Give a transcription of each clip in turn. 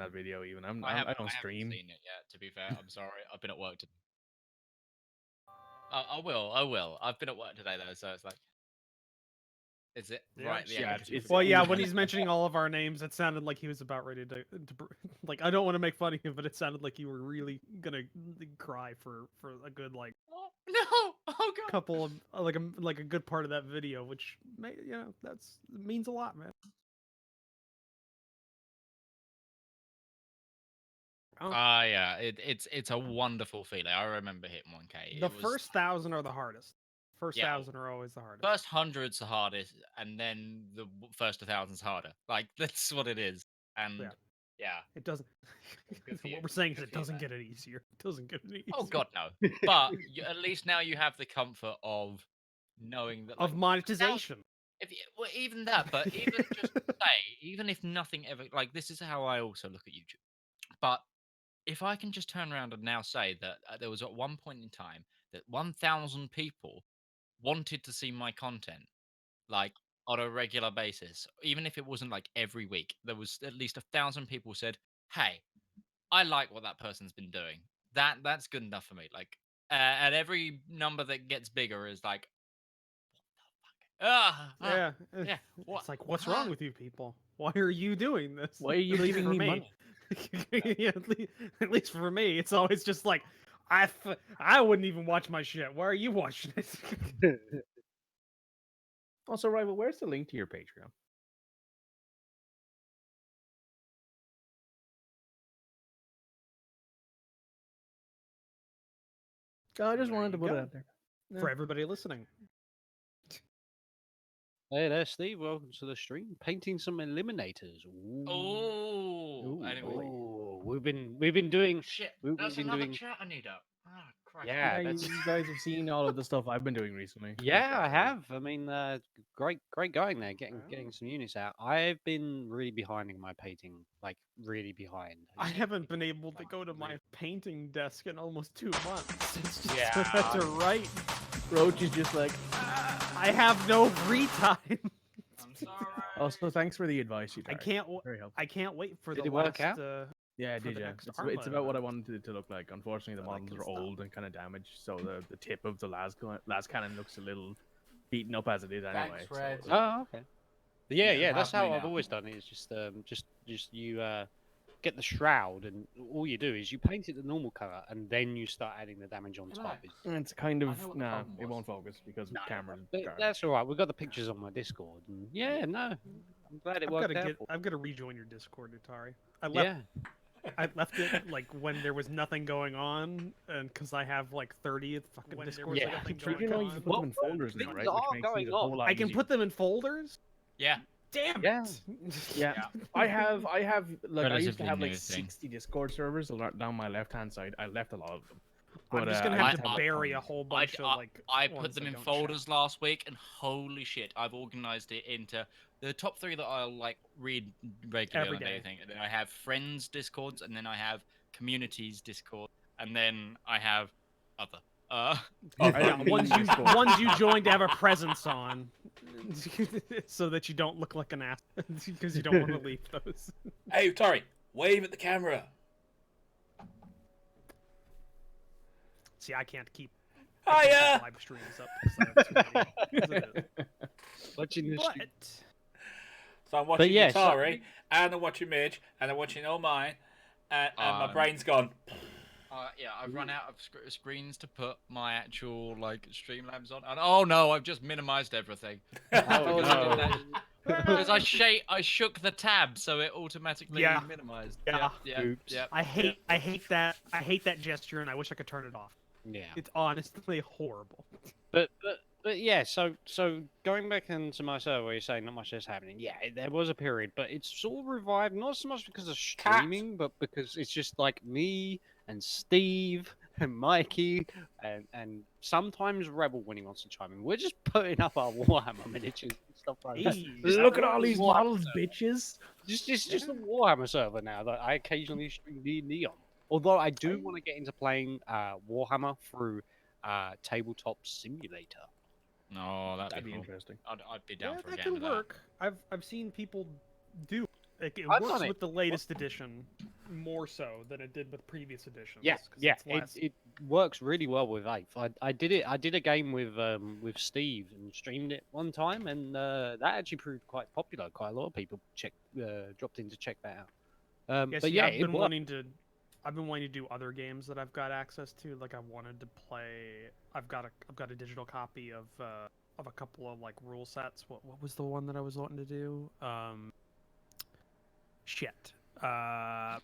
that video. Even I I don't haven't stream. seen it yet. To be fair, I'm sorry. I've been at work today. I will. I've been at work today though, so it's like, is it right? Yeah, it's Well, yeah, when kinda- he's mentioning all of our names, it sounded like he was about ready to like. I don't want to make fun of him, but it sounded like you were really gonna cry for a good like Oh, no! Oh god! couple of like a good part of that video, which may that's means a lot, man. Yeah, it's a wonderful feeling. I remember hitting 1K. The first 1,000 are the hardest. First Yeah. 1,000 are always the hardest. First 100's the hardest, and then the first 1,000's harder. Like that's what it is. And yeah. It doesn't. Good for you. What we're saying is Good it for you, doesn't man. get any easier. It doesn't get any easier. Oh god, no. But at least now you have the comfort of knowing that Of monetization. Well, even that, but even just say, even if nothing ever, like this is how I also look at YouTube. But if I can just turn around and now say that there was at one point in time that 1,000 people wanted to see my content, like on a regular basis, even if it wasn't like every week, there was at least 1,000 people said, "Hey, I like what that person's been doing. That's good enough for me." Like, and every number that gets bigger is like, Yeah. yeah. It's like, what's wrong with you people? Why are you doing this? Why are you At least giving for me money? Yeah, at least for me, it's always just like, I wouldn't even watch my shit. Why are you watching it? Also, Rival, where's the link to your Patreon? I just wanted to put it out there. For everybody listening. Hey there, Steve. Welcome to the stream. Painting some eliminators. Ooh. Oh, anyway. Oh, we've been doing Shit. we've That's been another doing. chat I need up. Ah, Christ. Yeah, You that's guys have seen all of the stuff I've been doing recently. yeah, I have. I mean, great going there, getting some units out. I've been really behind in my painting, like really behind. I haven't been able to go to my painting desk in almost 2 months. It's just Yeah. had to write. Roach is just like. I have no free time. I'm sorry. Also, thanks for the advice you. I Tara. can't. Very helpful. I can't wait for Did the it work last. out? Yeah, I for did. the Yeah, next it's Arma about what I event. wanted it to look like. Unfortunately, the But I models can are stop. old and kind of damaged, so the tip of the last cannon looks a little beaten up as it is anyway. Thanks, Red. So, Oh, okay. Yeah, Yeah, that's have me how I've now. always done it. Is just you get the shroud, and all you do is you paint it the normal color, and then you start adding the damage on Can top. it's kind I of know what the nah. problem It was. won't focus because No, camera's But garbage. that's all right. We've got the pictures on my Discord, and yeah, no, I'm glad it worked out. I've got to rejoin your Discord, Utari. I left. Yeah, I left it like when there was nothing going on, and because I have like 30 fucking Discords. Yeah. I got things You going know on. you can put them in folders now, things right? are Which makes going it a whole on. lot I can easier. put them in folders. Yeah. Damn Yeah. it! Yeah, I have like I used to Relatively have like new thing. 60 Discord servers down my left hand side. I left a lot of them. I'm just gonna I have used to bury a whole bunch of like. I put ones them that in don't folders check. last week, and holy shit, I've organized it into the top 3 that I'll like read regularly Every on day. everything. And then I have friends Discords, and then I have communities Discord, and then I have other. Ones you joined to have a presence on, so that you don't look like an ass, because you don't want to leave those. Hey, Tori, wave at the camera. See, I can't keep Hiya! live streams up because I have too many. watching this. But So I'm watching yeah, Atari, and I'm watching Midge, and I'm watching All Mine, and my brain's gone. Yeah, I've run out of screens to put my actual like Streamlabs on, and oh no, I've just minimized everything. Oh, no. Because I shook the tab, so it automatically Yeah. minimized. Yeah. Oops. I hate that gesture, and I wish I could turn it off. Yeah, It's honestly horrible. but yeah. So going back into my server, where you're saying not much is happening. Yeah, there was a period, but it's sort of revived. Not so much because of streaming, but because it's just like me and Steve and Mikey and sometimes Rebel when he wants to chime in. We're just putting up our Warhammer miniatures and stuff like that. Jeez. Look at all these models, bitches. Just a Warhammer server now that I occasionally stream D&D on. Although I do want to get into playing Warhammer through Tabletop Simulator. No, That'd be cool. interesting. I'd be down Yeah, for a that game could of work. I've seen people do. It I've works done it. with the latest edition. more so than it did with previous editions. Yeah, 'cause yeah, it's less. it works really well with Eighth. I did it. I did a game with Steve and streamed it one time, and that actually proved quite popular. Quite a lot of people dropped in to check that out. Yeah, But see, yeah, I've it been worked. wanting to. I've been wanting to do other games that I've got access to. Like I wanted to play. I've got a digital copy of a couple of like rule sets. What was the one that I was wanting to do? Shit. A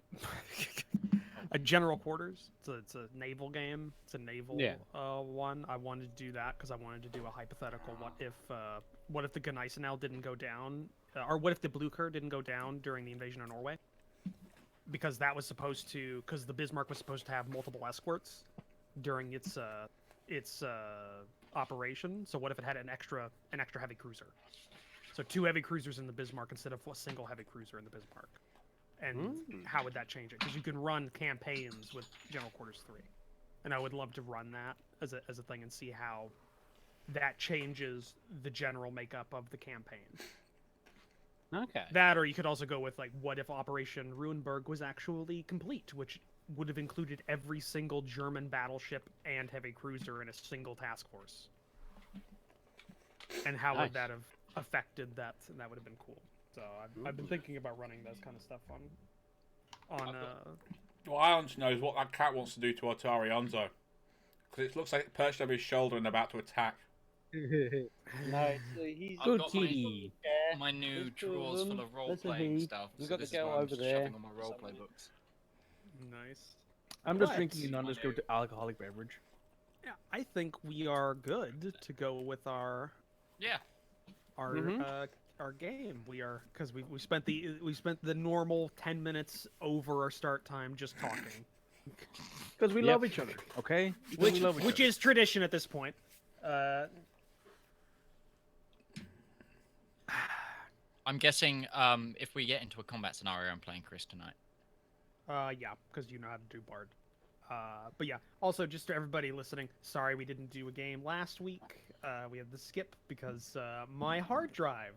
General Quarters. It's a naval game. It's a naval Yeah. one. I wanted to do that because I wanted to do a hypothetical. What if the Gneisenau didn't go down, or what if the Blucher didn't go down during the invasion of Norway? Because that was supposed to, because the Bismarck was supposed to have multiple escorts during its operation. So what if it had an extra heavy cruiser? So 2 heavy cruisers in the Bismarck instead of a single heavy cruiser in the Bismarck. And how would that change it? Because you can run campaigns with General Quarters 3, and I would love to run that as a thing and see how that changes the general makeup of the campaign. Okay. That, or you could also go with like, what if Operation Ruinberg was actually complete, which would have included every single German battleship and heavy cruiser in a single task force, and how would that have affected that? And that would have been cool. So I've been thinking about running those kind of stuff on. What I want to know is what that cat wants to do to Otari Onzo, because it looks like it perched over his shoulder and about to attack. No, he's I've got kitty. my new There's 2 of drawers them. full of role There's a playing he. stuff. We've So got the this is girl where I'm over just there. shoving all my role play books. Nice. I'm just What? drinking a I nondescript alcoholic beverage. Yeah, I think we are good to go with our Yeah. our game. We are, because we spent the normal 10 minutes over our start time just talking, Because we Yep. love each other, okay? Because which we love each which other. is tradition at this point. I'm guessing if we get into a combat scenario, I'm playing Chris tonight. Yeah, because you know how to do Bard. But yeah, also just to everybody listening, sorry we didn't do a game last week. We had to skip because my hard drive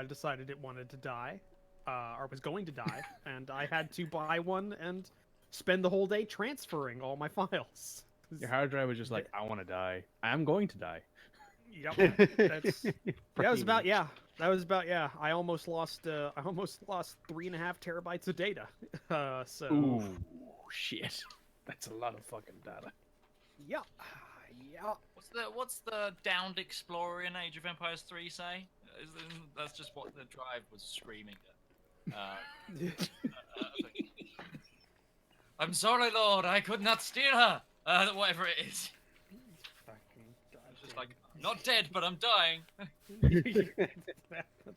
decided it wanted to die, or was going to die, and I had to buy one and spend the whole day transferring all my files. Your hard drive was just like, I want to die. I'm going to die. Yep, that was about I almost lost 3.5 terabytes of data. So Ooh, shit. That's a lot of fucking data. yeah. What's the downed explorer in Age of Empires 3 say? That's just what the drive was screaming at. I'm sorry, Lord, I could not steal her. Whatever it is. Fucking It's just like, I'm not dead, but I'm dying. That's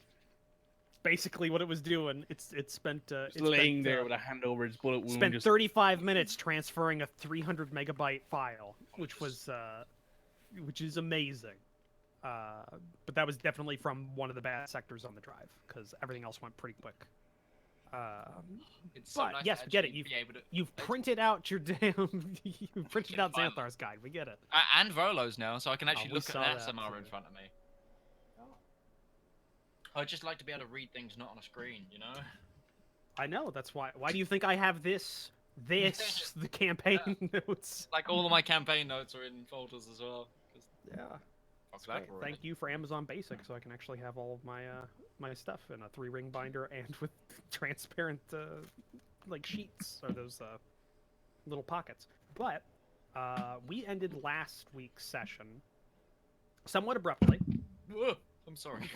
basically what it was doing. It spent Just laying there with a hand over its bullet wound. spent Just 35 minutes transferring a 300 megabyte file, which is amazing. But that was definitely from one of the bad sectors on the drive, because everything else went pretty quick. It's so But nice yes, to we get it. actually be able to- You've printed out your damn. You printed out finally. Xanthar's guide. We get it. And Volo's now, so I can actually we look at saw that that somewhere in too. front of me. I'd just like to be able to read things not on a screen, you know? I know. That's why. Why do you think I have this, the campaign notes? Like, all of my campaign notes are in folders as well. 'cause Yeah. fuck Great. that for Thank you for Amazon Basic, so I can actually have all of my my stuff in a 3-ring binder and with transparent like sheets, or those little pockets. But we ended last week's session somewhat abruptly. Whoa, I'm sorry.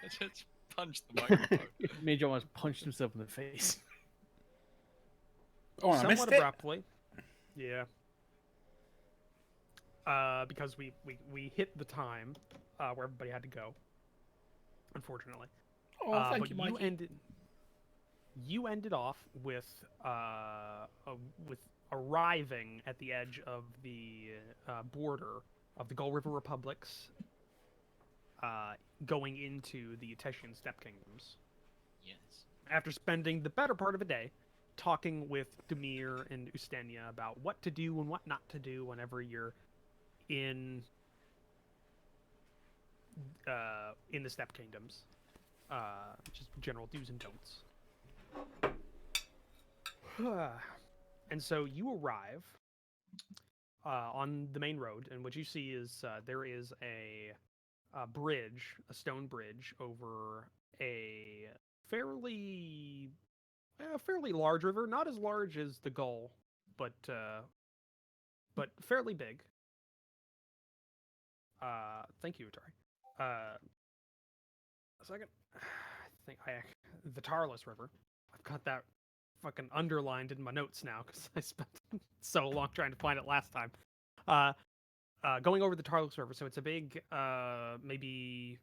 I just punched the microphone. Major almost punched himself in the face. Oh, I missed Somewhat it. abruptly. Yeah. Because we hit the time where everybody had to go. Unfortunately. Oh, thank but you, Mikey. You ended off with arriving at the edge of the border of the Gull River Republics, going into the Etesian Steppe Kingdoms. Yes. After spending the better part of a day talking with Demir and Ustenia about what to do and what not to do whenever you're in the Steppe Kingdoms, just general do's and don'ts. And so you arrive on the main road, and what you see is there is a bridge, a stone bridge over a fairly fairly large river, not as large as the Gull, but fairly big. Thank you, Atari. A second. I think the Tarless River. I've got that fucking underlined in my notes now because I spent so long trying to find it last time. Going over the Tarless River, so it's a big, maybe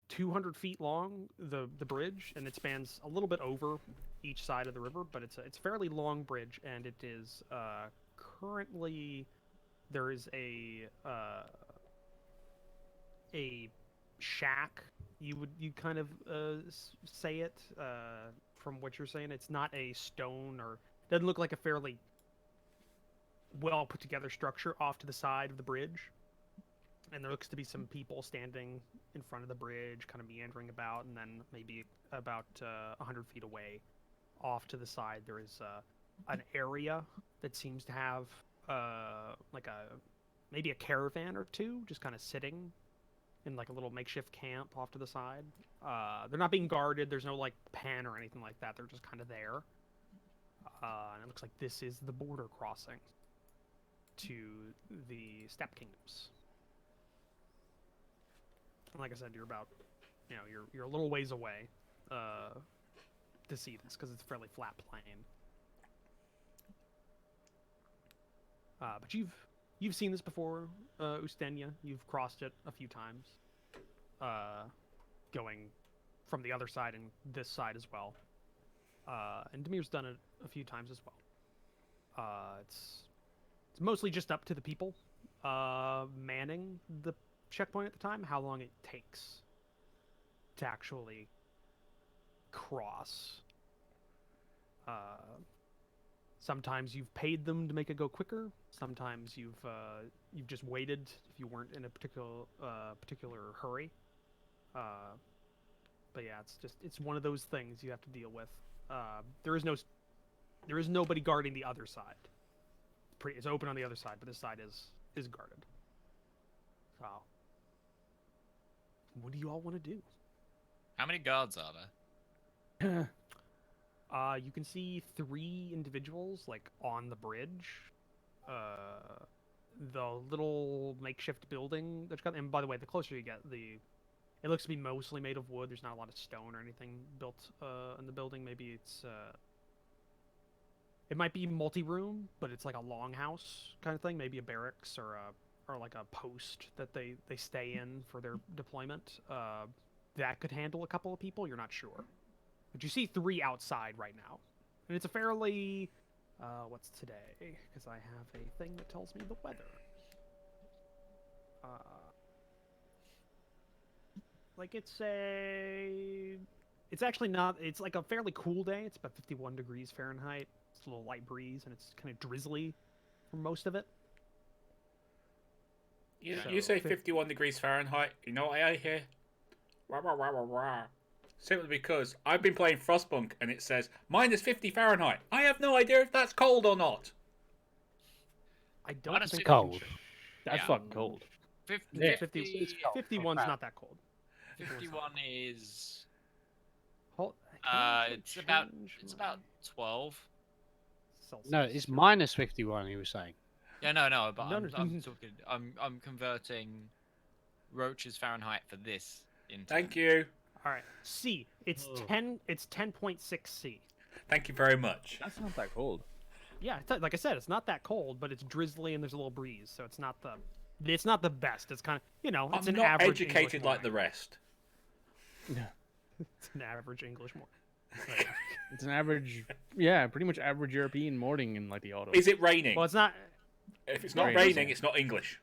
200 feet long, the bridge, and it spans a little bit over each side of the river, but it's a fairly long bridge, and it is currently there is a shack. You kind of say it from what you're saying. It's not a stone, or doesn't look like a fairly well put together structure off to the side of the bridge. And there looks to be some people standing in front of the bridge, kind of meandering about, and then maybe about 100 feet away, off to the side, there is an area that seems to have like maybe a caravan or two, just kind of sitting in like a little makeshift camp off to the side. They're not being guarded. There's no like pen or anything like that. They're just kind of there. And it looks like this is the border crossing to the Steppe Kingdoms. And like I said, you're about, you're a little ways away to see this because it's a fairly flat plain. But you've seen this before, Ustenia. You've crossed it a few times, going from the other side and this side as well. And Demir's done it a few times as well. It's mostly just up to the people manning the checkpoint at the time, how long it takes to actually cross. Sometimes you've paid them to make it go quicker. Sometimes you've just waited if you weren't in a particular hurry. But yeah, it's one of those things you have to deal with. There is nobody guarding the other side. It's open on the other side, but this side is guarded. So, what do you all want to do? How many guards are there? You can see 3 individuals like on the bridge. The little makeshift building that you got, and by the way, the closer you get, it looks to be mostly made of wood. There's not a lot of stone or anything built in the building. Maybe it might be multi-room, but it's like a longhouse kind of thing. Maybe a barracks or like a post that they stay in for their deployment. That could handle a couple of people. You're not sure. But you see 3 outside right now. And it's a fairly... what's today? Because I have a thing that tells me the weather. Like it's actually not... It's like a fairly cool day. It's about 51 degrees Fahrenheit. It's a little light breeze, and it's kind of drizzly for most of it. You say 51 degrees Fahrenheit. You know what I hear? Rah, rah, rah, rah, rah. Simply because I've been playing Frostpunk and it says -50 Fahrenheit. I have no idea if that's cold or not. I don't think cold. That's fucking cold. 51's not that cold. 51 is... It's about 12. Celsius. No, it's -51. He was saying. Yeah, no, but No, I'm talking. I'm converting Roach's Fahrenheit for this into. Thank you. All right, C. It's 10. It's 10.6 C. Thank you very much. That's not that cold. Yeah, like I said, it's not that cold, but it's drizzly and there's a little breeze, so it's not the best. It's kind of it's I'm an not average educated English like the morning. rest. It's an average English morning. It's an average, pretty much average European morning in like the autumn. Is it raining? Well, it's not. If it's not Very raining, drizzle. it's not English.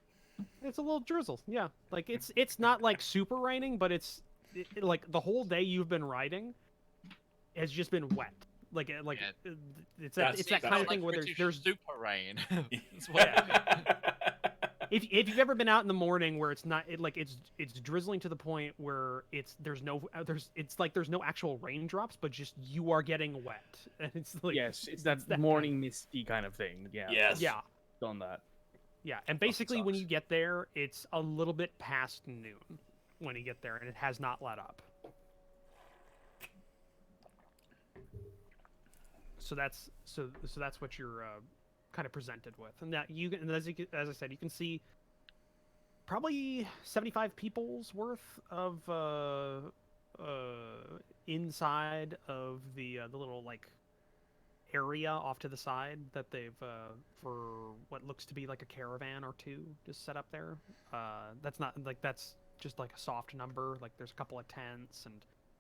It's a little drizzle. Yeah, like it's not like super raining, but it's like the whole day you've been riding has just been wet. Like it's that kind of thing where British there's super rain. yeah. if you've ever been out in the morning where it's not it's drizzling to the point where there's no actual raindrops, but just you are getting wet, and it's like Yes, it's that that morning misty kind of thing. Yeah. Yes. yeah. Done that. Yeah, and basically when sucks. you get there, it's a little bit past noon when you get there, and it has not let up. So that's what you're kind of presented with, and that and as I said, you can see probably 75 people's worth of inside of the little like area off to the side that they've for what looks to be like a caravan or two just set up there. That's not like that's just like a soft number. Like there's a couple of tents and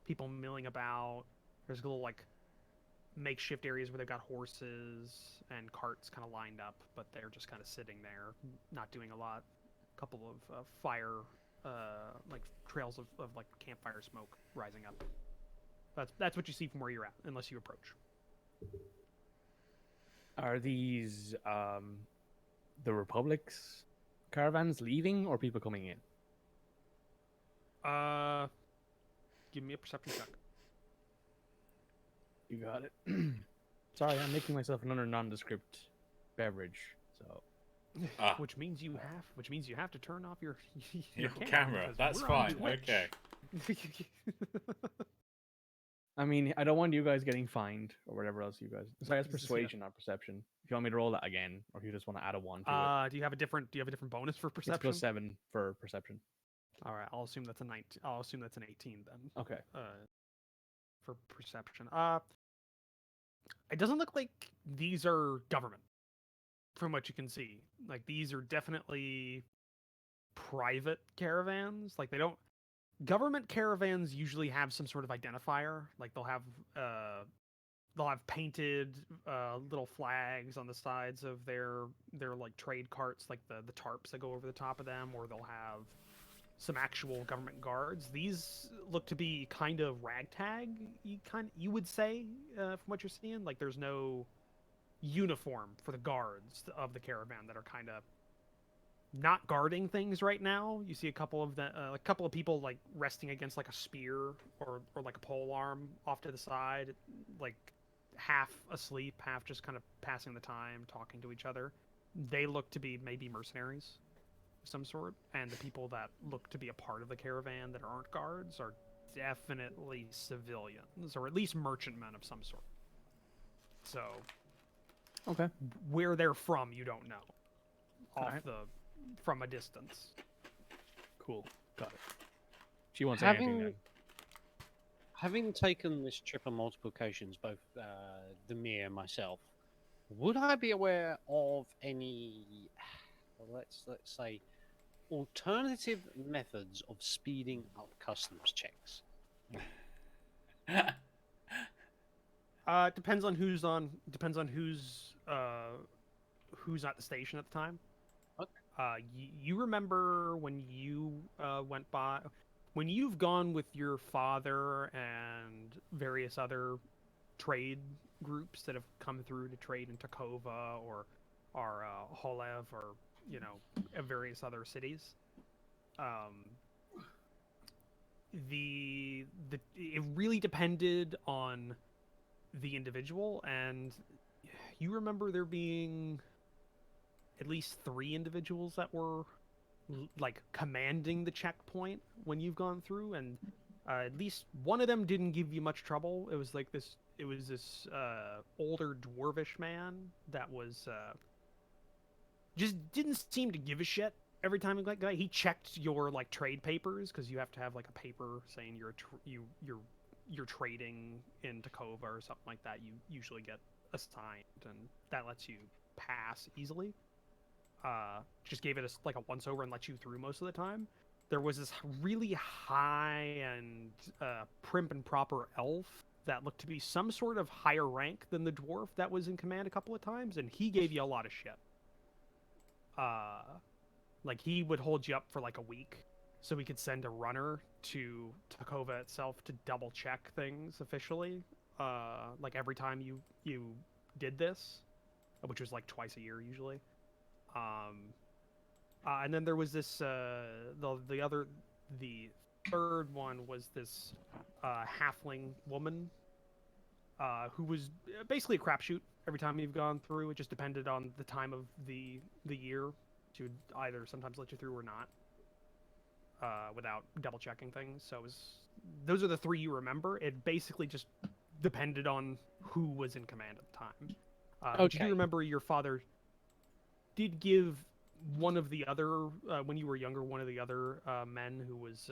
people milling about. There's a little like makeshift areas where they've got horses and carts kind of lined up, but they're just kind of sitting there, not doing a lot. A couple of fire, like trails of like campfire smoke rising up. That's what you see from where you're at, unless you approach. Are these the Republic's caravans leaving or people coming in? Give me a perception check. You got it. Sorry, I'm making myself another nondescript beverage. So Ah, Which means you have to turn off your your camera. because That's we're on fine. Twitch. Okay. I mean, I don't want you guys getting fined or whatever else you guys. Sorry, that's This is- persuasion, not perception. If you want me to roll that again, or if you just want to add a one to it, Do you have a different bonus for it's perception? plus 7 for perception. All right, I'll assume that's a 19. I'll assume that's an 18 then. Okay. For perception. It doesn't look like these are government, from what you can see. Like these are definitely private caravans. Like they don't. Government caravans usually have some sort of identifier. Like they'll have painted little flags on the sides of their like trade carts, like the tarps that go over the top of them, or they'll have some actual government guards. These look to be kind of ragtag. You would say from what you're seeing, like there's no uniform for the guards of the caravan that are kind of not guarding things right now. You see a couple of people like resting against like a spear or like a pole arm off to the side, like half asleep, half just kind of passing the time, talking to each other. They look to be maybe mercenaries of some sort, and the people that look to be a part of the caravan that aren't guards are definitely civilians, or at least merchantmen of some sort. So, Okay. where they're from, you don't know. Alright. From a distance. Cool. Got it. She won't say anything then. Having taken this trip on multiple occasions, both Demir and myself, would I be aware of any, let's say, alternative methods of speeding up customs checks? Depends on who's at the station at the time. Okay. You remember when you went by, when you've gone with your father and various other trade groups that have come through to trade in Takova or Holev or various other cities. It really depended on the individual, and you remember there being at least 3 individuals that were like commanding the checkpoint when you've gone through, and at least one of them didn't give you much trouble. It was this older dwarvish man that was just didn't seem to give a shit every time he checked your like trade papers, because you have to have like a paper saying you're trading in Takova or something like that. You usually get assigned, and that lets you pass easily. Just gave it like a once over and let you through most of the time. There was this really high and prim and proper elf that looked to be some sort of higher rank than the dwarf that was in command a couple of times, and he gave you a lot of shit. Like he would hold you up for like a week, so we could send a runner to Takova itself to double check things officially. Like every time you did this, which was like twice a year usually. And then there was this the third one was this halfling woman who was basically a crapshoot every time you've gone through. It just depended on the time of the year. She would either sometimes let you through or not, without double checking things. So those are the three you remember. It basically just depended on who was in command at the time. But you do Okay. remember your father did give one of the other when you were younger, one of the other men who was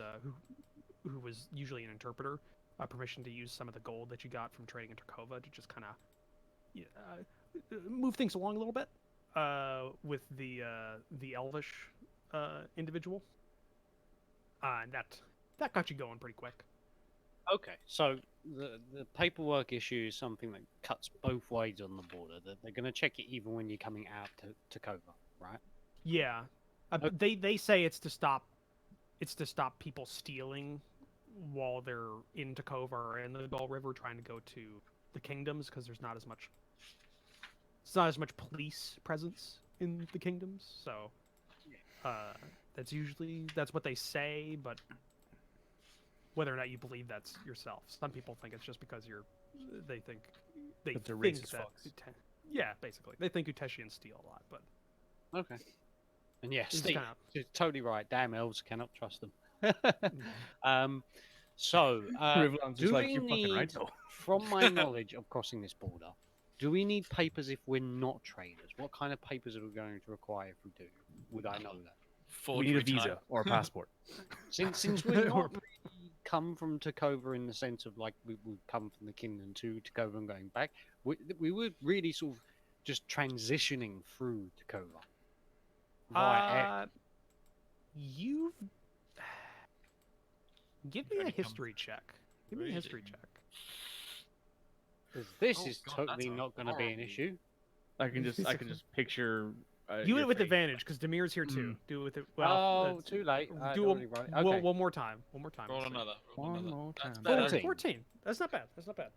usually an interpreter, permission to use some of the gold that you got from trading in Tarkova to just kind of move things along a little bit with the elvish individual, and that got you going pretty quick. Okay, so the paperwork issue is something that cuts both ways on the border. That they're going to check it even when you're coming out to Tacoma, right? Yeah, Okay. they say it's to stop people stealing while they're in Tacova or in the Gull River trying to go to the kingdoms, because there's not as much police presence in the kingdoms. So that's what they say, but whether or not you believe that's yourself, some people think it's just because they think That they're think racist that fucks. yeah, basically they think Uteshians steal a lot, but Okay. And yes, it's Steve, kind of you're totally right. Damn elves, cannot trust them. So, Rivallon's just do like, we you're fucking right need, though. from my knowledge of crossing this border, do we need papers if we're not traders? What kind of papers are we going to require if we do? Would I know that? We need a Forgery visa type. or a passport. Since we're not really come from Tacova in the sense of like we've come from the kingdom to Tacova and going back, we were really sort of just transitioning through Tacova via air. you've give me a Only come- history check. Give me a Really? history check. 'Cause this Oh, is God, totally that's not going to be an horrible. issue. I can just picture. Do your it with face. advantage because Demir's here too. Mm. Do it with it. Oh, too late. I'd Do already run it. Okay. one more time. One more time. Roll let's see. another. Roll One another. more That's time. better. 14. 14. That's not bad. That's not bad.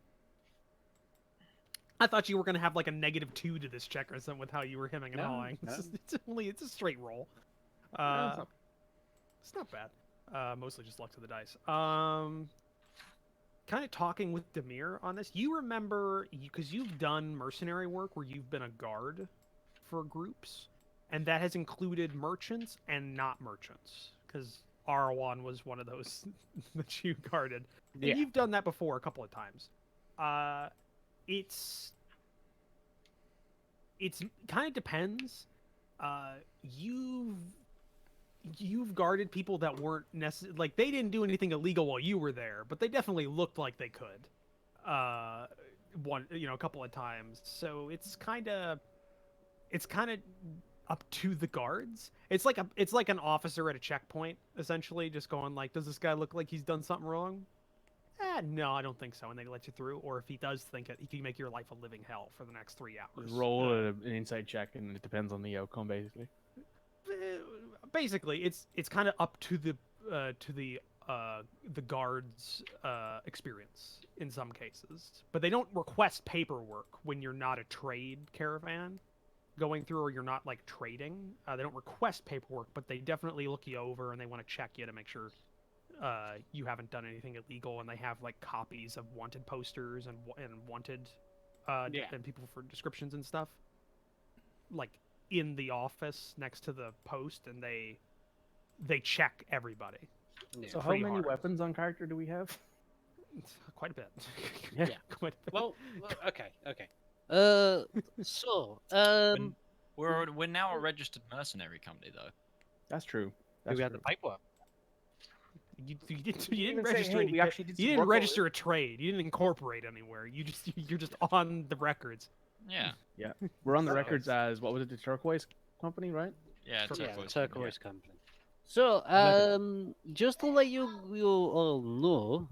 I thought you were gonna have like a -2 to this check or something with how you were hemming and No, hawing. no. It's a straight roll. Yeah, it's It's not bad. Mostly just luck to the dice. Kind of talking with Demir on this. You remember because you've done mercenary work where you've been a guard for groups, and that has included merchants and not merchants. Because Arwan was one of those that you guarded. And Yeah. you've done that before a couple of times. It's kind of depends. You've guarded people that weren't necessarily like they didn't do anything illegal while you were there, but they definitely looked like they could. A couple of times. So it's kind of up to the guards. It's like an officer at a checkpoint essentially, just going like, does this guy look like he's done something wrong? No, I don't think so. And they let you through. Or if he does think it, he can make your life a living hell for the next 3 hours. Roll an insight check, and it depends on the outcome, basically. Basically, it's kind of up to the guards' experience in some cases, but they don't request paperwork when you're not a trade caravan going through, or you're not like trading. They don't request paperwork, but they definitely look you over and they want to check you to make sure you haven't done anything illegal. And they have like copies of wanted posters and wanted and people for descriptions and stuff, like in the office next to the post, and they check everybody. Yeah. So, how Pretty many hard. weapons on character do we have? Quite a bit. Yeah. Quite a bit. Well, okay. So, We're now a registered mercenary company, though. That's true. do That's we have true. the paperwork? You didn't didn't even say, register "Hey, any. we actually did some You didn't work over register a trade. You didn't incorporate anywhere. You're just on the records. Yeah. We're on the So- records as what was it, the Turquoise Company, right? Yeah. Turquoise. Yeah, the Turquoise. turquoise company. So, just to let you all know,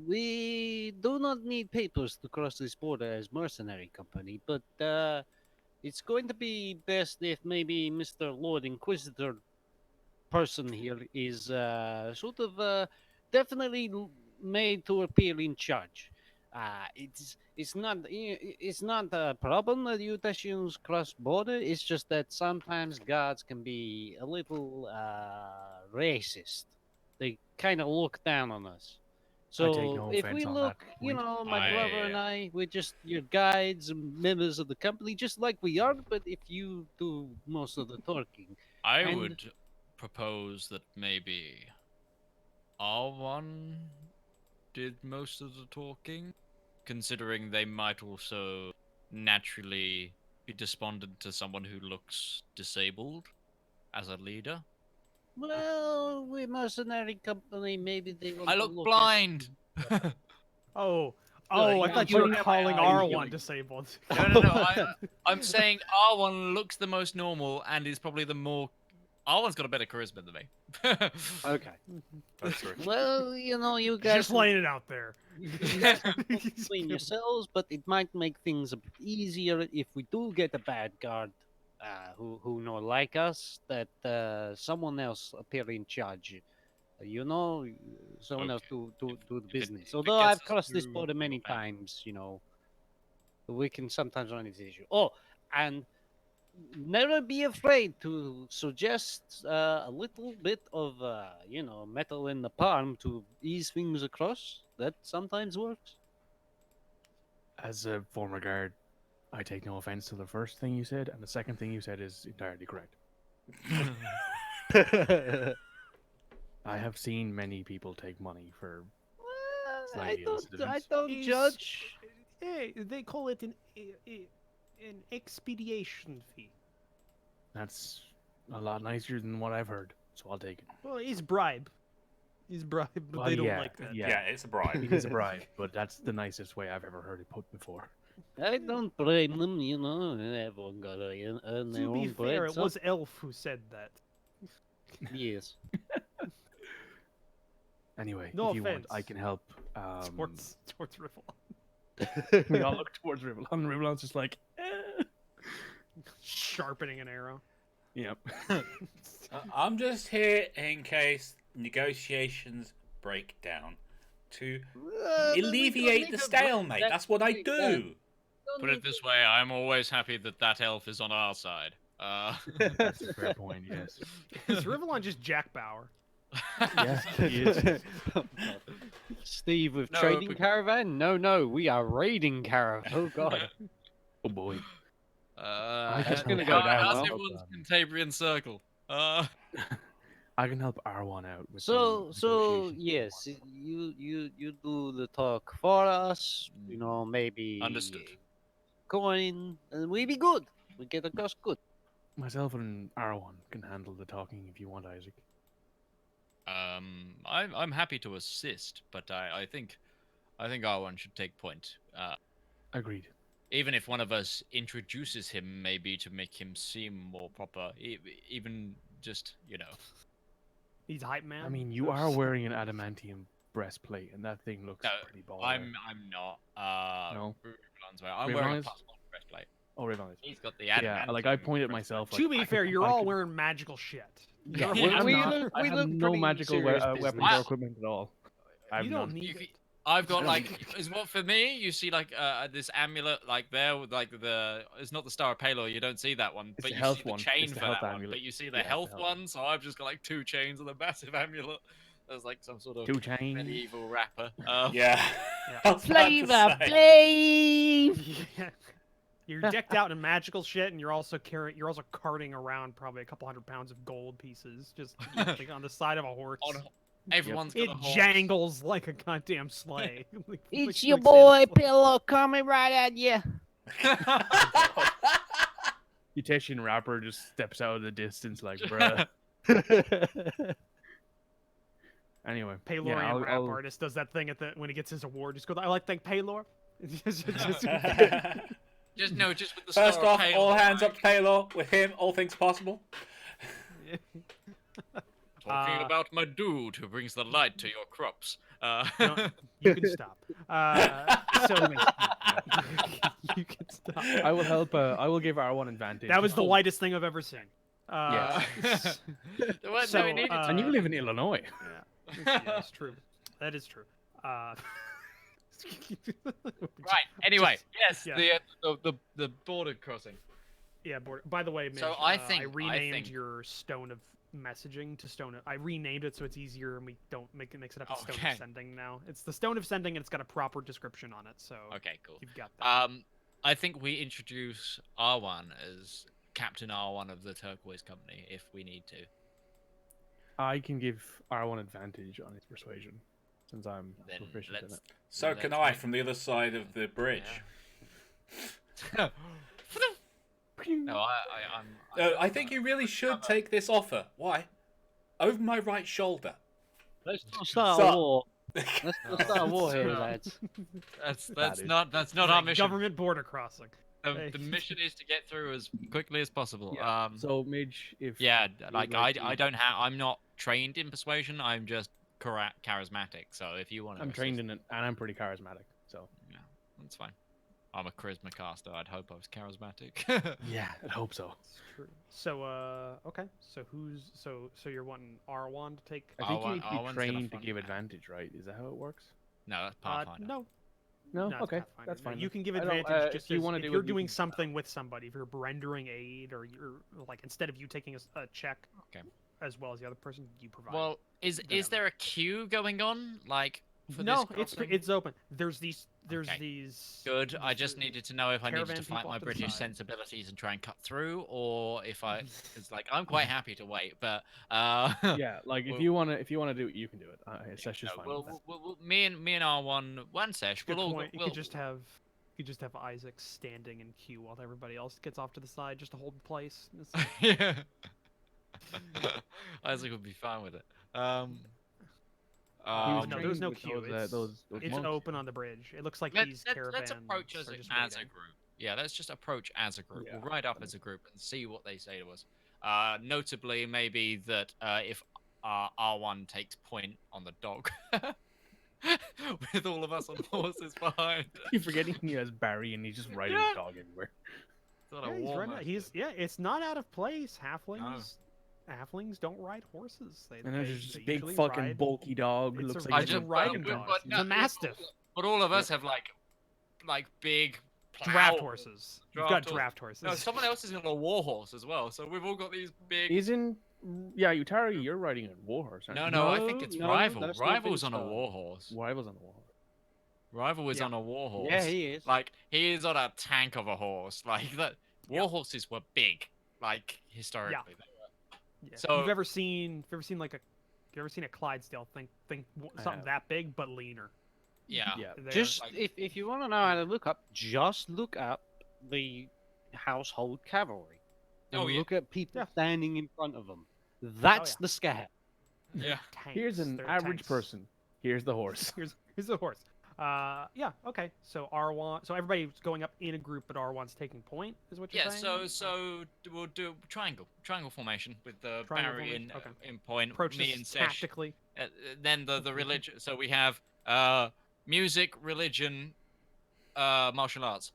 we do not need papers to cross this border as mercenary company, but it's going to be best if maybe Mr. Lord Inquisitor person here is definitely made to appear in charge. it's not a problem that mutations cross border. It's just that sometimes gods can be a little racist. They kind of look down on us. I take So no if offense we on look, that you point. know, my brother and we're just your guides and members of the company, just like we are. But if you do most of the talking, I And- would propose that maybe R1 did most of the talking, considering they might also naturally be despondent to someone who looks disabled as a leader. well, we're mercenary company. Maybe they want I to look look blind. Oh, Good, I you're thought you were pointing at my calling eye, R1 you're- disabled. No. I'm saying R1 looks the most normal and is probably the more. R1's got a better charisma than me. Okay. That's true. Well, you know, you guys Just laying it out there. between yourselves, but it might make things a bit easier if we do get a bad guard who not like us, that someone else appear in charge. You know, someone else do the If business. it Although gets I've us crossed this through, border many you're fine. times, you know, we can sometimes run into issue. Oh, and never be afraid to suggest a little bit of, you know, metal in the palm to ease things across. That sometimes works. As a former guard, I take no offense to the first thing you said, and the second thing you said is entirely correct. I have seen many people take money for Well, slightly illicit I events. don't Is- judge. They call it an expedition fee. That's a lot nicer than what I've heard, so I'll take it. Well, it's bribe. It's bribe, but Well, they don't yeah, like that. yeah. Yeah, it's a bribe. It is a bribe, but that's the nicest way I've ever heard it put before. I don't blame them, you know. Everyone got to earn their To be own fair, bread. it was Elf who said that. Yes. Anyway, No if you want, I offense. can help. Towards Rivallon. We all look towards Rivallon. Rivallon's just like, Sharpening an arrow. yep. I'm just here in case negotiations break down to alleviate the stalemate. That's what I do. Put it this way, I'm always happy that that elf is on our side. That's a fair point. Yes. Is Rivallon just Jack Bauer? Yes, he is. Steve with No, trading but- caravan? No, we are raiding caravan. Oh god. Oh boy. I guess gonna go down How's well. everyone's Cantabrian circle? I can help R1 out with So some negotiations if you yes, want. you do the talk for us. You know, maybe Understood. coin, and we be good. We get across good. Myself and R1 can handle the talking if you want, Isaac. I'm happy to assist, but I think R1 should take point. Agreed. Even if one of us introduces him, maybe to make him seem more proper, even just He's hype man. I mean, you are wearing an adamantium breastplate, and that thing looks No, pretty baller. I'm not. No? Rivallon's wearing. I'm wearing Rivallon a is? +1 breastplate. Oh, Rivallon is. He's got the Yeah, like I pointed at myself. to like, be I fair, can- you're I all can- wearing magical shit. Yeah, Yeah, I'm we not. look- I we have look no pretty magical serious weapons business. or Well, equipment at all. I have You none. don't need it. I've got like is what for me. You see like this amulet like there with like the. It's not the Star of Palor. You don't see that one, It's but the you health see the one. chain It's the for health that one. amulet. But you see the Yeah, it's the health health one. So I've just got like 2 chains and a massive amulet. There's like some sort of 2 chains. medieval wrapper. Yeah. Yeah. I was about to say. Yeah. You're decked out in magical shit, and you're also carting around probably a couple 100 pounds of gold pieces, just like, on the side of a horse. On everyone's got It a horse. jangles like a goddamn sleigh. It's Like your Santa's boy sleigh. Pillow coming right at you. Utechian rapper just steps out of the distance like, bruh. Anyway, Paylorian yeah, rap I'll, artist does that thing when he gets his award. Just go, I like thank Paylor. Just- Just with the First Star of off, Palor, all hands up like, to Paylor. With him, all things possible. Talking about my dude who brings the light to your crops. No, you can stop. So you can stop. I will help. I will give R1 advantage. That was the Oh, lightest thing I've ever seen. Yes. There wasn't So, no needed to And you live in Illinois. Yeah, that's true. That is true. Right. Anyway, Just- yes, yeah. the border crossing. Yeah. By the way, Mitch, So I renamed think- your Stone of Messaging to Stone of... I renamed it so it's easier and we don't mix it up with Stone Okay. of Sending now. It's the Stone of Sending and it's got a proper description on it, so Okay, cool. you've got that. I think we introduce R1 as Captain R1 of the Turquoise Company if we need to. I can give R1 advantage on his persuasion, since I'm Then proficient in let's. it. So can let's I make- from the other side of the bridge. Yeah. No, I think you really should take this offer. Why? Over my right shoulder. Let's not start So- a war. Let's not start a war here, No. lads. That's is- not It's our like mission. Government border crossing. The mission is to get through as quickly as possible. Yeah. So, Midge, if Yeah, you'd like like I to- don't have. I'm not trained in persuasion. I'm just charismatic. So if you want to, I'm trained in it, and I'm pretty charismatic, so Yeah, that's fine. I'm a charisma caster. I'd hope I was charismatic. yeah, I hope so. It's true. So okay. So you're wanting R1 to take? I think you R1 need to be R1's gonna trained to front give man. advantage, right? Is that how it works? No, that's Pathfinder. No. No, No, it's okay, Pathfinder. that's No, fine. You then. can give I don't- advantage just if you as- want to if do you're it, you doing can- something with somebody. If you're rendering aid, or you're like instead of you taking a check, Okay. as well as the other person, you provide. Well, is Whatever. there a queue going on? Like for no, this crossing? it's open. There's these. Okay. These. Good. I these- just needed to know if I needed caravan to fight people my off to the British side. sensibilities and try and cut through, or if I, it's like I'm quite happy to wait, but Yeah, like Well- if you wanna do it, you can do it. It's just fine. Well, with that. me and R1 one sesh. Good We'll all point. You we'll, could just have. You could just have Isaac standing in queue while everybody else gets off to the side, just to hold place. It's- yeah. Isaac would be fine with it. He was no, trained there's no with queue. those It's monks. open on the bridge. It looks like let's, these let's, caravans let's approach as are a, just as a waiting. group. Yeah, let's just approach as a group. Yeah. We'll ride up as a group and see what they say to us. Notably, maybe that if R1 takes point on the dog, with all of us on horses behind. You're forgetting he has Barry and he's just riding Yeah. his dog everywhere. It's not Yeah, a he's, war right now. master. It's not out of place. Halflings don't ride horses. And there's just they this big usually fucking ride- bulky dog. It's Looks a- like it's he's a a riding fucking dog. dog. It's a mastiff. But all of us have like big Draft plow- horses. You've Draft got horse. draft horses. No, someone else is on a war horse as well. So we've all got these big. Isn't Utari? You're riding a warhorse, aren't No, you? no, I think it's No, Rival. that's not Rival's on a Finch, war horse. Rival's on the warhorse. Rival is Yeah. on a war horse. Yeah, he is. Like he is on a tank of a horse. Like that. War Yeah. horses were big, like historically. Yeah. So- you've ever seen a Clydesdale? Think I something have. that big but leaner. Yeah. Yeah. They're- Just like- if you want to know how to look up, just look up the household cavalry. And Oh, yeah. look at people Yeah. standing in front of them. That's yeah. the scat. Yeah. tanks. Here's an They're average tanks. person. Here's the horse. Here's the horse. Yeah. Okay. So R1. So everybody's going up in a group, but R1's taking point. Is what you're Yeah. saying? So we'll do triangle formation with the Triangle Barry in formation, okay. in point. approach Me this and Sesh. tactically. Then the religion. So we have music, religion, martial arts.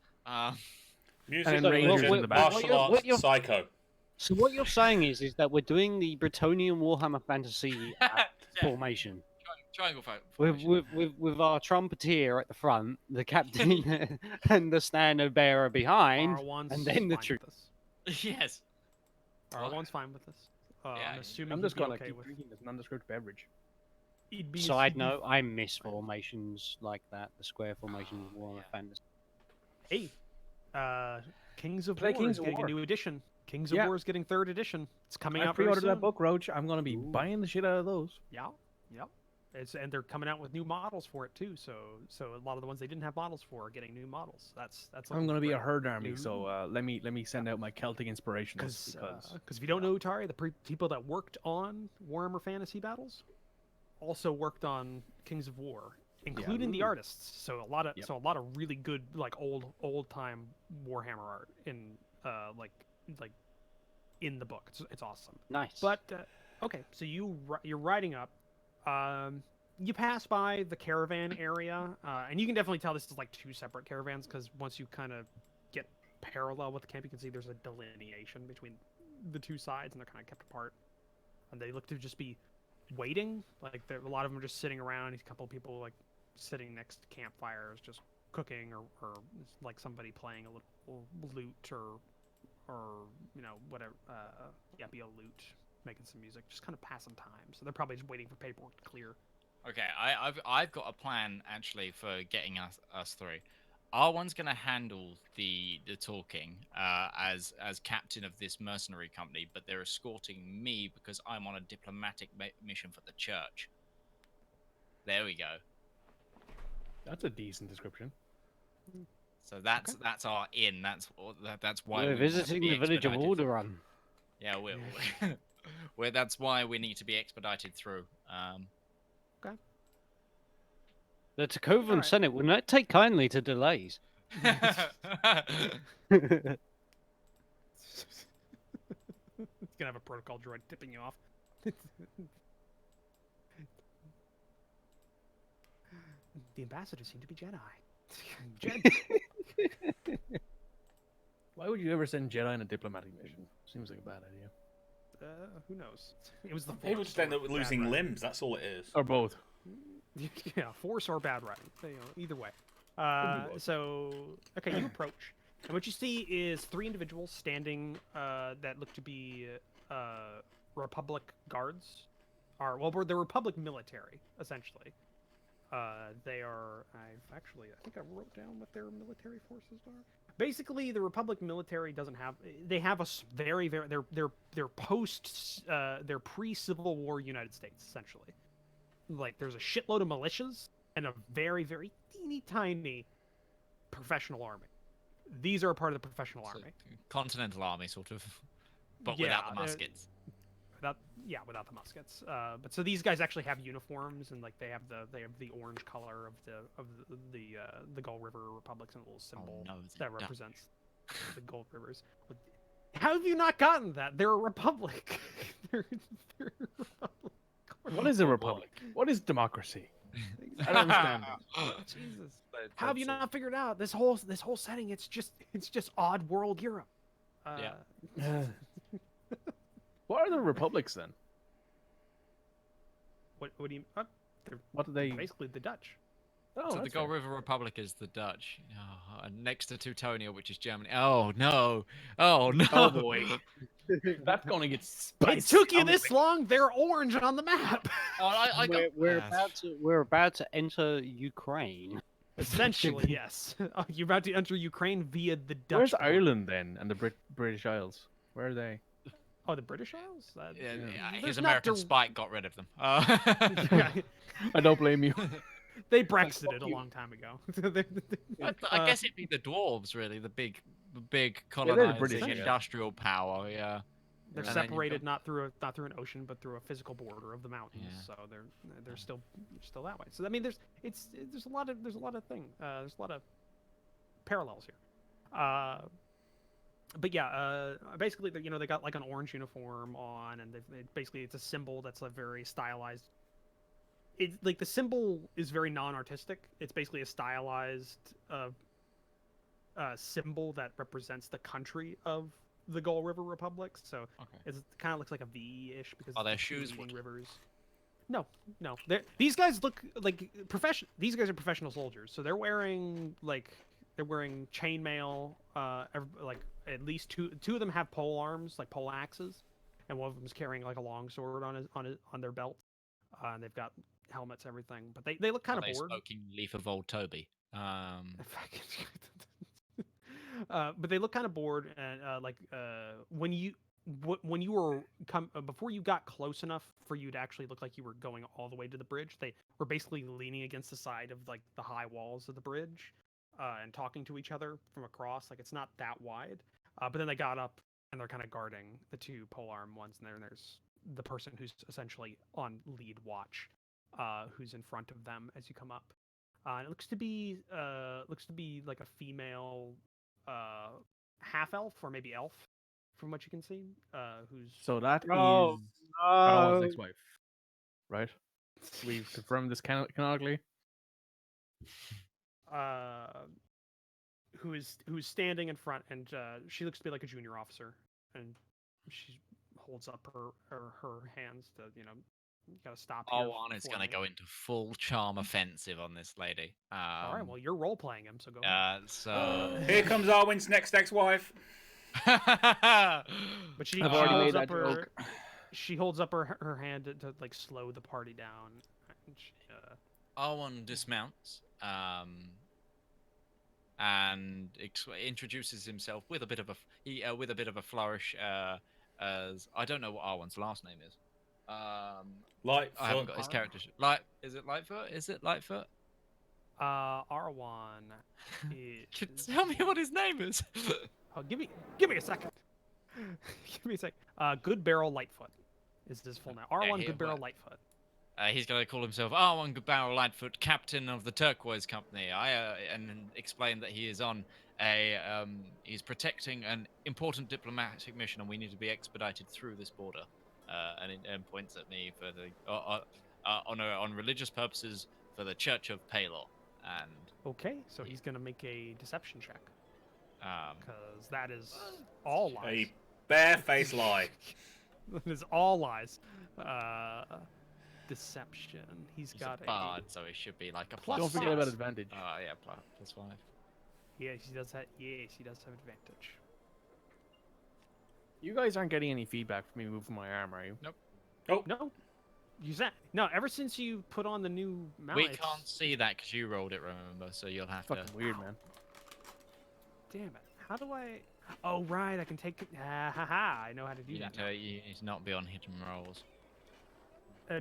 Music, And religion, rangers in the back. martial What arts, you're- psycho. So what you're saying is that we're doing the Bretonian Warhammer Fantasy Yeah. formation Triangle with, formation. with our trumpeter at the front, the captain and the standard bearer behind. R1's and then the fine troop. with this. Yes. R1's fine with this. Yeah, I'm assuming I'm he'd just be gonna okay keep with. drinking this nondescript beverage. He'd be, Side he'd be note: I miss formations like that. The square formations of Warhammer Yeah. Fantasy. Hey, Kings of Play War Kings is of getting War. a new edition. Kings of Yeah. War is getting 3rd edition. It's coming I out very pre-ordered soon. that book, Roach. I'm gonna be Ooh. buying the shit out of those. Yeah, yep. And they're coming out with new models for it too. So a lot of the ones they didn't have models for are getting new models. That's. I'm looking gonna be a great. herd army, so let me send out my Celtic inspirations Because if you don't know Utari, the people that worked on Warhammer Fantasy Battles also worked on Kings of War, including the Ooh. artists. So a lot of Yep. a lot of really good like old time Warhammer art in like in the book. It's awesome. Nice. But okay, so you're riding up. You pass by the caravan area, and you can definitely tell this is like 2 separate caravans because once you kind of get parallel with the camp, you can see there's a delineation between the 2 sides, and they're kind of kept apart. And they look to just be waiting. Like a lot of them are just sitting around. A couple of people like sitting next to campfires, just cooking, or like somebody playing a little lute or whatever. Be a lute, making some music, just kind of passing time. So they're probably just waiting for paperwork to clear. Okay, I've got a plan actually for getting us through. R1's gonna handle the talking as captain of this mercenary company, but they're escorting me because I'm on a diplomatic mission for the church. There we go. That's a decent description. So that's our in. That's why We're we want to visiting be the village of expedited. Alderun. Yeah, that's why we need to be expedited through. The Takovan Alright. Senate will not take kindly to delays. It's gonna have a protocol droid tipping you off. The ambassadors seem to be Jedi. Why would you ever send Jedi on a diplomatic mission? Seems like a bad idea. Who knows? It was the People Force just end or up bad losing writing. limbs. That's all it is. Or both. Yeah, Force or bad writing. Either way. both. So, okay, you approach, and what you see is 3 individuals standing that look to be Republic guards. They're Republic military, essentially. They are. I think I wrote down what their military forces are. Basically, the Republic military doesn't have. They have a very they're post they're pre-Civil War United States, essentially. Like, there's a shitload of militias and a very teeny tiny professional army. These are a part of the professional So, army. Continental Army, sort of, but Yeah, without the muskets. Without the muskets. But so these guys actually have uniforms, and like they have the orange color of the Gull River Republics, and a little symbol no, they that don't. represents the Gold Rivers. How have you not gotten that? They're a republic. they're a republic. What is a republic? What is democracy? I don't understand. Jesus. How have you not figured out this whole setting? It's just odd world Europe. Yeah. What are the republics then? What do you? They're What do they? basically the Dutch. Oh, So the that's Gull fair. River Republic is the Dutch, and next to Teutonia, which is Germany. Oh no! Oh no! Oh boy, that's going to get spicy. It took you I'm this long. They're orange on the map. Oh, I got. We're about to enter Ukraine. Essentially, yes. You're about to enter Ukraine via the Dutch. Where's border. Ireland then, and the British Isles? Where are they? Oh, the British Isles. His There's American not spike got rid of them. Yeah, I don't blame you. they Brexited a long time ago. I guess it'd be the dwarves, really, the big they're colonizing British, yeah. industrial power. Yeah. They're And then you've separated got- not through an ocean, but through a physical border of the mountains. Yeah. So they're still that way. So I mean, there's a lot of there's a lot of parallels here. But yeah, basically, they got like an orange uniform on, and basically it's a symbol that's a very stylized. It's like the symbol is very non-artistic. It's basically a stylized symbol that represents the country of the Gull River Republic. So Okay. it kind of looks like a V-ish because Are it's their the two shoes leading wood? rivers. No. These guys look like professional. These guys are professional soldiers, so they're wearing chainmail. Like at least two of them have pole arms, like pole axes, and one of them is carrying like a long sword on their belt. And they've got helmets, everything, but they look kind Are of they bored. smoking leaf of old Toby? But they look kind of bored, and when you were before you got close enough for you to actually look like you were going all the way to the bridge, they were basically leaning against the side of like the high walls of the bridge, and talking to each other from across. Like, it's not that wide, but then they got up and they're kind of guarding the two polearm ones, and there's the person who's essentially on lead watch, who's in front of them as you come up. And it looks to be like a female half elf or maybe elf, from what you can see. Who's So that is Oh, Rivallon's ex-wife, right? We've confirmed this canonically. who's standing in front, and she looks to be like a junior officer, and she holds up her hands to You gotta stop here. R1 is for going to me. go into full charm offensive on this lady. All right, well, you're role playing him, so go ahead. So. Here comes Arwen's next ex-wife. But she I've already holds made up that her joke. she holds up her hand to like slow the party down. And she, R1 dismounts and introduces himself with a bit of a flourish. As I don't know what R1's last name is. Lightfoot. I haven't got his character. Is it Lightfoot? Is it Lightfoot? R1 is. Tell me what his name is. Oh, give me a second. Give me a sec. Good Barrel Lightfoot is his full name. R1 Good Barrel Lightfoot. He's going to call himself R1 Good Barrel Lightfoot, captain of the Turquoise Company. And explain that he is on he's protecting an important diplomatic mission, and we need to be expedited through this border. And points at me for the on religious purposes for the Church of Palor. And Okay, so he's gonna make a deception check um, because that is all lies. A barefaced lie. That is all lies. Deception. He's he's got a bard, so it should be like a Plus Don't plus. forget about five. advantage. Yeah, plus 5. Yes, he does have. Yes, he does have advantage. You guys aren't getting any feedback from me moving my arm, are you? No, you said no. Ever since you put on the new mount, We it's- can't see that because you rolled it, remember? So you'll have Fucking to. weird, man. Damn it! How do I? Oh right, I can take. I know how to do You that. need, to, you need to not be on hidden rolls.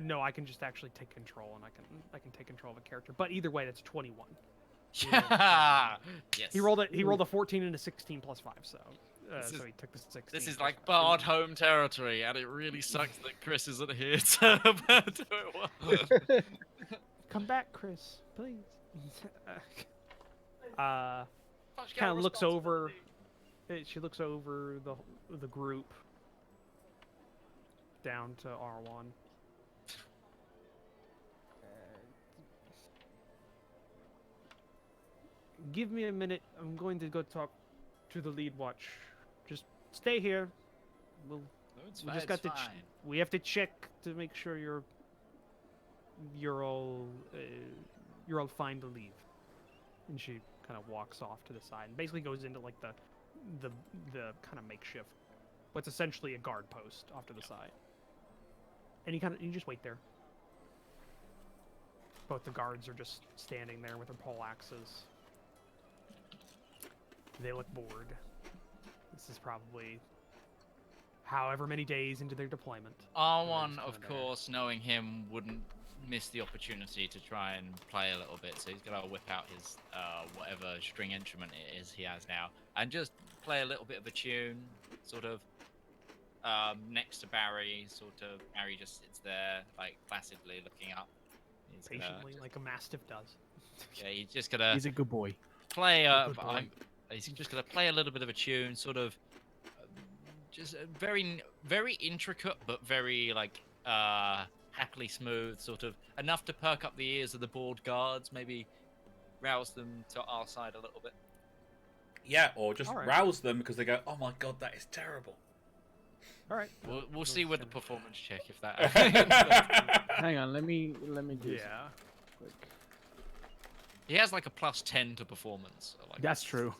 No, I can just actually take control, and I can take control of a character. But either way, that's 21. Yes. He rolled a 14 and a 16 plus 5, so This so is- he took the 16. This is plus like 5. Bard home territory, and it really sucks that Chris isn't here to do it well. Come back, Chris, please. Kind of looks over. She looks over the group down to R1. Give me a minute. I'm going to go talk to the lead watch. Just stay here. We just got to. We have to check to make sure you're all fine to leave. And she kind of walks off to the side and basically goes into like the kind of makeshift, what's essentially a guard post off to the side. And you just wait there. Both the guards are just standing there with their pole axes. They look bored. This is probably however many days into their deployment. R1, Just of kinda there. course, knowing him, wouldn't miss the opportunity to try and play a little bit, so he's gonna whip out his whatever string instrument it is he has now, and just play a little bit of a tune, sort of next to Barry. Sort of Barry just sits there, like placidly looking up. He's gonna Patiently, just- like a mastiff does. yeah, he's just gonna He's a good boy. play Good boy. he's just gonna play a little bit of a tune, sort of just very very intricate but very like happily smooth, sort of enough to perk up the ears of the bored guards, maybe rouse them to our side a little bit. Yeah, or just Alright. rouse them because they go, "Oh my god, that is terrible." All right. We'll see with the performance check if that Hang on, let me do Yeah. quick. he has like a +10 to performance, so, like, That's true.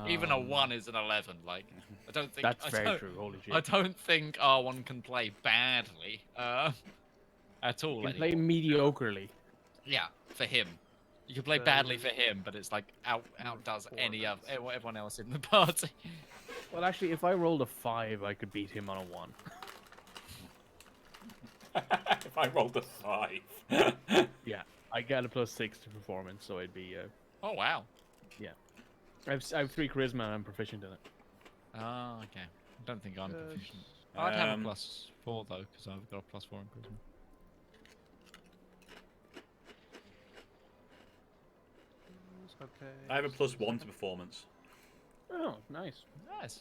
even a 1 is an 11. Like, I don't think That's I very don't- true. Holy shit. I don't think R1 can play badly at all. You can anymore. play mediocrely. Yeah, for him. You can play So badly you- for him, but it's like outdoes any of Performance. everyone else in the party. Well, actually, if I rolled a 5, I could beat him on a 1. If I rolled a 5. Yeah, I got a +6 to performance, so it'd be. Oh wow. I have 3 charisma and I'm proficient in it. Oh okay. I don't think I'm Uh, proficient. I'd have a Um, +4 though, because I've got a +4 in charisma. Okay. I have a +1 to performance, Oh, nice. Nice.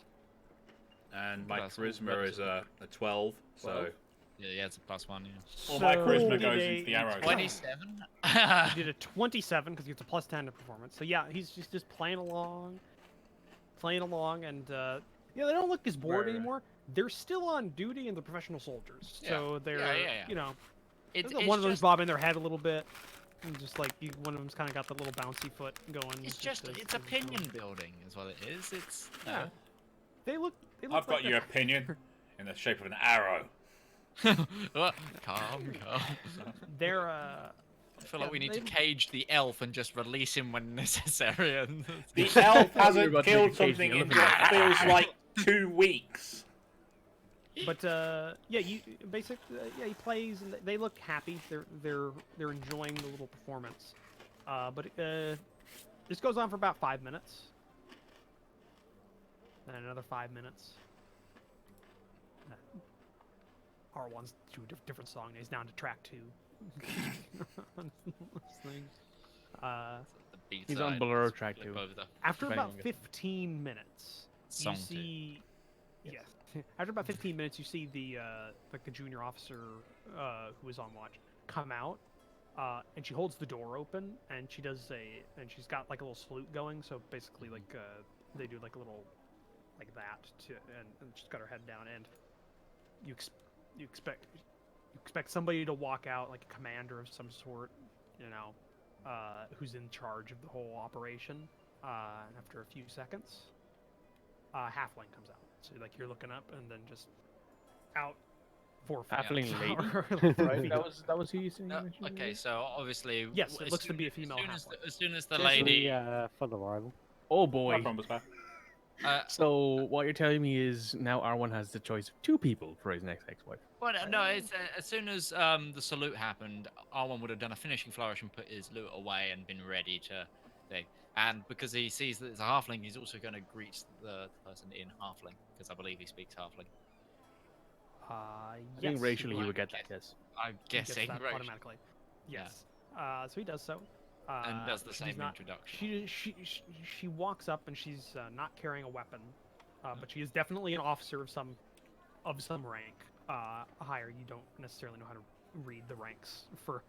and my That's all charisma is a 12. So 12? Yeah, it's a +1. Yeah. all my So charisma he goes did into the a arrows. 27. He did a 27 because he gets a +10 to performance. So yeah, he's just playing along, and yeah, they don't look as bored Right. anymore. they're still on duty and they're professional soldiers. Yeah. So they're, Yeah. you know, It's one of them's just, bobbing their head a little bit. And just like one of them's kind of got the little bouncy foot going. it's just, as- it's as opinion going. building is what it is. It's, Yeah. They look. I've got your opinion in the shape of an arrow. calm. They're I feel like Yeah, we need to they- cage the elf and just release him when necessary. And The elf You're hasn't about to killed make a cage something the in elephant. what feels like 2 weeks. But yeah, you yeah, he plays and they look happy. They're enjoying the little performance. But this goes on for about 5 minutes. Then another 5 minutes. R1's to a different song. He's down to track 2. On this thing. the He's on B-side, Blur let's track flip two. over the After Depending about on the- 15 minutes, song you two. see, yes. After about 15 minutes, you see the like the junior officer who is on watch come out, and she holds the door open, and she does and she's got like a little salute going. So basically, like they do like a little like that to, and she's got her head down, and you expect somebody to walk out, like a commander of some sort, you know, who's in charge of the whole operation. And after a few seconds, halfling comes out. So like you're looking up, and then just out 4 feet. Halfling lady. Right? That was who you said. No, okay, so obviously, Yes, it as looks to soon- be a female As halfling. soon as the Just lady, for the rival. Oh My boy. phone was back. So what you're telling me is now R1 has the choice of 2 people for his next ex-wife. well, no, it's as soon as the salute happened, R1 would have done a finishing flourish and put his loot away and been ready to thing. And because he sees that it's a halfling, he's also going to greet the person in halfling because I believe he speaks halfling. I Yes, think racially he might would get get- that, yes. I'm he gets guessing, that right? automatically. Yes. So he does so. And does the she's same not- introduction. She walks up and she's not carrying a weapon, but she is definitely an officer of some rank. Higher. You don't necessarily know how to read the ranks for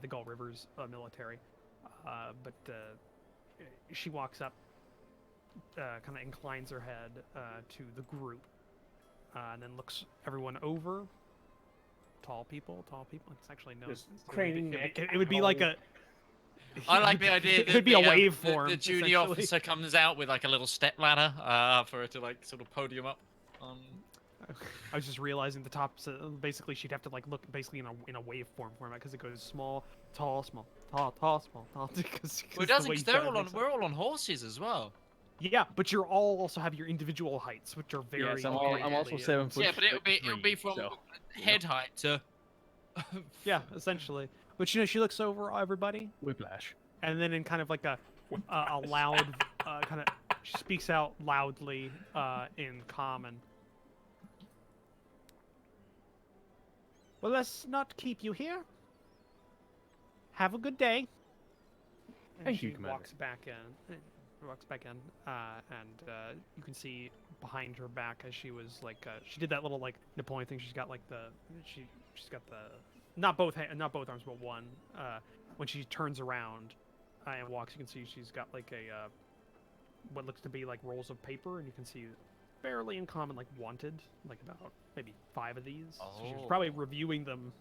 the Gull Rivers military, but she walks up, kind of inclines her head to the group, and then looks everyone over. Tall people. It's actually no. Just it would be- craning it- neck, it would be like a. I like the idea It that would be a the waveform. The junior essentially. officer comes out with like a little step ladder for her to like sort of podium up. I was just realizing the top. So basically, she'd have to like look basically in a waveform format because it goes small, tall, small, tall, tall, small, tall. Because Well, it doesn't. Because they're all on. We're all on horses as well. Yeah, but you're all also have your individual heights, which are very. Yes, I'm also greatly- 7 foot. Yeah, but it'll be from so, head height to. Yeah, essentially. But you know, she looks over everybody, Whiplash. and then in kind of like a loud kind of, she speaks out loudly in common. Well, let's not keep you here. Have a good day. And Thank she you, Commander. walks back in. And you can see behind her back as she was like she did that little like Napoleon thing. She's got like she's got the not both arms but one. When she turns around and walks, you can see she's got like a what looks to be like rolls of paper, and you can see fairly in common like wanted, like about maybe 5 of these. So she was probably reviewing them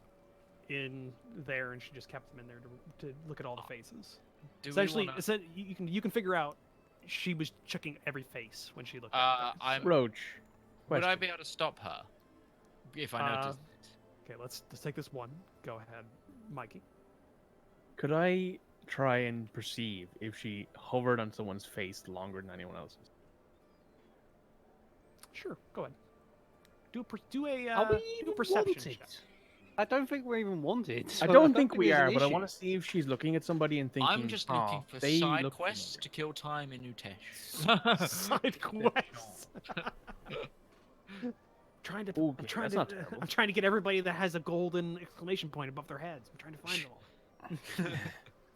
in there, and she just kept them in there to look at all the faces. Do we Essentially, wanna- you can figure out she was checking every face when she looked at them. Roach. Would I Question. be able to stop her if I noticed? Okay, let's take this one. Go ahead, Mikey. Could I try and perceive if she hovered on someone's face longer than anyone else's? Sure, go ahead. Do a Are we do a even perception wanted? check. I don't think we're even wanted. I so don't think we there's are, an but I issue. want to see if she's looking at somebody and thinking. I'm just looking "Oh, for they side look quests familiar." to kill time in Utesh. Side quests. trying to, Ooh, I'm trying that's to, not terrible. I'm trying to get everybody that has a golden exclamation point above their heads. I'm trying to find them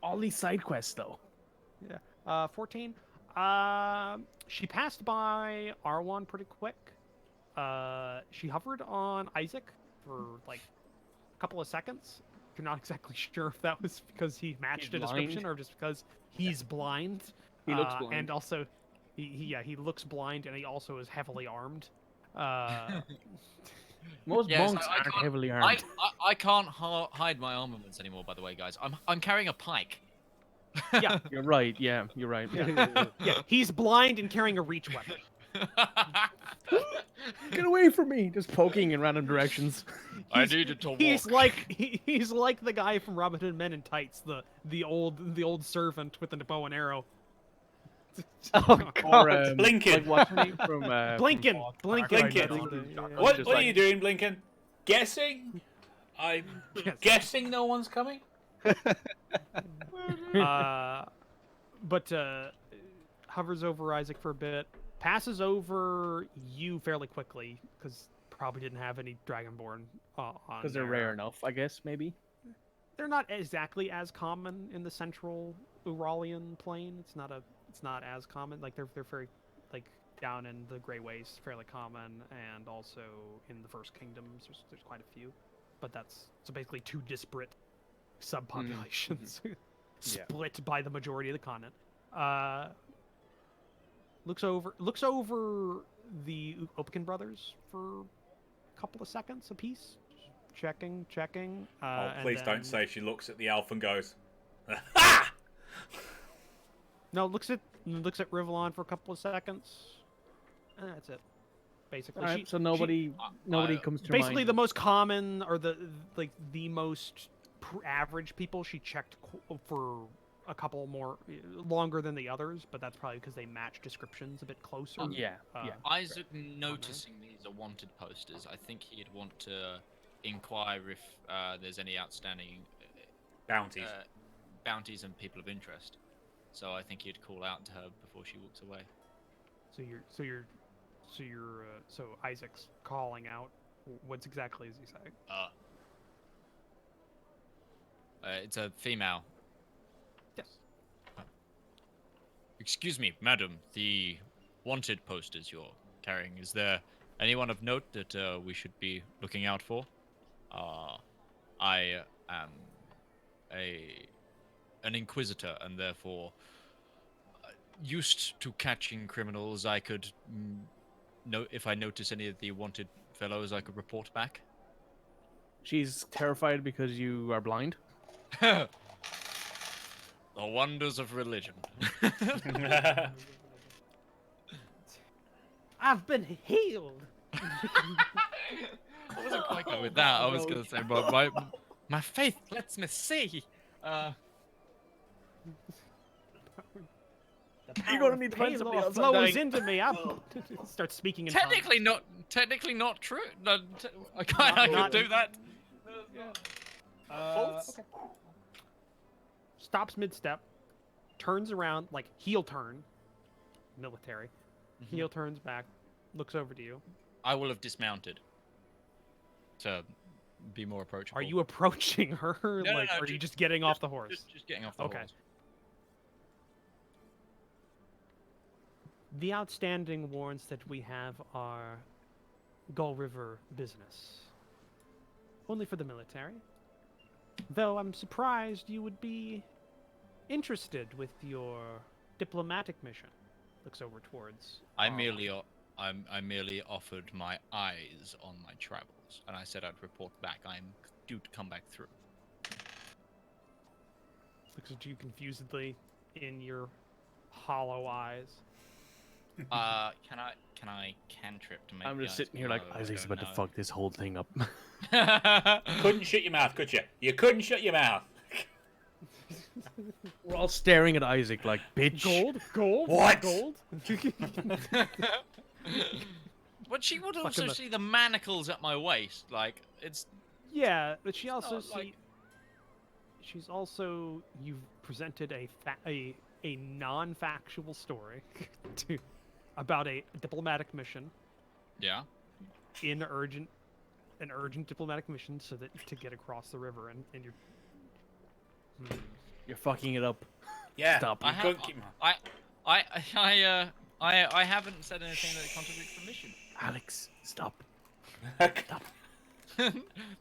all. All these side quests, though. 14. She passed by R1 pretty quick. She hovered on Isaac for like a couple of seconds. You're not exactly sure if that was because he matched He's a description blind. or just because he's blind. He looks blind. And also, he looks blind, and he also is heavily armed. Most Yes, monks I aren't can't- heavily I, armed. I can't hide my armaments anymore. By the way, guys, I'm carrying a pike. Yeah. You're right. Yeah, you're right. Yeah. Yeah, he's blind and carrying a reach weapon. Get away from me! Just poking in random directions. I needed to walk. He's like he's like the guy from Robin Hood Men in Tights, the old servant with the bow and arrow. Oh Or god. Blinken. Like what's her name from Blinken, Blinken. Blinken. that's the- yeah. What Just are like- you doing, Blinken? Guessing? I'm Yes. guessing no one's coming. But hovers over Isaac for a bit, passes over you fairly quickly because probably didn't have any Dragonborn on. Because they're there. rare enough, I guess. Maybe. They're not exactly as common in the central Uralian plain. It's not as common. Like they're very like down in the Grey Waste, fairly common, and also in the First Kingdoms. There's quite a few, but that's so basically two disparate subpopulations split by the majority of the continent. Looks over the Opkin brothers for a couple of seconds apiece, checking. Oh, and please then- don't say she looks at the elf and goes, "Ha!" No, looks at Rivallon for a couple of seconds. And that's it. Basically, Alright, so nobody comes to basically mind. the most common or the most average people she checked for a couple more longer than the others, but that's probably because they match descriptions a bit closer. Yeah. Isaac noticing these are wanted posters, I think he'd want to inquire if there's any outstanding Bounties. bounties and people of interest. So I think he'd call out to her before she walks away. So Isaac's calling out. What's exactly is he saying? It's a female. Yes. Excuse me, madam. The wanted posters you're carrying, is there anyone of note that we should be looking out for? I am an inquisitor and therefore used to catching criminals. I could know if I notice any of the wanted fellows, I could report back. She's terrified because you are blind. The wonders of religion. I've been healed. I wasn't quite good with that. I was going to say, but my faith lets me see. You're gonna need to find somebody else. I'm flows dying. into me. I start speaking in Technically not true. No, I could Not- do that. tongues. Stops mid-step, turns around, like heel turn, military. Heel turns back, looks over to you. I will have dismounted to be more approachable. Are you approaching her? no, Like, or are you just getting off the horse? Just getting off the Okay. horse. The outstanding warrants that we have are Gull River business. Only for the military. Though I'm surprised you would be interested with your diplomatic mission. Looks over towards. I merely offered my eyes on my travels, and I said I'd report back. I'm due to come back through. Looks at you confusedly in your hollow eyes. Can I cantrip to make? I'm the just eyes sitting here like, glow? I Isaac's don't about to know. fuck this whole thing up. Couldn't shut your mouth, could you? You couldn't shut your mouth. We're all staring at Isaac like, bitch. Gold? What? Gold? But she would Fucking also the- see the manacles at my waist. Like it's Yeah, but she also not like- she's also you've presented a non-factual story about a diplomatic mission yeah. an urgent diplomatic mission so that to get across the river and you're You're fucking it up. Yeah. Stop. You I couldn't have, keep I haven't said anything that contradicts the mission. Alex, stop.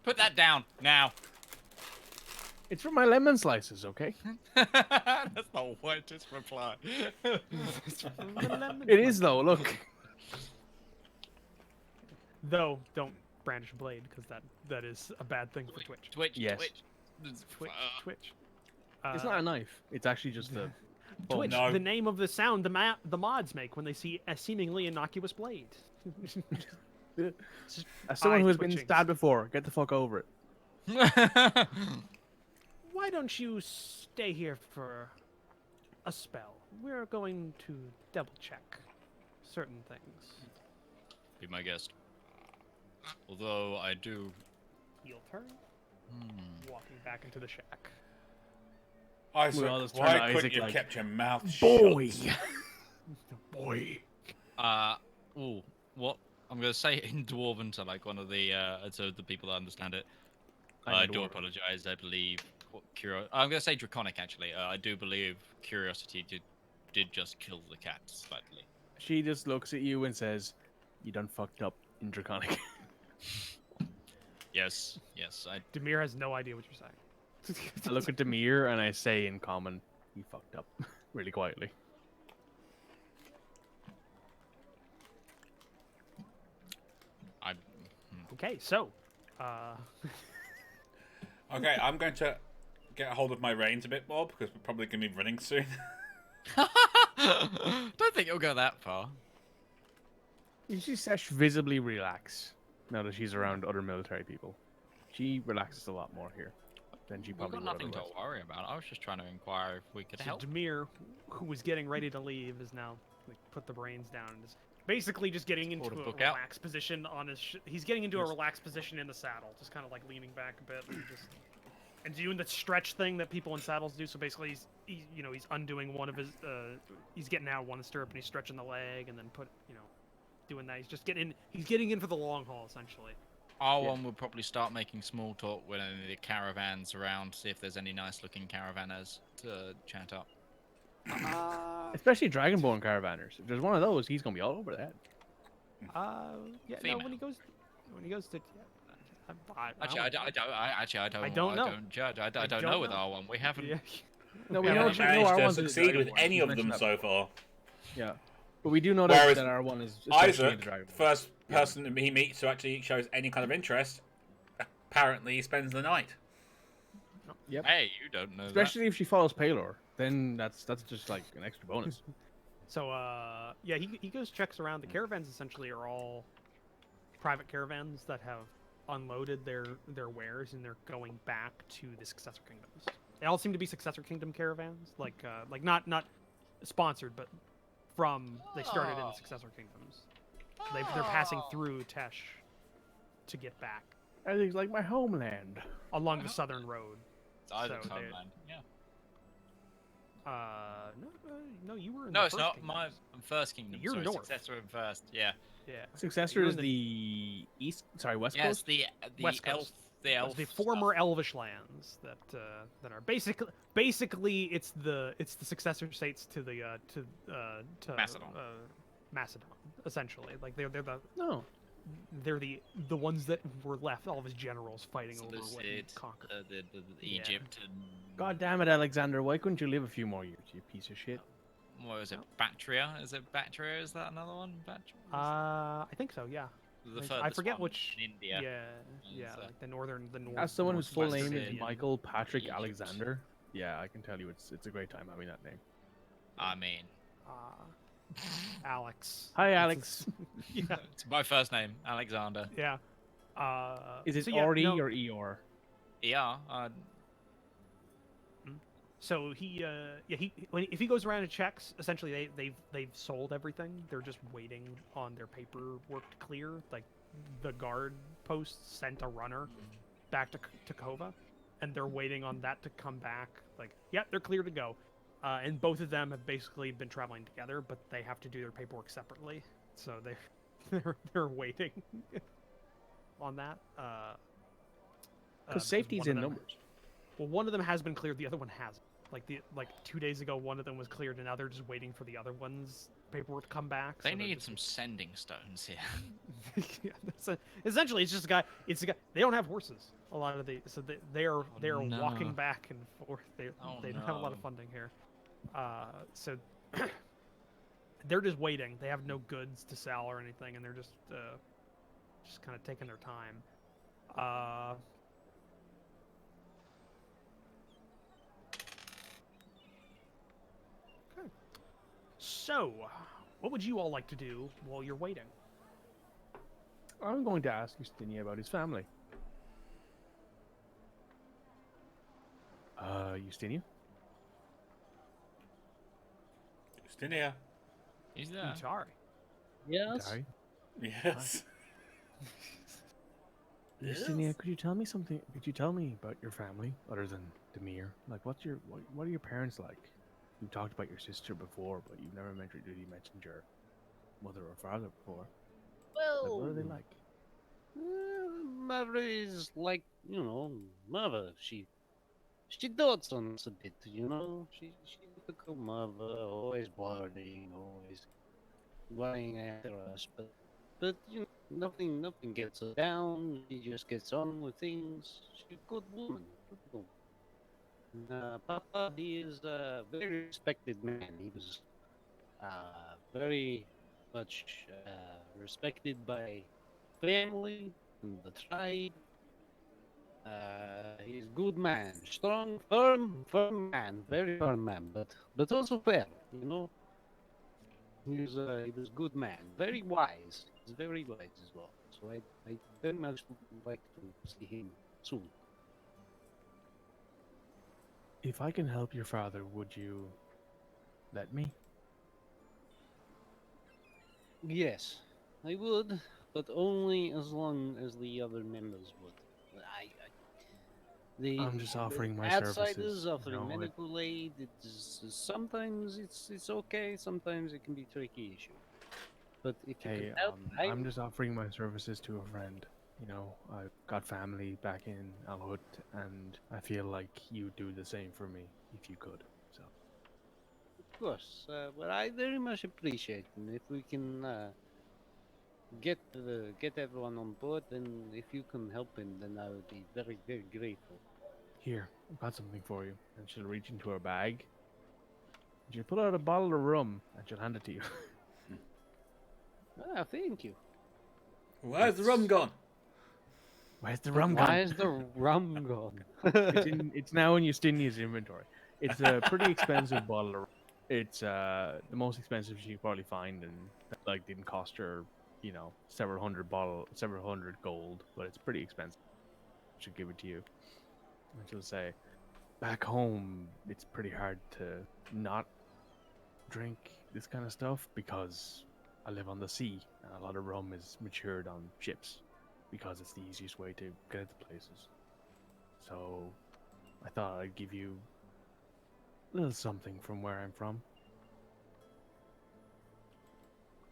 Put that down now. It's for my lemon slices, okay? That's the whitest reply. It is though. Look. Though, don't brandish a blade because that is a bad thing for Twitch. Twitch. Yes. Twitch. Twitch. It's not a knife. It's actually just a. Twitch, No. the name of the sound the mods make when they see a seemingly innocuous blade. As someone who has twitching. been stabbed before, get the fuck over it. Why don't you stay here for a spell? We're going to double check certain things. Be my guest. Although I do. Heel turn, walking back into the shack. Isaac, all just turn why to couldn't Isaac you like, kept your mouth Boy! shut? Boy! Ooh, what? I'm gonna say it in Dwarven to like one of the so the people that understand it. I do apologize. I believe I'm gonna say Draconic actually. I do believe curiosity did just kill the cat slightly. She just looks at you and says, "You done fucked up in Draconic." Yes. I Demir has no idea what you're saying. I look at Demir and I say in common, "You fucked up," really quietly. Okay, so, Okay, I'm going to get a hold of my reins a bit more because we're probably going to be running soon. don't think it'll go that far. You see Sesh visibly relax now that she's around other military people. She relaxes a lot more here than she We've probably got would nothing to otherwise. worry about. I was just trying to inquire if we could so help. Demir, who was getting ready to leave, is now like, put the reins down and is basically just getting into Pulled a a book out. relaxed position on his. He's getting into a relaxed position in the saddle, just kind of like leaning back a bit and doing the stretch thing that people in saddles do. So basically, he's undoing one of his. He's getting out one stirrup and he's stretching the leg and then doing that. He's just getting. He's getting in for the long haul essentially. R1 will probably start making small talk with any of the caravans around, see if there's any nice-looking caravanners to chat up. Especially Dragonborn caravanners. If there's one of those, he's gonna be all over that. Yeah. Female. No, when he goes to. Actually, I don't know. I don't judge. I don't know with R1. We haven't. Yeah. No, we We know, haven't we know managed to R1's a succeed with Dragonborn. any She's of them mentioned so that. far. Yeah, but we do know Whereas that R1 is especially Isaac, into Dragonborn. first person that he meets who actually shows any kind of interest, apparently he spends the night. Yep. Hey, you don't know Especially if she follows Paylor, then that's just like an extra bonus. So yeah, he goes checks around. The caravans essentially are all private caravans that have unloaded their wares and they're going back to the successor kingdoms. They all seem to be successor kingdom caravans, like not sponsored, but they started in the successor kingdoms. They're passing through Tesh to get back Everything's like my homeland. along the southern road. It's Isaac's So they- homeland. Yeah. No, you were in No, the it's first not kingdoms. my first kingdom. You're sorry, north. successor in first. Yeah. Yeah. Successor You're is in the east. Sorry, west Yes, coast. the West elf. Coast. The elf. The stuff. former elvish lands that are basically it's the successor states to the to Macedon. Macedon essentially. Like they're No, the ones that were left. All of his generals fighting over what he Seleucid, conquered. the Yeah. Egypt and God damn it, Alexander! Why couldn't you live a few more years, you piece of shit? what was it? Bactria? Is it Bactria? Is that another one? Bactria? I think so. Yeah. The I furthest forget one which. in India. Yeah. Is, Like the northern. As someone whose full northwest name is Indian Michael Patrick Egypt. Alexander, yeah, I can tell you it's a great time having that name. I mean, Alex. Hi, That's Alex. his- yeah. it's my first name, Alexander. Yeah. Is it so yeah, RE no, or ER? Yeah. So if he goes around and checks, essentially they've sold everything. They're just waiting on their paperwork to clear. Like the guard post sent a runner back to Kova, and they're waiting on that to come back. Like, yeah, they're clear to go. And both of them have basically been traveling together, but they have to do their paperwork separately. So they're waiting on that. Because safety's one of in them- numbers. Well, one of them has been cleared, the other one hasn't. Like 2 days ago, one of them was cleared, and now they're just waiting for the other one's paperwork to come back. They so they're need just- some sending stones here. yeah, essentially, it's just a guy. It's a guy. They don't have horses. A lot of they are no. walking back and forth. They Oh, don't have a lot of no. funding here. So they're just waiting. They have no goods to sell or anything, and they're just just kind of taking their time. Uh, okay. So, what would you all like to do while you're waiting? I'm going to ask Justinia about his family. Justinia? Just in here. He's there. Utari. Yes. Dari? Yes. Justinia, could you tell me something? Could you tell me about your family other than Demir? Like, what are your parents like? You talked about your sister before, but you've never really mentioned your mother or father before. Like, what are they like? Mother is like, mother. She dotes on us a bit, She's a typical mother, always worrying, always worrying after us. But nothing gets her down. She just gets on with things. She's a good woman. Good woman. Papa, he is a very respected man. He was very much respected by family and the tribe. He's good man, strong, firm man, very firm man, but also fair. He was good man, very wise. He's very wise as well. So I very much would like to see him soon. If I can help your father, would you let me? Yes, I would, but only as long as the other members would. The I'm just offering my outsiders services. offering medical aid. Sometimes it's okay. Sometimes it can be a tricky issue. But if you Hey, can help, I'm just offering my services to a friend. I've got family back in Alhut, and I feel like you do the same for me if you could. So, of course. But I very much appreciate, and if we can get everyone on board, then if you can help him, then I would be very very grateful. here, I've got something for you. And she'll reach into her bag. And she'll pull out a bottle of rum, and she'll hand it to you. Ah, thank you. Where's the rum gone? Where's the But rum why gone? is the rum gone? It's now in Justinia's inventory. It's a pretty expensive bottle of rum. It's the most expensive she could probably find, and like didn't cost her, several hundred gold, but it's pretty expensive. She'll give it to you, and she'll say, "Back home, it's pretty hard to not drink this kind of stuff because I live on the sea, and a lot of rum is matured on ships because it's the easiest way to get into places. So I thought I'd give you a little something from where I'm from."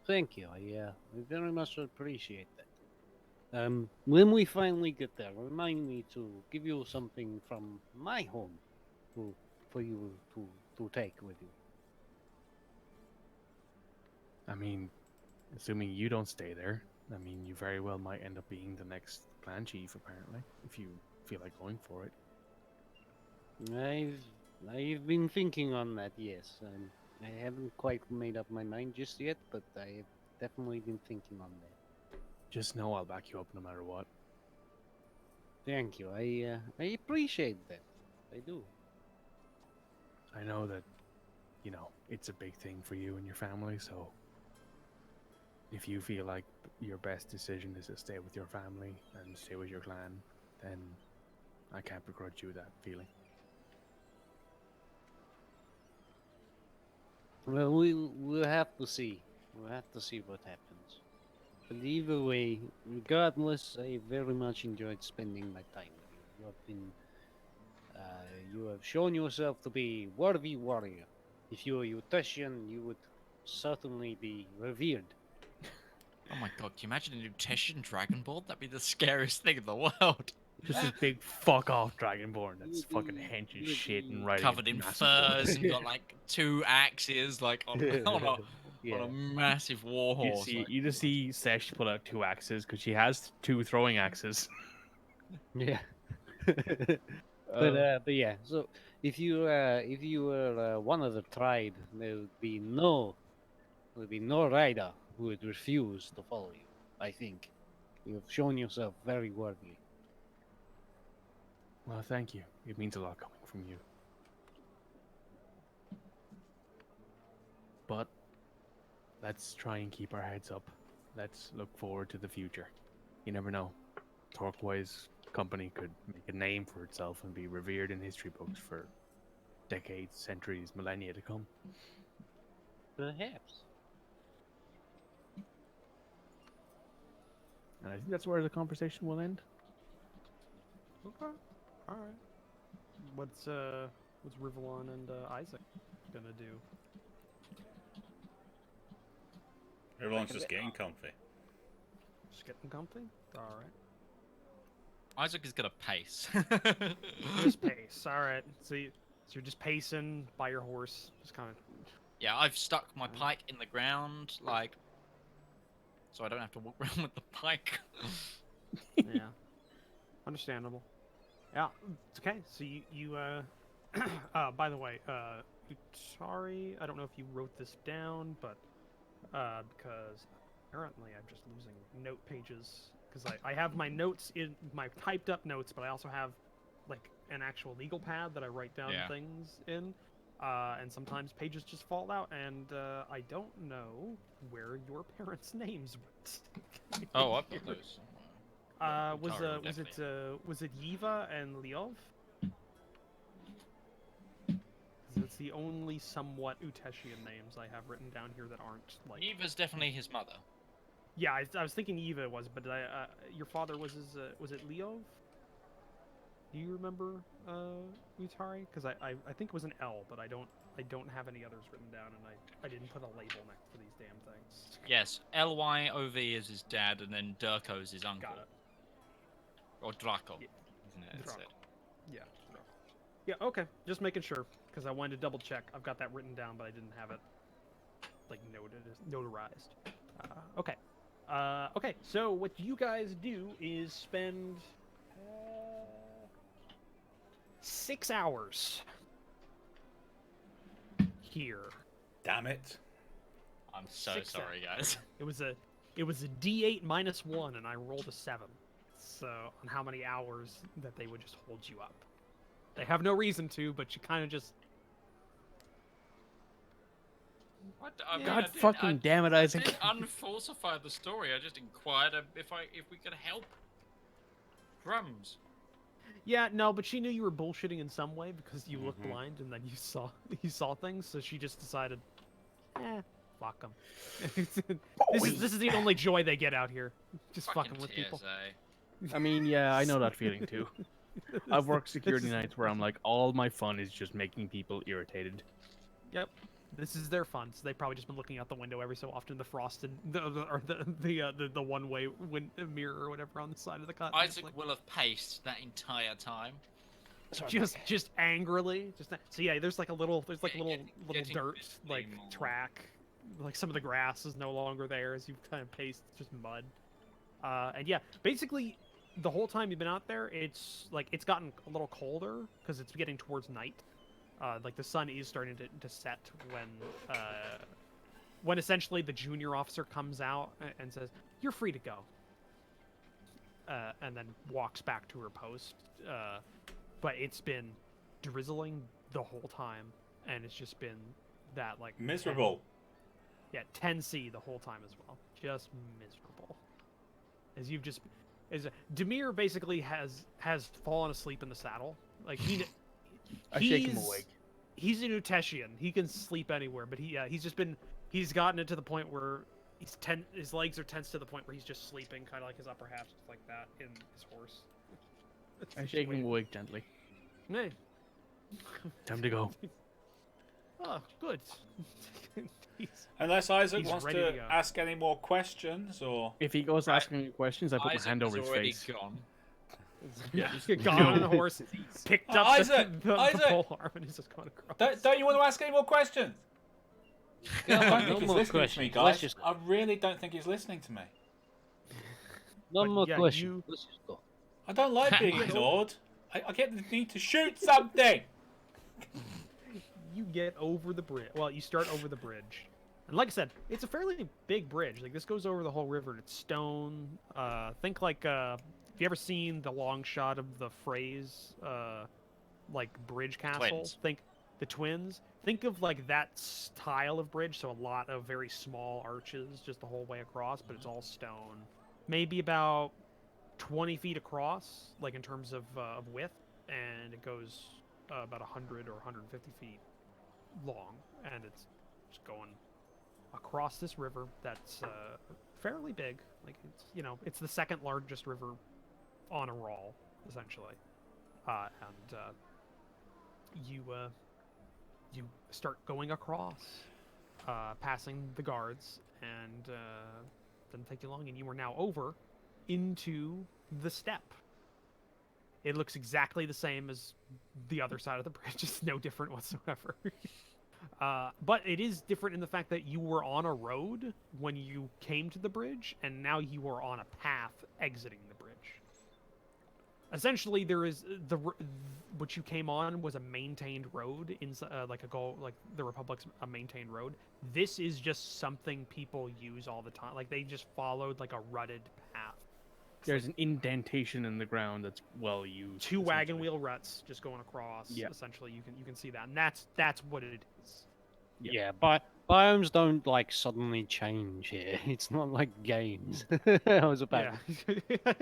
Thank you. I very much appreciate that. When we finally get there, remind me to give you something from my home, to, for you to take with you. I mean, assuming you don't stay there, I mean, you very well might end up being the next clan chief, apparently, if you feel like going for it. I've been thinking on that. Yes, I haven't quite made up my mind just yet, but I have definitely been thinking on that. Just know I'll back you up no matter what. Thank you. I appreciate that. I do. I know that, it's a big thing for you and your family, so if you feel like your best decision is to stay with your family and stay with your clan, then I can't begrudge you that feeling. Well, we'll have to see. We'll have to see what happens. But either way, regardless, I very much enjoyed spending my time with you. You have shown yourself to be worthy warrior. If you were Uteshian, you would certainly be revered. Oh my god, can you imagine a Nutetian Dragonborn? That'd be the scariest thing in the world. Just this big fuck off dragonborn that's You'd fucking be- hench and you'd shit and be riding Covered in massive furs horse. and got like 2 axes, like on a Yeah. massive war You horse. see, like- you just see Sesh pull out 2 axes because she has 2 throwing axes. Yeah. Uh, But yeah. So if you were one of the tribe, there would be no rider who would refuse to follow you. I think. You have shown yourself very worthy. Well, thank you. It means a lot coming from you. But let's try and keep our heads up. Let's look forward to the future. You never know. Turquoise Company could make a name for itself and be revered in history books for decades, centuries, millennia to come. Perhaps. And I think that's where the conversation will end. Okay. All right. What's Rivallon and Isaac gonna do? Everyone's just getting comfy. Just getting comfy. All right. Isaac is gonna pace. Just pace. All right. So you're just pacing by your horse, just kind of. Yeah, I've stuck my pike in the ground, like, so I don't have to walk around with the pike. Yeah. Understandable. Yeah. Okay. So you by the way, sorry, I don't know if you wrote this down, but because apparently I'm just losing note pages because I have my notes in my typed up notes, but I also have like an actual legal pad that I write down things in. And sometimes pages just fall out, and I don't know where your parents' names went. Oh, I've got those. Was it Yiva and Leov? It's the only somewhat Uteshian names I have written down here that aren't like. Eva's definitely his mother. Yeah, I was thinking Eva was, but your father was was it Leov? Do you remember Utari? Because I think it was an L, but I don't have any others written down, and I didn't put a label next to these damn things. Yes, Lyov is his dad, and then Durko is his uncle. Got it. Or Draco. Yeah. Isn't it? That's Draco. it. Yeah. Draco. Yeah. Okay. Just making sure because I wanted to double check. I've got that written down, but I didn't have it like notarized. Okay. Okay. So what you guys do is spend 6 hours here. Damn it. I'm so 6 sorry, hours. guys. It was a D8 minus 1, and I rolled a 7. So on how many hours that they would just hold you up. They have no reason to, but you kind of just. What? I mean, God fucking damn it, Isaac. I didn't unfalsify the story. I just inquired if we could help. Drums. Yeah, no, but she knew you were bullshitting in some way because you looked blind and then you saw things, so she just decided, fuck them. This is the only joy they get out here, just fucking with people. TSA. I mean, yeah, I know that feeling too. I've worked security nights where I'm like, all my fun is just making people irritated. Yep. This is their fun, so they've probably just been looking out the window every so often, the frosted, the one-way mirror or whatever on the side of the cut. Isaac will have paced that entire time. Just angrily, so yeah. There's like a little Getting dirt like more. track, like some of the grass is no longer there as you've kind of paced just mud. And yeah, basically the whole time you've been out there, it's gotten a little colder because it's getting towards night. Like the sun is starting to set when essentially the junior officer comes out and says, "You're free to go," and then walks back to her post. But it's been drizzling the whole time, and it's just been that like Miserable. 10C the whole time as well. Just miserable. Demir basically has fallen asleep in the saddle. Like I shake him awake. He's an Uteshian. He can sleep anywhere, but he's gotten it to the point where his legs are tense to the point where he's just sleeping, kind of like his upper half, just like that, in his horse. I shake him awake gently. Hey. Time to go. Oh, good. Unless Isaac he's wants ready to to go. ask any more questions, or If he goes asking me questions, I put Isaac my hand over is his already face. gone. Yeah, gone on a horse, picked up Isaac, the Isaac! pole arm, and he's just going across. don't you want to ask any more questions? I don't think No he's more listening to me, questions. guys. Let's just I really don't think he's listening to me. no But more yeah, questions. Let's just go. I don't like being ignored. I get the need to shoot something. You get over the bridge. Well, you start over the bridge, And like I said, it's a fairly big bridge. Like this goes over the whole river. It's stone. Think like have you ever seen the long shot of the phrase like bridge castle? Twins. Think the twins. Think of like that style of bridge. So a lot of very small arches just the whole way across, but it's all stone. Maybe about 20 feet across, like in terms of width, and it goes about 100 or 150 feet long, and it's just going across this river that's fairly big. Like it's it's the second largest river on a roll, essentially, and you start going across, passing the guards, and doesn't take you long, and you are now over into the steppe. It looks exactly the same as the other side of the bridge. It's no different whatsoever. But it is different in the fact that you were on a road when you came to the bridge, and now you are on a path exiting the bridge. Essentially, there is what you came on was a maintained road in like the Republic's a maintained road. This is just something people use all the time. Like they just followed like a rutted path. There's an indentation in the ground that's well used. Two wagon wheel ruts just going across. Yeah. Essentially, you can see that, and that's what it is. Yeah, but biomes don't like suddenly change here. It's not like games. I was about. Yeah.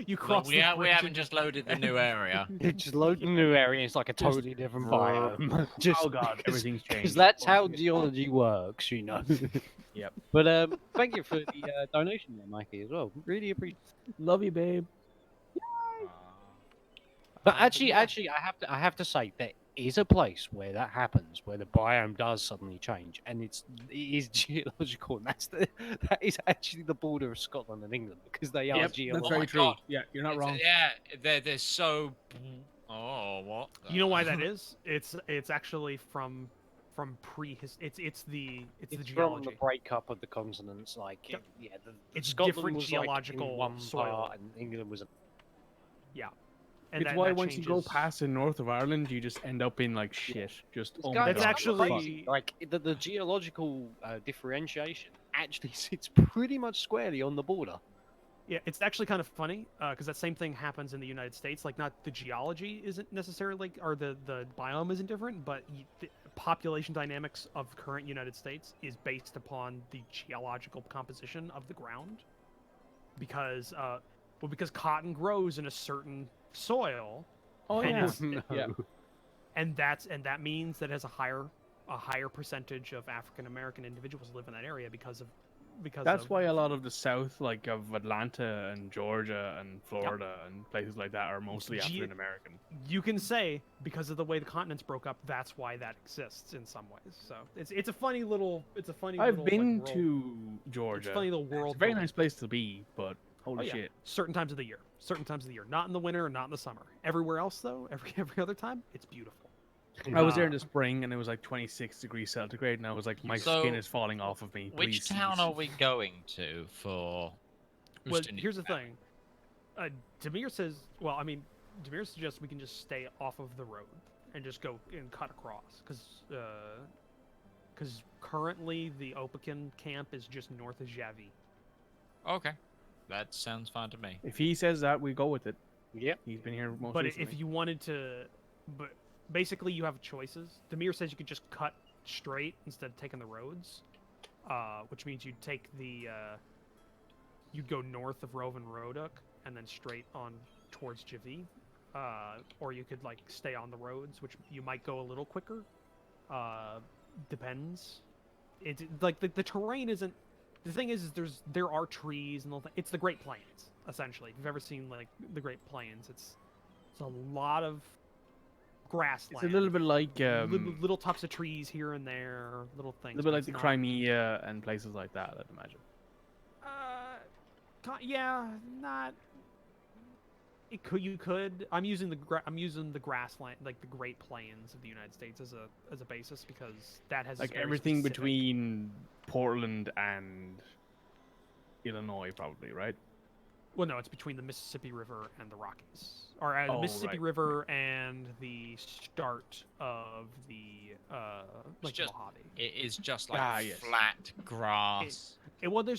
you cross. Look, we haven't just loaded the new area. You just load a new area. It's like a totally different biome. Just Oh god, everything's because changed. that's how geology works, Yep. But thank you for the donation there, Mikey, as well. Really appreciate. Love you, babe. But actually, I have to say there is a place where that happens, where the biome does suddenly change, and it is geological, and that is actually the border of Scotland and England because they are Yep, geological. that's very my true. God. Yeah, you're not wrong. Yeah, they're so. Oh, what? You know why that is? It's actually from it's the It's from geology. the breakup of the continents, like Yep. It's Scotland different was like geological in one soil. part, and England was. And It's that, why that once you go changes- past the north of Ireland, you just end up in like shit. Just oh my That's God, actually- fuck. like the geological differentiation actually sits pretty much squarely on the border. Yeah, it's actually kind of funny because that same thing happens in the United States. Like, not the geology isn't necessarily or the biome isn't different, but the population dynamics of current United States is based upon the geological composition of the ground. Because because cotton grows in a certain soil, Oh and yeah. it's- Yeah. and that means that it has a higher percentage of African American individuals live in that area because That's of, why a lot of the south, like of Atlanta and Georgia and Florida and places like that, are mostly Ge- African American. you can say because of the way the continents broke up, that's why that exists in some ways. So it's a funny little I've little, been like, world. to It's Georgia. a funny little It's world. a very building. nice place to be, but holy Oh, yeah. shit. Certain times of the year. Not in the winter, not in the summer. Everywhere else though, every other time, it's beautiful. I was there in Uh, the spring and it was like 26 degrees centigrade, and I was like, my So, skin is falling off of me. Which Please town cease." are we going to for? Well, Houston? here's the thing. Demir says, Demir suggests we can just stay off of the road and just go and cut across, because currently the Opakin camp is just north of Javi. Okay, that sounds fine to me. If he says that, we go with it. Yep. He's been here most But recently. if you wanted to, but basically you have choices. Demir says you could just cut straight instead of taking the roads, which means you'd take you'd go north of Rovan Roduk and then straight on towards Javi, or you could like stay on the roads, which you might go a little quicker. Depends. It's like the terrain isn't. The thing is there are trees and it's the Great Plains essentially. If you've ever seen like the Great Plains, it's a lot of grassland. It's a little bit like little tops of trees here and there, little a things. little bit but like it's the not- Crimea and places like that, I'd imagine. Yeah, not. It could. You could. I'm using the grassland, like the Great Plains of the United States, as a basis because that has Like very everything specific- between Portland and Illinois, probably, right? Well, no, it's between the Mississippi River and the Rockies, or the Oh, Mississippi right. River and the start of the like the just- Mojave. It is just like Ah, yes. flat grass. Well, there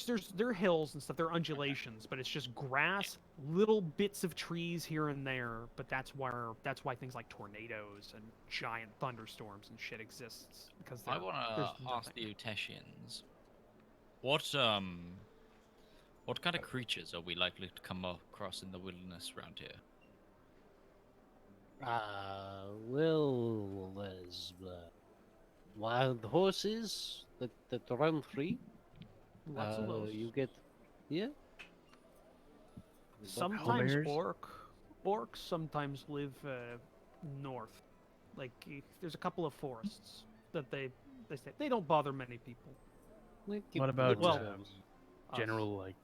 are hills and stuff. There are undulations, but it's just grass, little bits of trees here and there. But that's why things like tornadoes and giant thunderstorms and shit exists because I want there's to ask nothing. the Uteshians, what kind of creatures are we likely to come across in the wilderness around here? Well, there's wild horses that run free. Lots of those. You get, yeah. Sometimes Owlbears? orcs sometimes live north. Like there's a couple of forests that they say they don't bother many people. What about Well, um, general like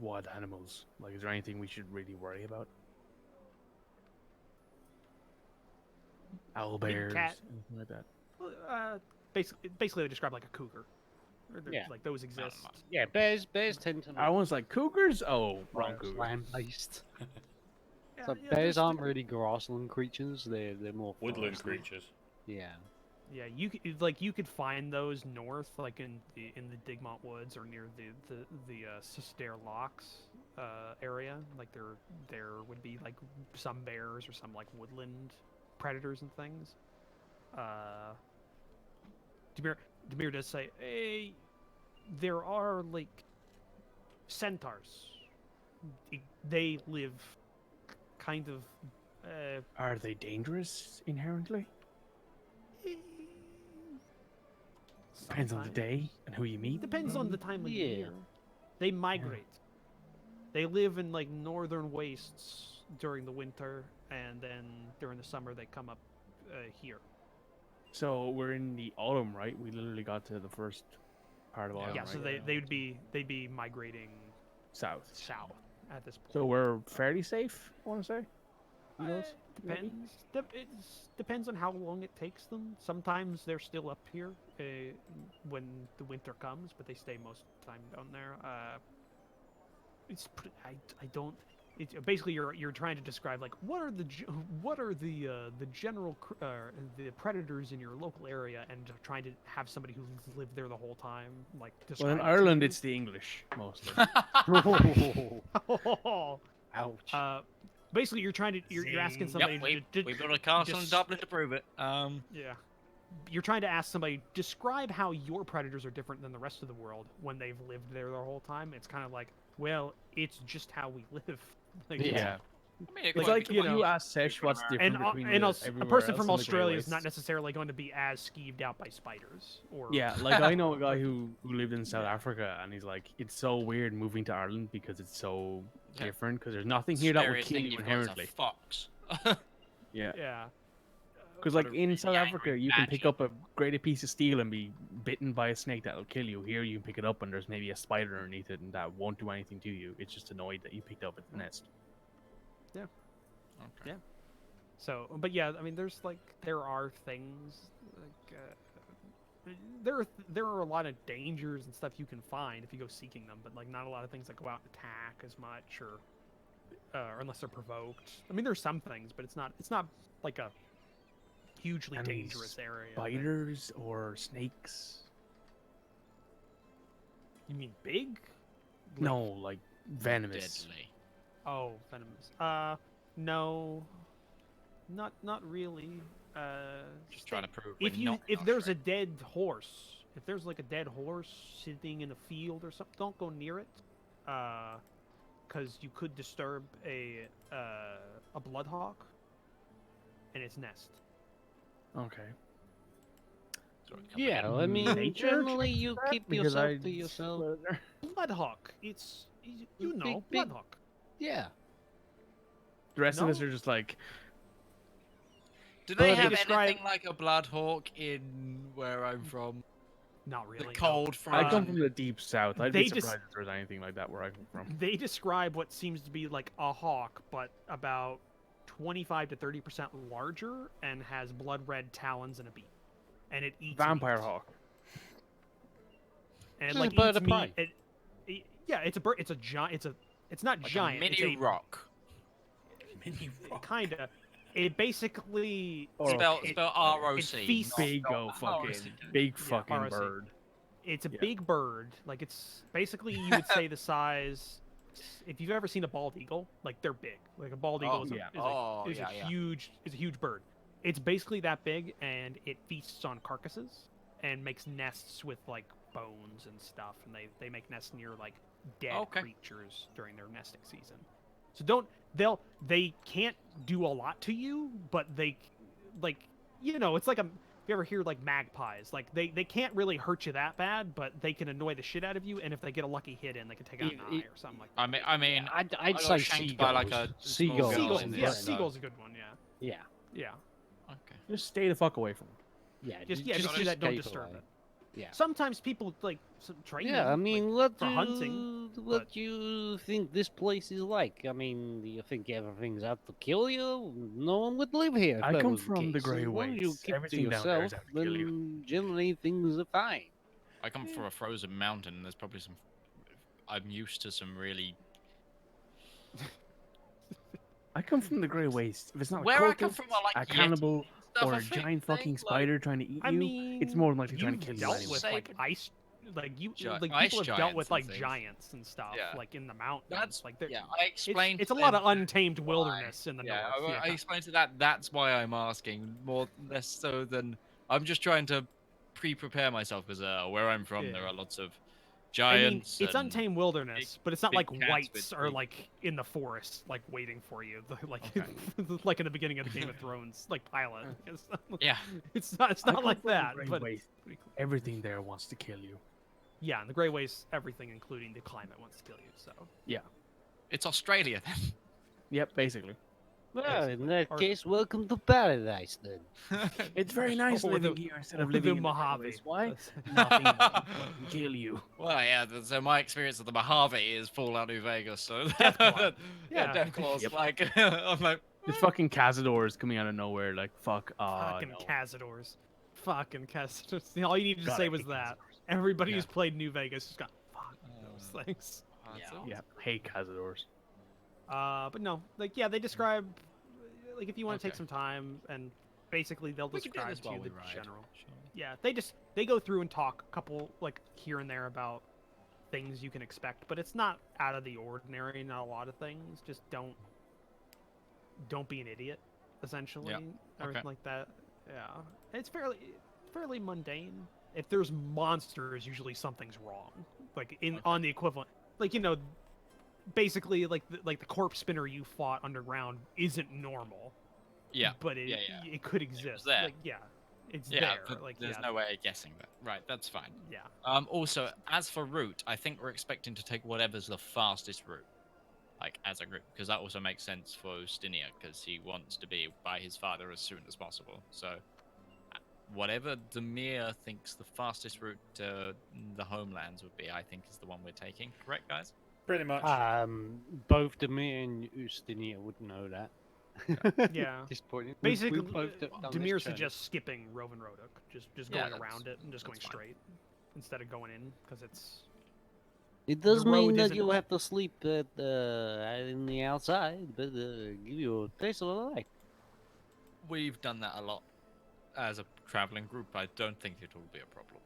wild animals? Like, is there anything we should really worry about? Owlbears, cat. anything like that. Basically they describe like a cougar. Or Yeah. like those exist. Yeah, bears tend to I was like cougars. Oh, wrong be cougar. land-based. Yeah, So yeah, bears there's aren't really grassland creatures. They're more Woodland forest. creatures. Yeah. Yeah, you could find those north, like in the Digmont Woods or near the Sister Locks area. Like there would be like some bears or some like woodland predators and things. Demir does say, hey, there are like centaurs. They live kind of. Are they dangerous inherently? Depends on the Sometimes. day and who you meet. Depends on the time of Yeah. year. They migrate. They live in like northern wastes during the winter, and then during the summer they come up here. So we're in the autumn, right? We literally got to the first part of autumn, Yeah, right? so they'd be migrating South. south at this point. So we're fairly safe, I want to say. Who knows? Maybe? Depends. It depends on how long it takes them. Sometimes they're still up here when the winter comes, but they stay most of the time down there. I don't. It's basically you're trying to describe like what are the general the predators in your local area, and trying to have somebody who's lived there the whole time like describe. Well, in it to Ireland, you. it's the English mostly. Ouch. Basically, you're trying to you're asking somebody Yep, we built a castle in just- Dublin to prove it. Yeah. You're trying to ask somebody, describe how your predators are different than the rest of the world when they've lived there their whole time. It's kind of like, well, it's just how we live. Like, Yeah. I mean, it It's could like be you funny. ask Sesh what's different between and the, a everywhere person else from in the Grey Australia is not Wastes. necessarily going to be as skeeved out by spiders. Or Yeah, like I know a guy who lived in South Africa, and he's like, it's so weird moving to Ireland because it's so Yeah. different. Because there's nothing here that would Scariest kill thing you you've got is a inherently. fox. Yeah. Yeah. Because But like a in really South angry Africa, you can pick badger. up a great piece of steel and be bitten by a snake that'll kill you. Here, you can pick it up and there's maybe a spider underneath it, and that won't do anything to you. It's just annoyed that you picked up its nest. Okay. Yeah. So, but yeah, I mean, there are things like there are a lot of dangers and stuff you can find if you go seeking them, but like not a lot of things that go out and attack as much or unless they're provoked. I mean, there's some things, but it's not like a hugely Any dangerous area. Spiders or snakes? You mean big? Like- No, like venomous. Deadly. Oh, venomous. No, not really. Just trying to prove. If we're you not if there's a Australian. dead horse, if there's like a dead horse sitting in a field or something, don't go near it, because you could disturb a bloodhawk and its nest. Okay. Sorry, come Yeah, again. I mean, Nature generally you keep Because yourself I to yourself. Bloodhawk, you know, big- bloodhawk. Yeah. The rest of us No. are just like, Do they But they have describe- anything like a bloodhawk in where I'm from? Not really. The no. cold front. I come from the deep south. I'd they be just- surprised if there's anything like that where I come from. They describe what seems to be like a hawk, but about 25 to 30% larger and has blood red talons and a beak, and it eats Vampire meat. hawk. And Just like a bird eats of prey. meat. Yeah, it's a bird. It's a giant. It's a It's not Like giant. a mini it's rock. Mini rock. Kinda. It basically Spell it, ROC. it feasts- Big not o fucking ROC. big Yeah, fucking ROC. bird. It's a Yeah. big bird. Like it's basically you would say the size. If you've ever seen a bald eagle, like they're big. Like a bald eagle is a, yeah. is a yeah. huge bird. It's basically that big, and it feasts on carcasses and makes nests with like bones and stuff. And they make nests near like dead Okay. creatures during their nesting season. So they can't do a lot to you, but they like it's like if you ever hear like magpies, like they can't really hurt you that bad, but they can annoy the shit out of you, and if they get a lucky hit in, they can take out an eye or something like that. I mean, I'd I got say shanked by like a small seagulls. girl Seagulls, in yeah, this, so- seagulls a good one, Yeah. yeah. Okay. Just stay the fuck away from them. Yeah. Just do that, don't escape disturb away. it. Yeah. Sometimes people like train Yeah, them, I mean, like, what for hunting, what but- do you think this place is like? I mean, do you think everything's out to kill you? No one would live here. If I that come was from the case. Grey As long as you Wastes. keep to Everything down there is yourself, out to kill you. then generally things are fine. I come from a frozen mountain. And there's probably some. I'm used to some really. I come from the Grey Waste. If it's not Where a I come cultist, from are like a cannibal, Yetis and stuff, or I a think, giant fucking like- spider trying to eat I you, mean, it's more than likely trying you've to kill you dealt anyway. with like Saber. ice, like you, Gi- like ice people have dealt with giants and like things. giants and stuff, Yeah. like in the mountains. That's like yeah. I explained. it's a to lot them of untamed why. wilderness in the Yeah, north. I explained to that. That's why I'm asking more less so than I'm just trying to pre-prepare myself because where I'm from there Yeah. are lots of I mean, giants. it's and- untamed wilderness, but it's not big like cats whites with are big- like in the forest, like waiting for you, like Okay. like in the beginning of the Game of Thrones, like pilot. It's not, Yeah. it's I not come like from the that, Grey but Waste. pretty cool. Everything there wants to kill you. Yeah, in the Grey Waste, everything, including the climate, wants to kill you. So It's Australia then. Yep, basically. Well, in that Or- case, welcome to paradise then. It's very nice Or living the- here instead or of living in the Grey Mojave. Waste. Why? That's- Nothing can kill you. Well, yeah. So my experience of the Mojave is Fallout New Vegas. So Deathclaw. yeah, Yeah. Deathclaw's Yep. like I'm like. There's fucking Cazadors coming out of nowhere, like fuck. Fucking No. Cazadors. Fucking Cazadors. All you needed to God, say I was hate that. Cazadors. Everybody Yeah. who's played New Vegas just got fuck those things. Yeah, hate Cazadors. But no, like yeah, they describe like if you want to take Okay. some time and basically they'll We can do describe this to while you we the ride. general. Yeah, they go through and talk a couple like here and there about things you can expect, but it's not out of the ordinary. Not a lot of things. Just don't be an idiot. Essentially, everything Okay. like that. Yeah, it's fairly mundane. If there's monsters, usually something's wrong. Like on the equivalent, like basically like the corpse spinner you fought underground isn't normal. Yeah. But it yeah. it could exist. there. Like yeah, it's Yeah, there. but Like there's yeah, no way of guessing that. Right, that's fine. yeah. Also, as for route, I think we're expecting to take whatever's the fastest route, like as a group, because that also makes sense for Ustinia, because he wants to be by his father as soon as possible. So, whatever Demir thinks the fastest route to the homelands would be, I think is the one we're taking. Correct, guys? Pretty much. Both Demir and Ustinia would know that. Yeah. Disappointing. Basically, both done this Demir journey. suggests skipping Rovan Roduk, just Yeah, going that's- around it and just going that's fine. straight instead of going in because it's It does the mean road that isn't- you have to sleep at in the outside, but give you a taste of life. We've done that a lot as a traveling group. I don't think it will be a problem.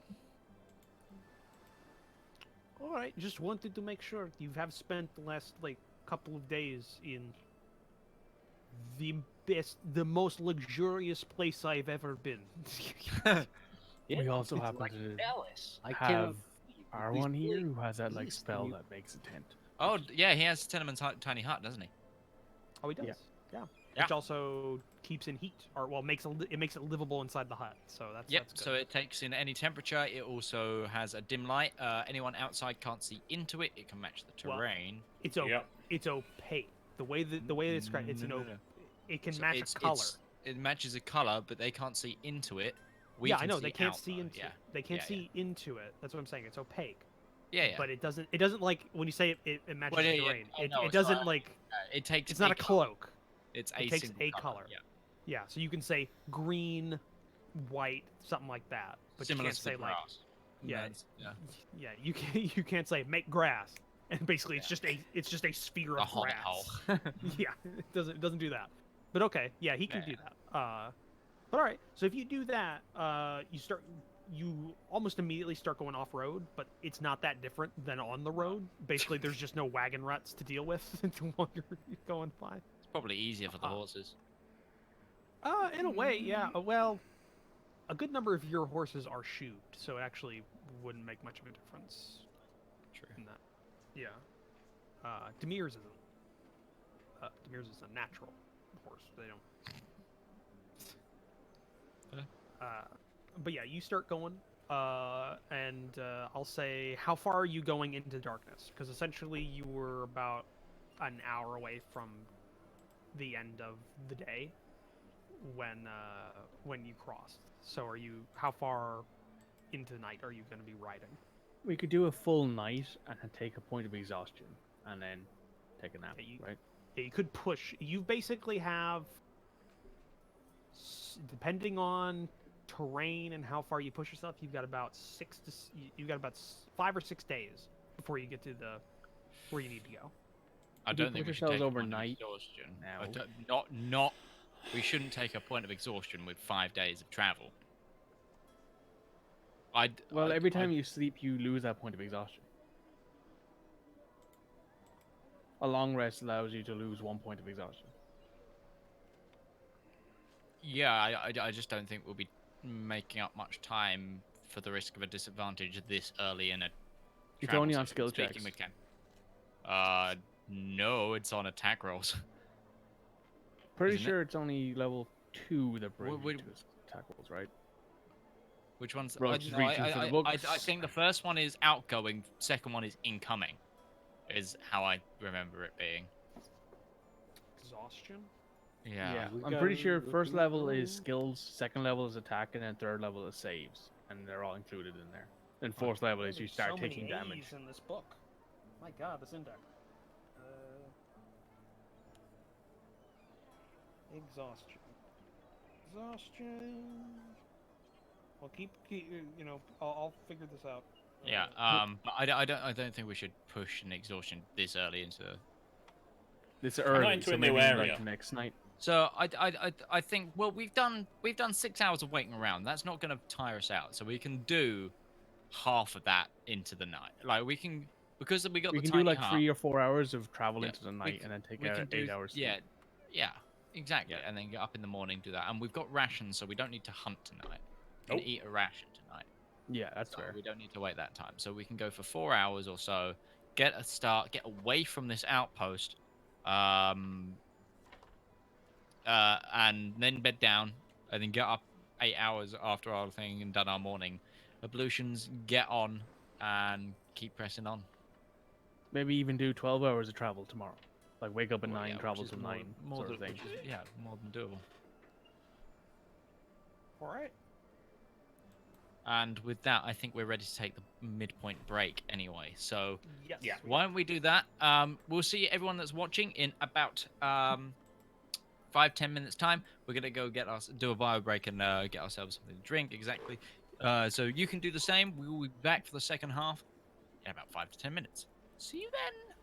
all right. Just wanted to make sure you have spent the last like couple of days in the most luxurious place I've ever been. We also it's happen like to Dallas. I have cannot our this one here place who has that like is spell you- that makes a tent. Oh, yeah, he has Teneman's tiny hut, doesn't he? Oh, he does. Yeah. Yeah. Yeah. Which also keeps in heat, or well, makes it makes it livable inside the hut. So that's Yep, That's good. so it takes in any temperature. It also has a dim light. Anyone outside can't see into it. It can match the Well, terrain. it's Yep. it's opaque. The way they describe it's No, an no, no. it can So match a color. It matches a color, but they can't see into it. We Yeah, can I know see they can't out, see though. into Yeah, they can't Yeah, see into it. That's what I'm saying. It's opaque. yeah. But it doesn't like when you say it matches Well, yeah, the yeah, terrain. I know, It it's doesn't not- like It takes. it's not a color. cloak. It's It a takes single a color. Yeah. Yeah, so you can say green, white, something like that. But Similar you can't to the say like grass. yeah. That's- yeah. yeah, you can't say make grass and basically it's just a sphere A of hot grass. hole. Yeah, it doesn't do that. But okay, yeah, he can Yeah. do that. But all right, so if you do that, you almost immediately start going off road, but it's not that different than on the road. Basically, there's just no wagon ruts to deal with while you're going by. It's probably easier for the horses. In a way, yeah. Well, a good number of your horses are shoed, so it actually wouldn't make much of a difference. True. In that, yeah. Demir's isn't. Demir's is a natural horse. They don't. But yeah, you start going, and I'll say, how far are you going into darkness? Because essentially you were about an hour away from the end of the day when you crossed. So how far into the night are you going to be riding? We could do a full night and then take a point of exhaustion, and then take a nap, right? Yeah, you could push. You basically have, depending on terrain and how far you push yourself, you've got about 5 or 6 days before you get to where you need to go. I If we don't think put we should ourselves take a point of overnight exhaustion. now. I don't- not. We shouldn't take a point of exhaustion with 5 days of travel. Every time you sleep, you lose that point of exhaustion. A long rest allows you to lose 1 point of exhaustion. Yeah, I just don't think we'll be making up much time for the risk of a disadvantage this early in a. It's travel only on session. skill Speaking checks. with Ken. No, it's on attack rolls. Pretty Isn't it? sure it's only level 2 that brings Wait, you to attack rolls, right? Which one's? Bro, just reaching for the books. I think the first one is outgoing. Second one is incoming. Is how I remember it being. Exhaustion? Yeah. I'm pretty sure first level is skills, second level is attack, and then third level is saves, and they're all included in there. And fourth level is you start taking damage. in this book. My God, this index. Exhaustion. Well, keep I'll figure this out. Yeah. But I don't think we should push an exhaustion this early into. This not early, into so a new maybe area. like next night. So I think we've done 6 hours of waiting around. That's not going to tire us out. So we can do half of that into the night. Like we can because we got We the can tiny do like hut, 3 or 4 hours of travel Yeah, into the we night, c- and then take we can 8 do hours. yeah, exactly. And then get up in the morning, do that. And we've got rations, so we don't need to hunt tonight. We can eat a ration tonight. Yeah, that's So fair. we don't need to wait that time. So we can go for 4 hours or so, get a start, get away from this outpost, and then bed down, and then get up 8 hours after our thing and done our morning ablutions, get on, and keep pressing on. Maybe even do 12 hours of travel tomorrow. Like wake up at Well, 9, yeah, travel which is till 9, more sort of than, thing. which is, yeah, more than doable. All right. And with that, I think we're ready to take the midpoint break anyway. So Yes. Yeah. why don't we do that? We'll see everyone that's watching in about 5-10 minutes time. We're gonna go do a bio break and get ourselves something to drink. Exactly. So you can do the same. We will be back for the second half in about 5 to 10 minutes. See you then.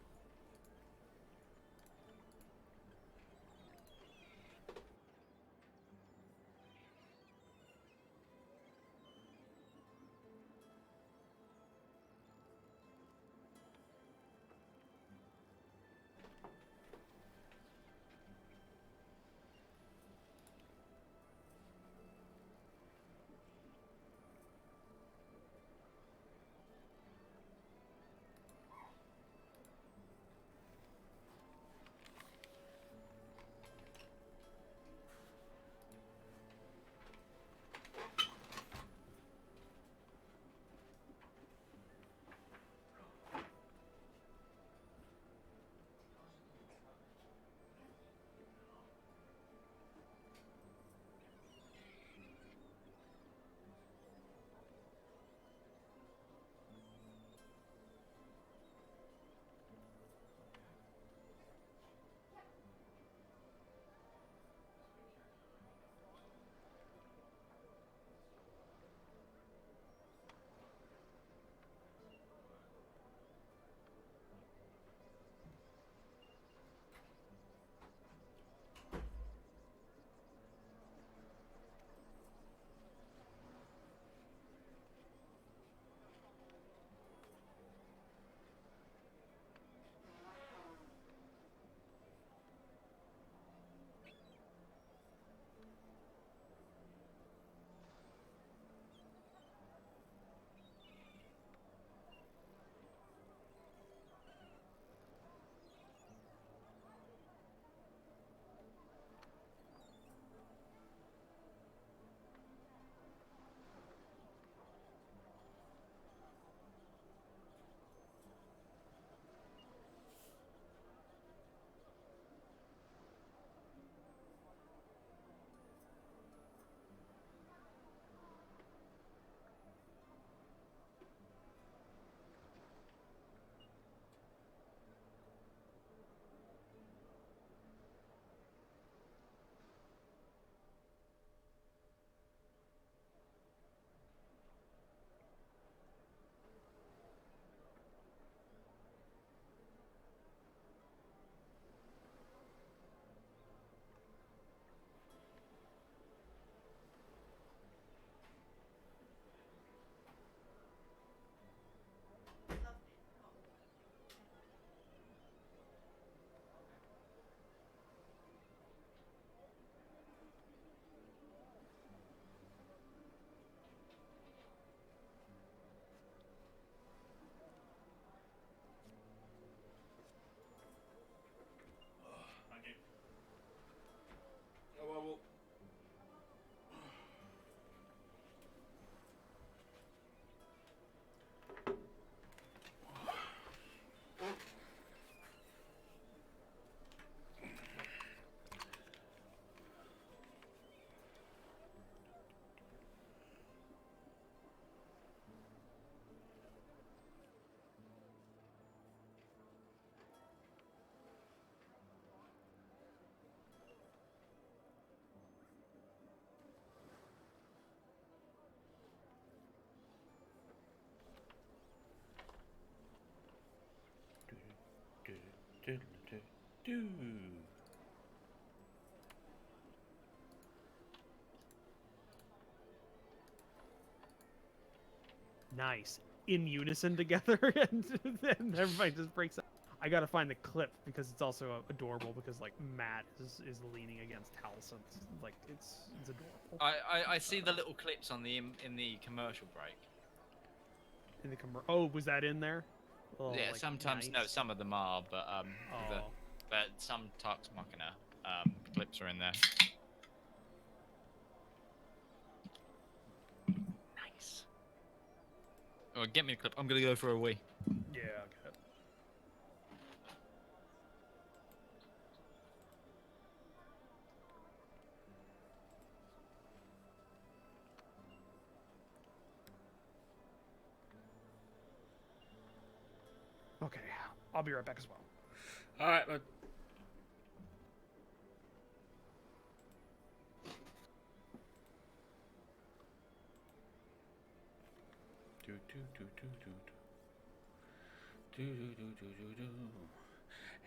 Do. Nice. In unison together, and then everybody just breaks out. I gotta find the clip because it's also adorable because like Matt is leaning against Halcyon. Like it's adorable. I see the little clips on the in the commercial break. In the oh, was that in there? Oh, Yeah, like, sometimes nice. no, some of them are, but Oh. but some Tux Machina clips are in there. Nice. Oh, get me a clip. I'm gonna go for a wee. Yeah. Okay. Okay, I'll be right back as well. All right, bud.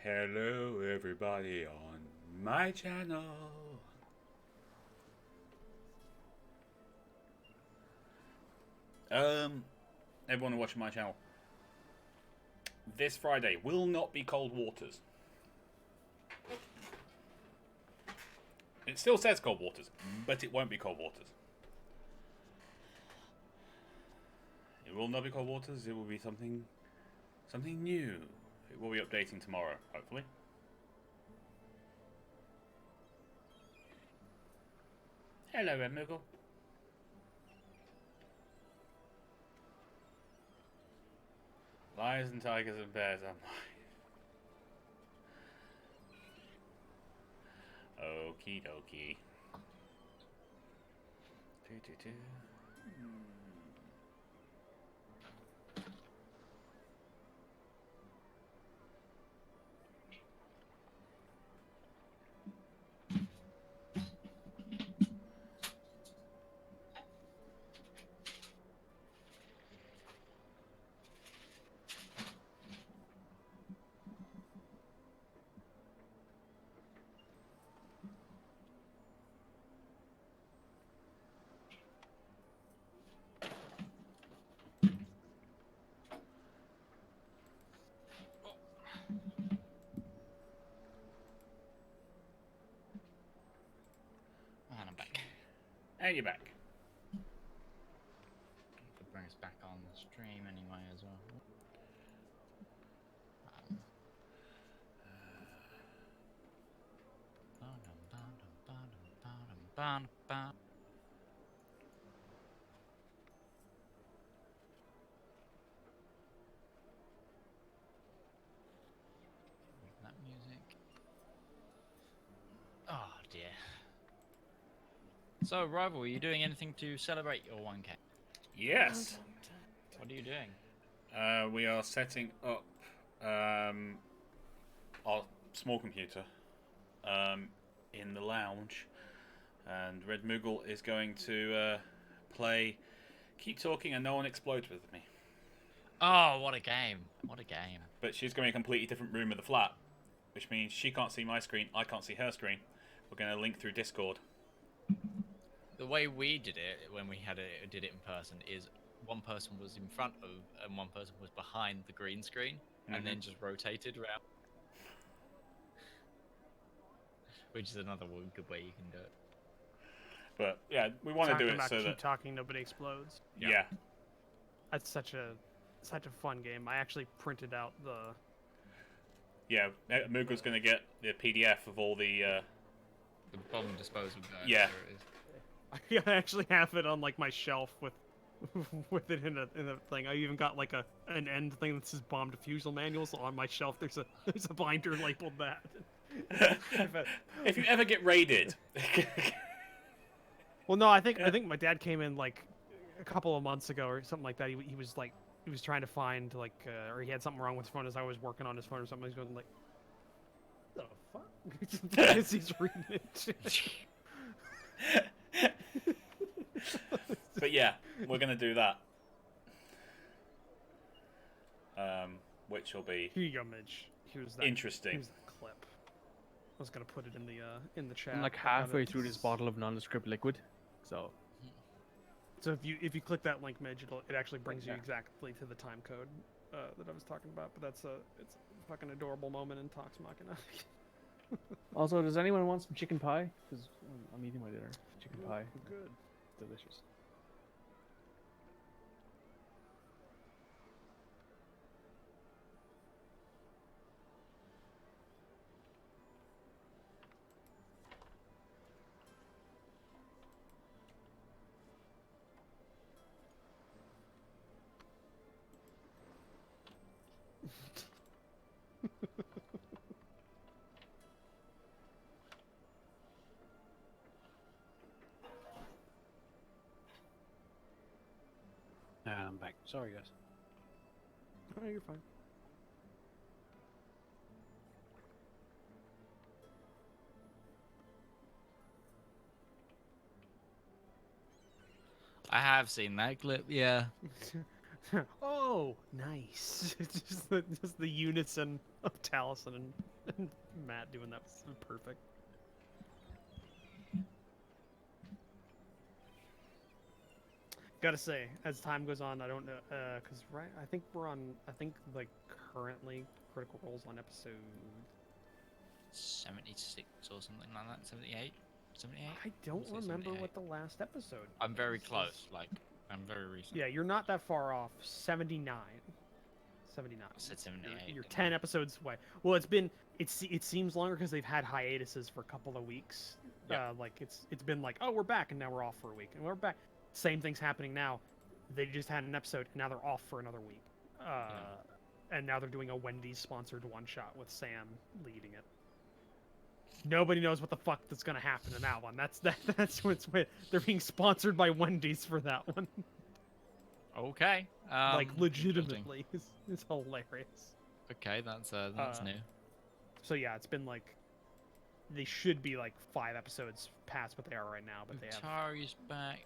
Hello, everybody on my channel. Everyone watching my channel. This Friday will not be Cold Waters. It still says Cold Waters, but it won't be Cold Waters. It will not be Cold Waters. It will be something new. It will be updating tomorrow, hopefully. Hello, Reborn. Lions and tigers and bears are mine. Okie dokie. And I'm back. And you're back. Could bring us back on the stream anyway as well. That music. Oh dear. So, Rival, are you doing anything to celebrate your 1K? Yes. What are you doing? We are setting up our small computer in the lounge, and Red Moogle is going to play Keep Talking and No One Explodes with me. Oh, what a game. What a game. But she's going to be a completely different room of the flat, which means she can't see my screen, I can't see her screen. We're going to link through Discord. The way we did it when we did it in person is one person was in front of and one person was behind the green screen, and then just rotated around. Which is another good way you can do it. But yeah, we want to do it so keep that talking, nobody explodes. yeah. That's such a fun game. I actually printed out the. Yeah, Moogle's going to get the PDF of all the bomb disposal guide. Yeah. I actually have it on like my shelf with it in a thing. I even got like an end thing that says bomb defusal manual. So on my shelf, there's a binder labeled that. If you ever get raided. Well, no, I think my dad came in like a couple of months ago or something like that. He was trying to find like or he had something wrong with his phone as I was working on his phone or something. He's going like, "What the fuck?" Because he's reading it. But yeah, we're gonna do that. Which will be Here you go, Midge. here's that. Interesting. Here's that clip. I was gonna put it in the chat. I'm like I've got halfway it. through this bottle of nondescript liquid, so So if you click that link, Midge, it actually brings you Okay. exactly to the time code that I was talking about. But it's a fucking adorable moment in Talks Machina. Also, does anyone want some chicken pie? Because I'm eating my dinner. Chicken pie, Good. delicious. And I'm back. Sorry, guys. Oh, you're fine. I have seen that clip. Yeah. Oh, nice. just the unison of Taliesin and Matt doing that was perfect. Gotta say, as time goes on, I don't know, cause right, I think like currently Critical Role's on episode. 76 or something like that. 78. 78. I don't I'll say remember 78. what the last episode. I'm very was. close. Like I'm very recent. Yeah, you're not that far off. 79. 79. I said 78. You're didn't 10 I? episodes away. Well, it seems longer because they've had hiatuses for a couple of weeks. Yeah. Like it's been like, oh, we're back and now we're off for a week and we're back. Same thing's happening now. They just had an episode and now they're off for another week. And now they're doing a Wendy's sponsored one shot with Sam leading it. Nobody knows what the fuck that's gonna happen in that one. That's what's with. They're being sponsored by Wendy's for that one. Okay. Like interesting. legitimately, it's hilarious. Okay, that's new. So yeah, it's been like they should be like 5 episodes past what they are right now, but they have. Atari's back.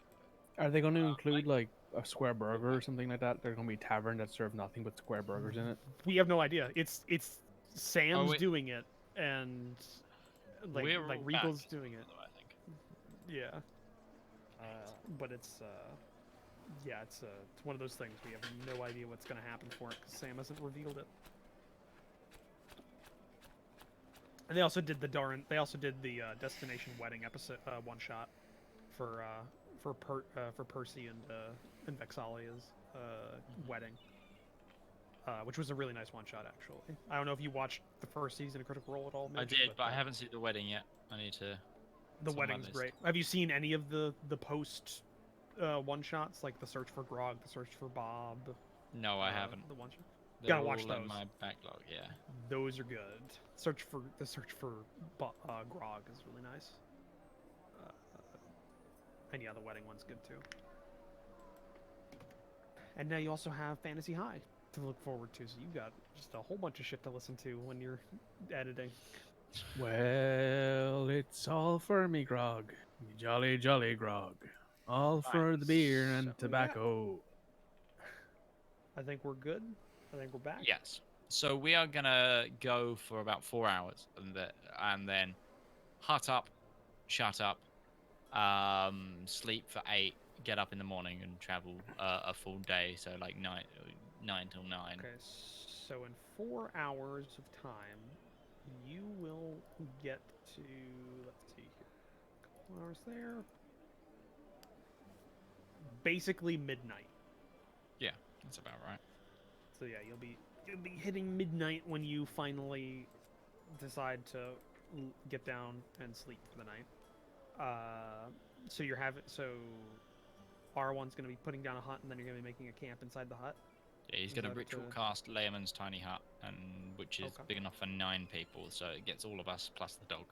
Are they going to include like a square burger or something like that? There's going to be a tavern that serves nothing but square burgers in it. We have no idea. It's Sam's wait. doing it, and like We're all Regal's back, doing it. by the way, I think. Yeah. But it's it's one of those things we have no idea what's gonna happen for it because Sam hasn't revealed it. And they also did the Destination Wedding episode one shot for Percy and Vexalia's wedding, which was a really nice one shot actually. I don't know if you watched the first season of Critical Role at all. I Mitch, did, but I haven't seen the wedding yet. I need to. The it's on my wedding's list. great. Have you seen any of the post one shots like the search for Grog, the search for Bob? No, I haven't. The one shot. They're Gotta watch all in those. my backlog. Yeah. Those are good. The search for Grog is really nice. And yeah, the wedding one's good too. And now you also have Fantasy High to look forward to, so you've got just a whole bunch of shit to listen to when you're editing. Well, it's all for me, Grog. Me jolly, jolly Grog. All for the beer and So, yeah. tobacco. I think we're good. I think we're back. Yes. So we are gonna go for about 4 hours, and then hut up, shut up, sleep for 8, get up in the morning and travel a full day. So like 9 till 9. Okay, so in 4 hours of time, you will get to, let's see here, a couple hours there. Basically midnight. Yeah, that's about right. So yeah, you'll be hitting midnight when you finally decide to get down and sleep for the night. So R1's gonna be putting down a hut, and then you're gonna be making a camp inside the hut. Yeah, he's Is gonna that, ritual cast Lehman's tiny hut, and which is Okay. big enough for 9 people, so it gets all of us plus the dog.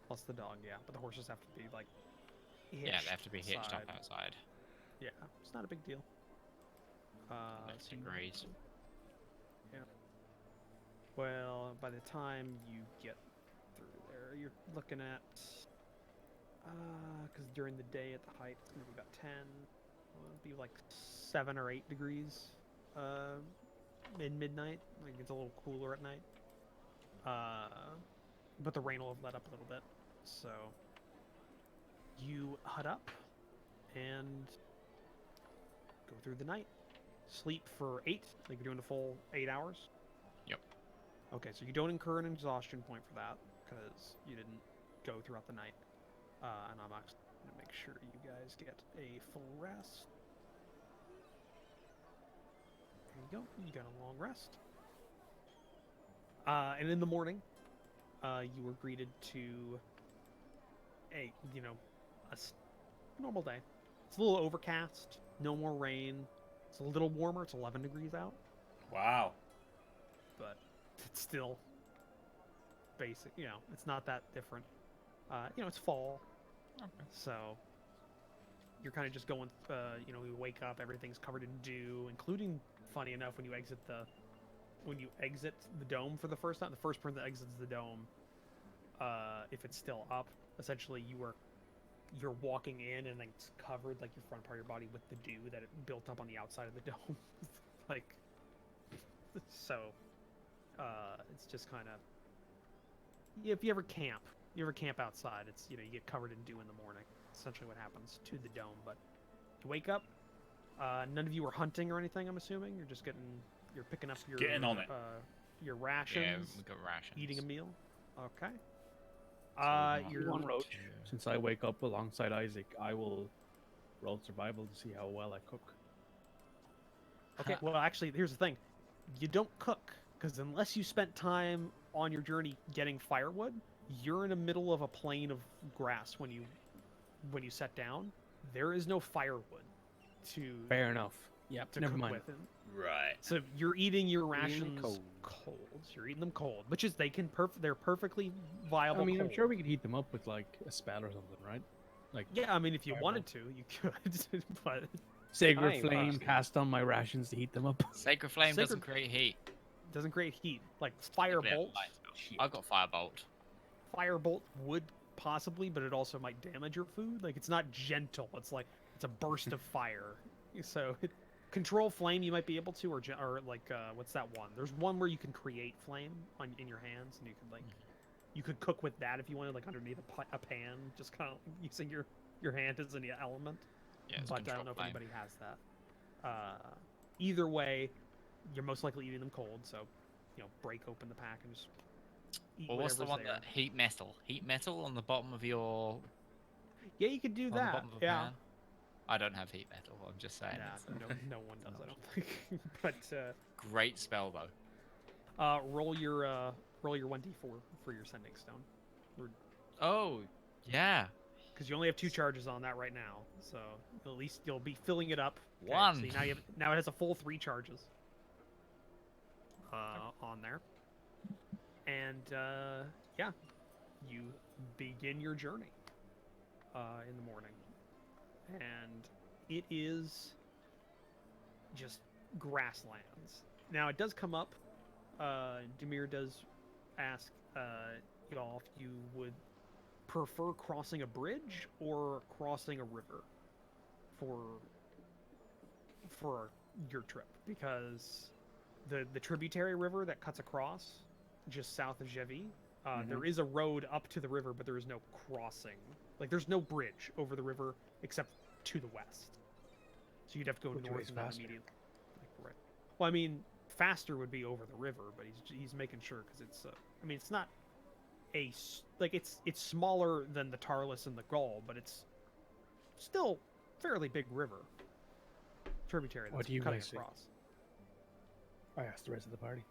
Plus the dog, yeah. But the horses have to be like. Yeah, they have to be hitched up outside. outside. Yeah, it's not a big deal. Next so you- degrees. Yeah. Well, by the time you get through there, you're looking at, because during the day at the height, it's gonna be about 10. Well, it'll be like 7 or 8 degrees, in midnight. Like it's a little cooler at night. but the rain will have let up a little bit. So you hut up and go through the night. Sleep for 8, like you're doing a full 8 hours. Yep. Okay, so you don't incur an exhaustion point for that because you didn't go throughout the night. And I'm actually going to make sure you guys get a full rest. There you go. You got a long rest. And in the morning, you were greeted to a, normal day. It's a little overcast, no more rain. It's a little warmer. It's 11 degrees out, Wow. but it's still basic. It's not that different. It's fall, so you're kind of just going. You wake up, everything's covered in dew, including, funny enough, when you exit the dome for the first time, the first person that exits the dome, if it's still up, essentially you're walking in and then it's covered, like your front part of your body, with the dew that it built up on the outside of the dome. Like, so it's just kind of, if you ever camp outside, it's, you get covered in dew in the morning. Essentially what happens to the dome. But you wake up, none of you are hunting or anything, I'm assuming. You're picking up getting on it. Your rations. Yeah, we got rations. Eating a meal. Okay. You're on roach. Since I wake up alongside Isaac, I will roll survival to see how well I cook. Okay, well, actually, here's the thing. You don't cook, because unless you spent time on your journey getting firewood, you're in the middle of a plain of grass when you sat down. There is no firewood to Fair enough. Yep, to never cook mind. with. Right. So you're eating your Eating them rations cold. You're eating them cold, which is they're perfectly viable. I mean, I'm cold. sure we could heat them up with like a spell or something, right? Like Yeah, I mean, if you Fireball. wanted to, you could. But Sacred Aye, Flame but- cast on my rations to heat them up. Sacred Flame doesn't Sacred- create heat. it doesn't create heat. Like Nuclear firebolt. light spell. I've got Firebolt. Firebolt would possibly, but it also might damage your food. Like, it's not gentle. It's like it's a burst of fire. So control flame you might be able to, or like what's that one? There's one where you can create flame in your hands, and you could you could cook with that if you wanted, like underneath a pan, just kind of using your hand as an element. Yeah, it's But I control don't know if flame. anybody has that. Either way, you're most likely eating them cold, so break open the pack and just eat Well, what's the whatever's one there. that heat metal? Heat metal on the bottom of your Yeah, you could do on the that. bottom of a Yeah. pan? I don't have heat metal. I'm just saying. Yeah, It's no one does, I don't think. But a great spell though. roll your 1d4 for your sending stone, Oh, yeah. because you only have 2 charges on that right now. So at least you'll be filling it up. Okay, One. See, now it has a full 3 charges on there, and yeah, you begin your journey in the morning, and it is just grasslands. Now it does come up. Demir does ask y'all if you would prefer crossing a bridge or crossing a river for your trip, because the tributary river that cuts across just south of Jevi, there is a road up to the river, but there is no crossing. Like, there's no bridge over the river except to the west. So you'd have to go Which north way's and then faster? immediately. Right. Well, I mean, faster would be over the river, but he's making sure, because it's I mean, it's not it's smaller than the Tarlis and the Gull, but it's still fairly big river tributary What that's do you cutting guys say? across. I asked the rest of the party.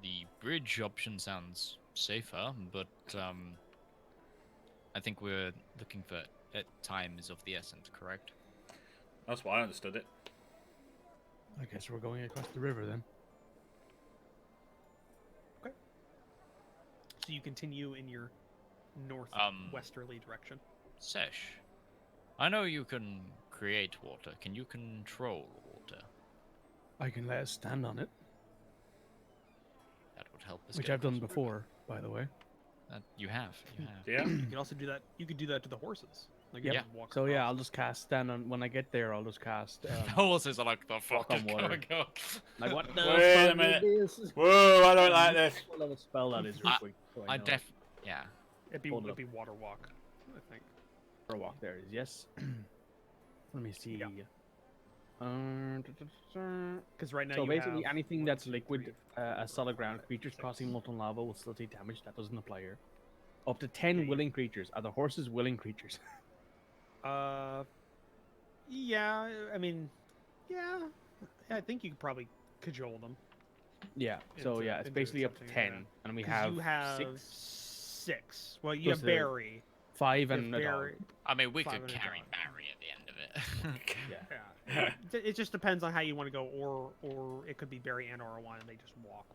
The bridge option sounds safer, but I think we're looking for time is of the essence, correct? That's why I understood it. I guess we're going across the river then. So you continue in your northwesterly direction. Sesh, I know you can create water. Can you control water? I can let us stand on it, That would help us. which get I've done across the before, by the way. river. You have. Yeah. You can also do that. You could do that to the horses. Like, Yep. you can walk So yeah, across. I'll just cast stand on when I get there. I'll just cast. The horses are like, the fuck on is water. going on? Like what the Wait a fuck minute. is this? Whoa, I don't like this. What level spell that is, real quick. So I know. yeah. It'd Hold be up. water walk, I think. For a walk. There it is. Yes. Let me see. Yeah. So Because right now you basically, have anything 1, that's 2, liquid, 3, a 4, solid ground 5, creatures 6. crossing molten lava will still take damage. That doesn't apply here. Up to 10 Yeah, willing creatures. Are the horses willing creatures? Yeah. I mean, yeah. I think you could probably cajole them. Yeah. So Into- yeah, it's into basically up to accepting, 10, yeah. and we 'Cause have, you have 6, Well, you plus have the Barry. 5, You and have a dog. Barry. I mean, we 5 could and a carry dog. Barry at the end of it. Yeah. Yeah. It just depends on how you want to go, or it could be Barry and Or1, and they just walk.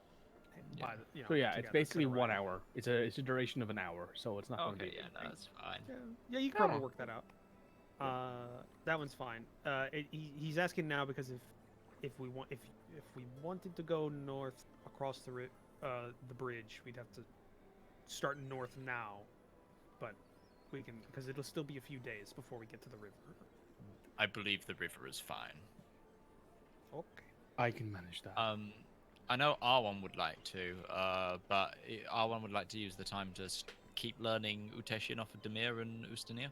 Yeah. By the, you know, So yeah, it's together, basically kinda 1 ride. hour. It's a duration of an hour, so it's not going to Okay, be. yeah, a big no, thing. that's fine. Yeah, you can probably Oh. work that out. That one's fine. He's asking now because if we wanted to go north across the bridge, we'd have to start north now, but we can because it'll still be a few days before we get to the river. I believe the river is fine. Okay. I can manage that. I know R1 would like to, but R1 would like to use the time to keep learning Uteshian off of Demir and Ustinir.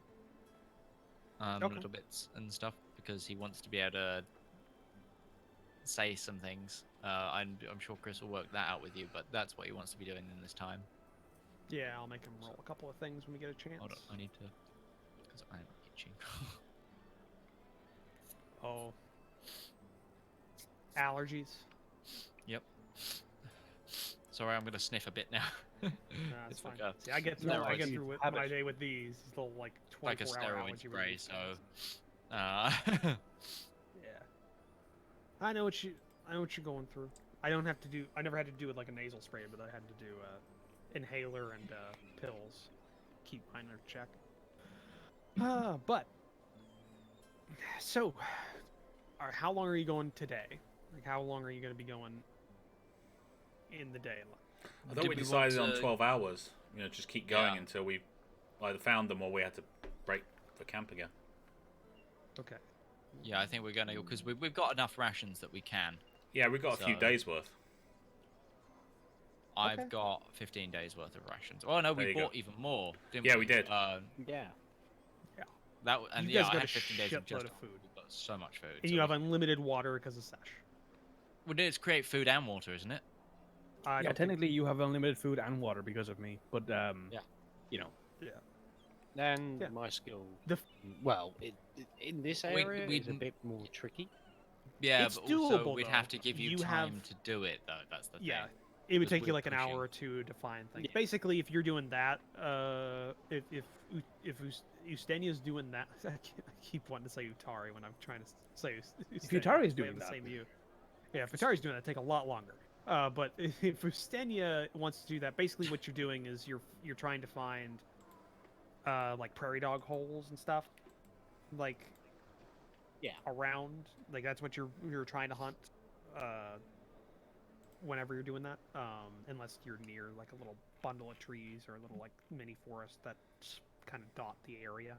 Okay. Little bits and stuff, because he wants to be able to say some things. I'm sure Chris will work that out with you, but that's what he wants to be doing in this time. Yeah, I'll make him roll a couple of things when we get a chance. Hold on, I need to, because I'm itching. Oh. Allergies. Yep. Sorry, I'm gonna sniff a bit now. Nah, that's It's fine. like a See, I get through. steroid. I get through with Have my it. day with these little like like a 24-hour steroid allergy spray. relief So, things. uh, Yeah. I know what you're going through. I don't have to do. I never had to do it like a nasal spray, but I had to do inhaler and pills. Keep mine in check. But so, how long are you going today? Like, how long are you going to be going in the day? I thought Did we we decided want on to- 12 hours. You know, just keep going Yeah. until we either found them or we had to break for camp again. Okay. yeah, I think we're gonna, because we've got enough rations that we can. Yeah, we got a few So- days worth. Okay. I've got 15 days worth of rations. Oh no, There we you go. bought even more, didn't Yeah, we? we did. Yeah. And You yeah, guys I got had a 15 days of shitload just of food. We've got so much food. And so you have we- unlimited water because of Sash. well, it's create food and water, isn't it? I Yeah, don't think- technically you have unlimited food and water because of me, but Yeah. you know, And Yeah. my skill. The Well, in this We- area, we it's a didn't- bit more tricky. Yeah, It's but also doable, we'd have though. to give you, You time have- to do it, though. That's the Yeah, thing. it would Because take you we're like an pushing. hour or two to find things. Yeah. Basically, if you're doing that, if Ustenia's doing that, I keep wanting to say Utari when I'm trying to say Ustenia. Utari's We doing have the that. same view. Yeah, if Utari's doing that, it'd take a lot longer. But if Ustenia wants to do that, basically what you're doing is you're trying to find like prairie dog holes and stuff, like around, like that's what you're trying to hunt. Whenever you're doing that, unless you're near like a little bundle of trees or a little like mini forest that kind of dot the area.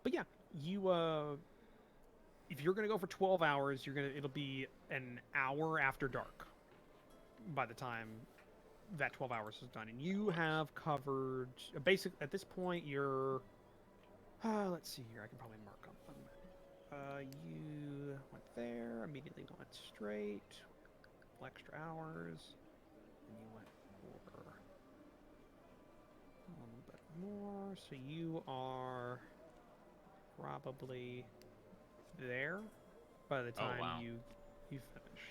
But yeah, you if you're gonna go for 12 hours, it'll be an hour after dark by the time that 12 hours is done, and you have covered at this point you're let's see here, I can probably mark up on the map. You went there, immediately went straight, a couple extra hours, and you went for a little bit more, so you are probably there by the time wow. you finish.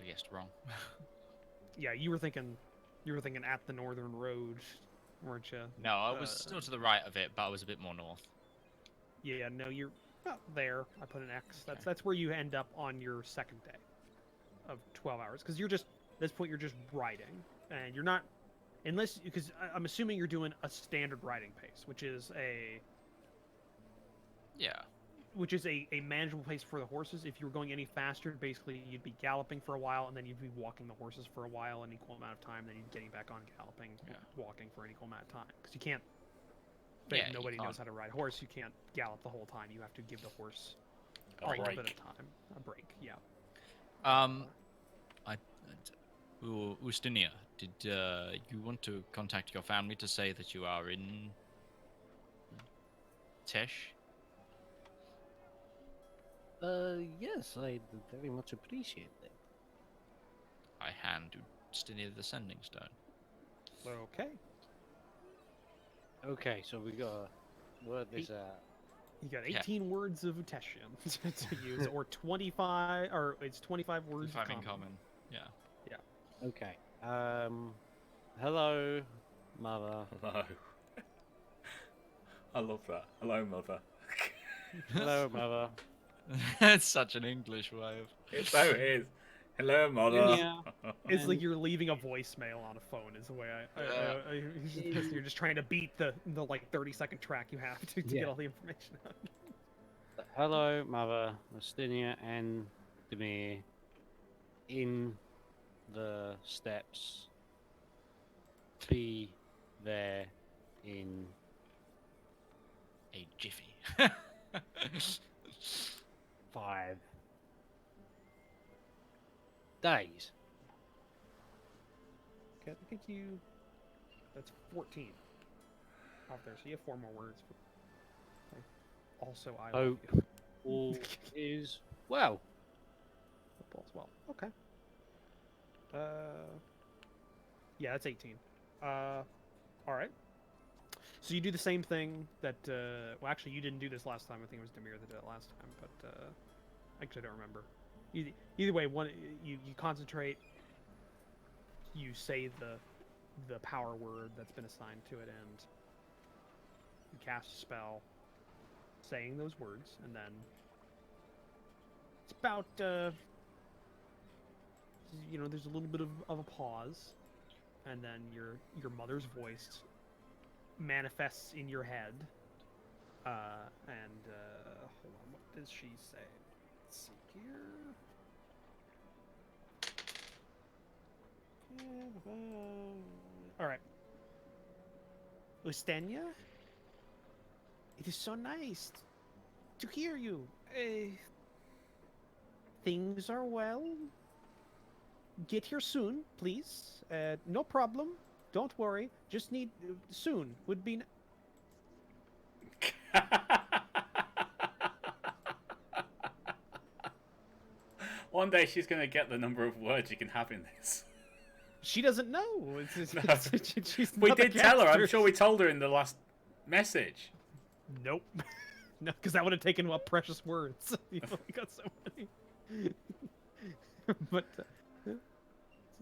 I guessed wrong. Yeah, you were thinking at the northern road, weren't you? No, I was still to the right of it, but I was a bit more north. Yeah, no, you're about there. I put an X. Okay. That's where you end up on your second day of 12 hours, because you're just at this point you're just riding, and you're not because I'm assuming you're doing a standard riding pace, which is a manageable pace for the horses. If you were going any faster, basically you'd be galloping for a while, and then you'd be walking the horses for a while, an equal amount of time, then you'd getting back on galloping, walking for an equal amount of time, because you can't But Yeah, if you nobody knows can't. how to ride a horse, you can't gallop the whole time. You have to give the horse A a little break. bit of time. A break, yeah. Ustinia, did you want to contact your family to say that you are in Tesh? Yes, I very much appreciate that. I hand Ustinia the sending stone. Okay. Okay, so we gotta word this out. You got Yeah. 18 words of Uteshian to use, or 25, or it's 25 words If I'm of in common. common, yeah. Okay. Hello, mother. Hello. I love that. Hello, mother. Hello, mother. That's such an English way of. It so is. Hello, mother. Ustinia. It's like And- you're leaving a voicemail on a phone. Is the way you're just trying to beat the like 30-second track you have to Yeah. get all the information out. Hello, mother. Ustinia and Demir in the steps. Be there in A jiffy. 5 days. Okay, that gives you. That's 14 off there. So you have 4 more words. Okay. Also, I love Hope you. all is well. Football as well. Okay. Yeah, that's 18. All right. So you do the same thing that. Well, actually, you didn't do this last time. I think it was Demir that did it last time, but actually, I don't remember. Either way, you concentrate. You say the power word that's been assigned to it, and you cast a spell, saying those words, and then it's about there's a little bit of a pause, and then your mother's voice manifests in your head, and hold on, what does she say? Let's see here. All right. Ustenia, it is so nice to hear you. Things are well. Get here soon, please. No problem. Don't worry. Just need soon would be. One day she's gonna get the number of words you can have in this. She doesn't know. No. She's We not the did tell her. I'm caster. sure we told her in the last message. Nope. No, because that would have taken up precious words. You've only got so many. But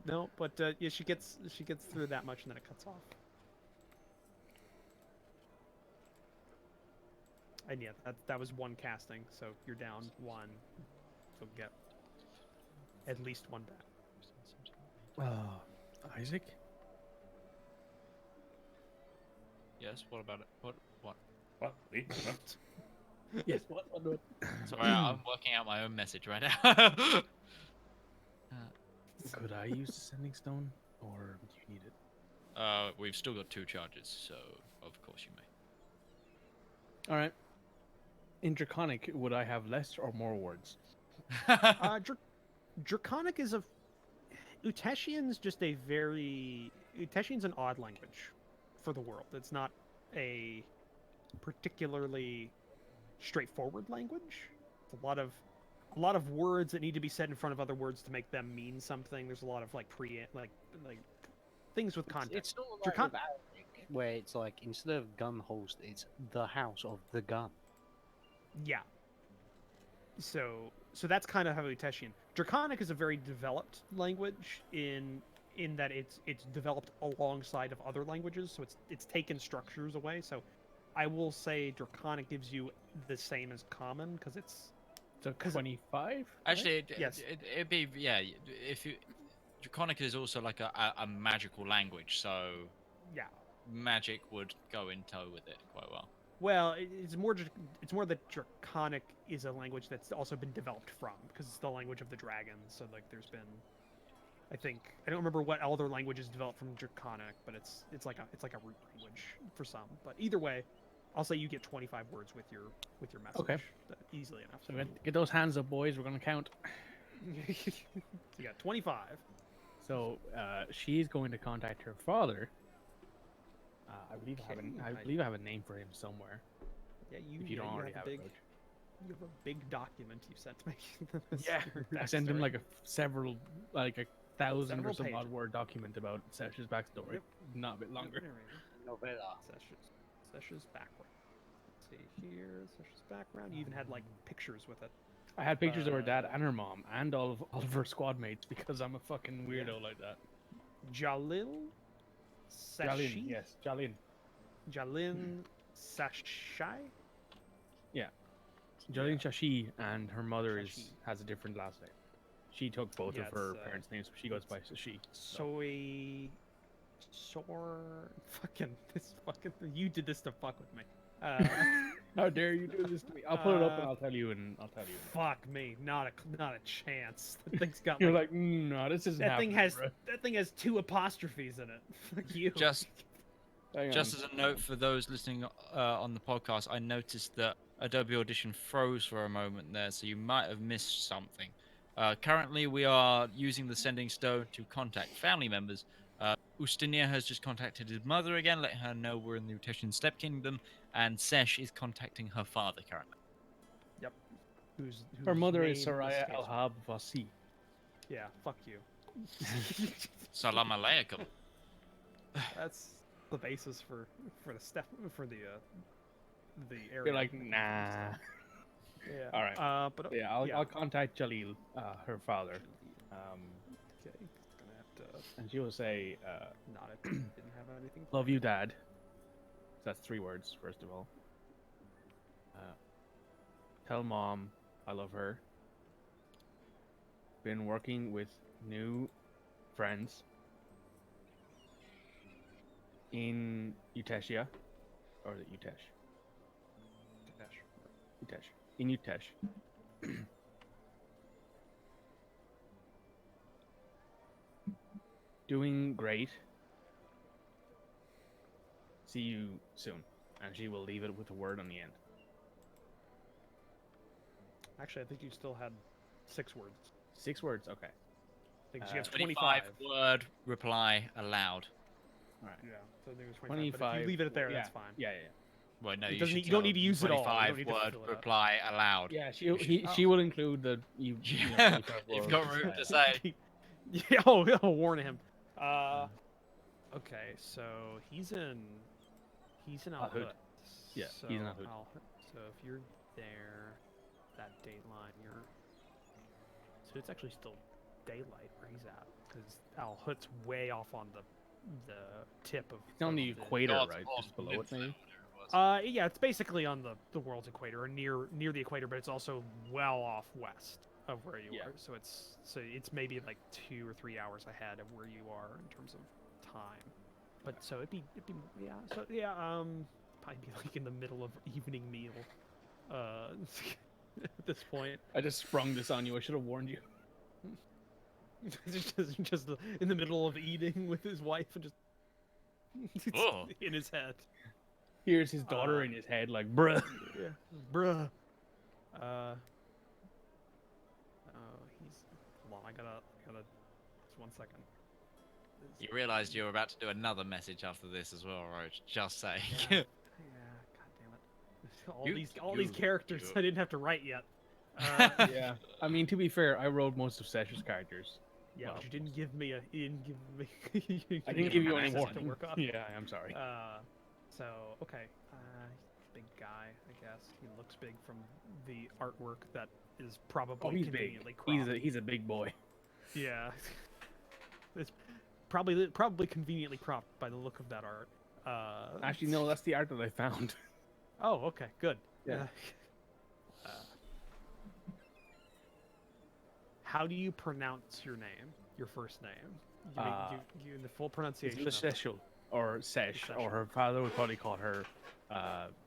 no, but yeah, she gets through that much and then it cuts off. And yeah, that was one casting, so you're down 1. So get at least 1 back. Isaac? Yes. What about it? What? What? Lee? Huh? Yes. What? Sorry, I'm working out my own message right now. Could I use the sending stone, or do you need it? We've still got 2 charges, so of course you may. All right. In Draconic, would I have less or more words? Draconic is a Uteshian's just a very Uteshian's an odd language for the world. It's not a particularly straightforward language. It's a lot of words that need to be said in front of other words to make them mean something. There's a lot of like things with context. It's not like Dracon- with Arabic, where it's like instead of gun holster, it's the house of the gun. Yeah. So that's kind of how Uteshian. Draconic is a very developed language in that it's developed alongside of other languages, so it's taken structures away. So I will say Draconic gives you the same as Common because it's So 25? Actually, Yes. it'd be if you. Draconic is also like a magical language, so yeah. magic would go in tow with it quite well. Well, it's more that Draconic is a language that's also been developed from because it's the language of the dragons. So like there's been, I don't remember what other languages developed from Draconic, but it's like a root language for some. But either way, I'll say you get 25 words with your message. Okay. Easily enough. So get those hands up, boys. We're gonna count. So you got 25. So she's going to contact her father. I believe I have a name for him somewhere. Yeah, If you don't already have it. You have a big document you sent me. Yeah, I sent him like a 1,000 Several or some odd pages. word document about Sesh's backstory. Yep. Not a bit longer. Novella. Sesh's background. Let's see here. Sesh's background. You even had like pictures with it. I had pictures of her dad and her mom and all of her squad mates because I'm a fucking weirdo like that. Jalil Jalin, Sashi. yes, Jalin. Jalin Sashai. Jalin Yeah. Shashi, and her mother Shashi. has a different last name. She took both Yeah, of her it's, parents' names, but she goes by Shashi. You did this to fuck with me. How dare you do this to me? I'll pull it up and I'll tell you. Fuck me, not a chance. That thing's got You're like, like, no, this isn't that thing happening, has 2 apostrophes in it. Fuck you. Just Hang Just on. as a note for those listening on the podcast, I noticed that Adobe Audition froze for a moment there, so you might have missed something. Currently, we are using the sending stone to contact family members. Ustinia has just contacted his mother again, letting her know we're in the Uteshian Steppe Kingdom, and Sesh is contacting her father currently. Her mother whose is name Soraya escapes me. Al-Hab Vasi. Yeah, fuck you. Salam alaikum. That's the basis for the area. You're like, nah. Yeah. All right. But Yeah, I'll contact Jalil, her father, Okay, gonna have to and she will say, not it. Didn't have anything. "Love you, Dad." That's 3 words, first of all. Tell Mom I love her. Been working with new friends in Uteshia, or the Utesh. Utesh. In Utesh. Doing great. See you soon. And she will leave it with a word on the end. Actually, I think you still had 6 words. 6 words, okay. I think you have 25 25. word reply allowed. Alright. Yeah, so I think it was 25. But if 25. you leave it there, yeah, that's fine. Yeah. Well, no, It you doesn't should need- you don't tell need to use it all. You don't 25 need to word fill it up. reply allowed. Yeah, Oh. she will include the you know, 25 You've words. got room to say. Yeah, I'll warn him. Okay, so he's in Al Al-Hud. Hud. Yeah, so he's in Al Hud. So if you're there, that date line, so it's actually still daylight where he's at, because Al Hud's way off on the tip of. It's on the equator, God's right? on Just below it, Midland, maybe? whatever it was. Yeah, it's basically on the world's equator, or near the equator, but it's also well off west of where you Yeah. are. So it's maybe like 2 or 3 hours ahead of where you are in terms of time. But so it'd be yeah. So yeah, probably be like in the middle of evening meal. At this point, I just sprung this on you. I should have warned you. just in the middle of eating with his wife and just Oh. in his head. Here's his daughter in his head, like, bruh. Yeah, bruh. He's. Hold on, I gotta. Just 1 second. You realised you were about to do another message after this as well, Roach. Just saying. Yeah, god damn it. All these characters you. I didn't have to write yet. Yeah. I mean, to be fair, I wrote most of Sesh's characters. Yeah, Well, but you didn't give me I didn't give you any access warning. to work on. Yeah, I'm sorry. So okay, big guy, I guess. He looks big from the artwork that is probably Oh, he's big. conveniently cropped. He's a big boy. Yeah, it's probably conveniently cropped by the look of that art. Actually, no, that's the art that I found. Oh, okay, good. Yeah. How do you pronounce your name? Your first name? You in the full pronunciation. It's of it. Lesheshul, or Sesh, or her father would probably call her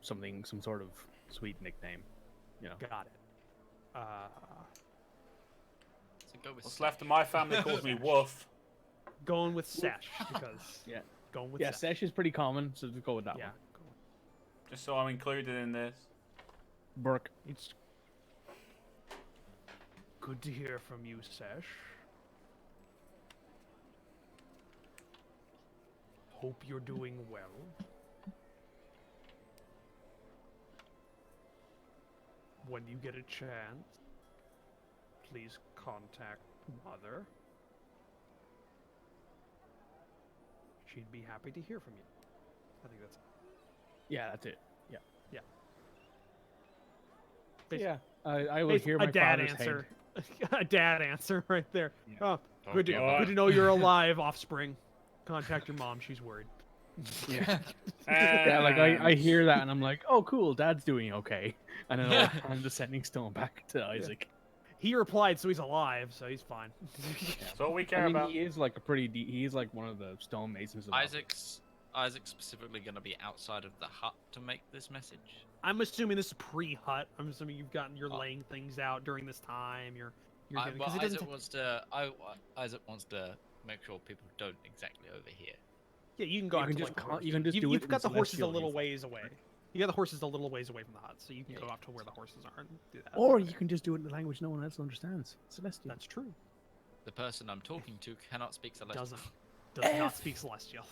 some sort of sweet nickname. You know. Got it. So go with What's left of my family calls me Woof. Going with Sesh because Yeah. going with Yeah, Sesh. Sesh is pretty common, so just go with that Yeah. one. Cool. Just so I'm included in this. Burke. It's good to hear from you, Sesh. Hope you're doing well. When you get a chance, please contact Mother. She'd be happy to hear from you. I think that's Yeah, that's it. Yeah. yeah. Yeah. I will hear my a dad father's answer. A dad answer right there. Yeah. Oh, Talk good to to, your good to know you're alive, offspring. Contact your mom. She's worried. Yeah. Yeah, like I hear that and I'm like, oh cool, Dad's doing okay, and then I'll hand the sending stone back to Isaac. He replied, so he's alive, so he's fine. That's all we care I mean, about. he is like a he is like one of the stonemasons. Of Isaac's specifically going to be outside of the hut to make this message. I'm assuming this is pre-hut. I'm assuming you're laying things out during this time. You're doing, Well, 'cause it doesn't Isaac wants to make sure people don't exactly overhear. yeah, you can go You out can to just like, you can just do it. you've in got the horses a celestial little info. ways away. You got the horses a little ways away from the hut, so you can Yeah, go yeah. up to where the horses are and do that. Or you can just do it in a language no one else understands. Celestial. That's true. The person I'm talking to cannot speak Celestial. Does not speak celestial.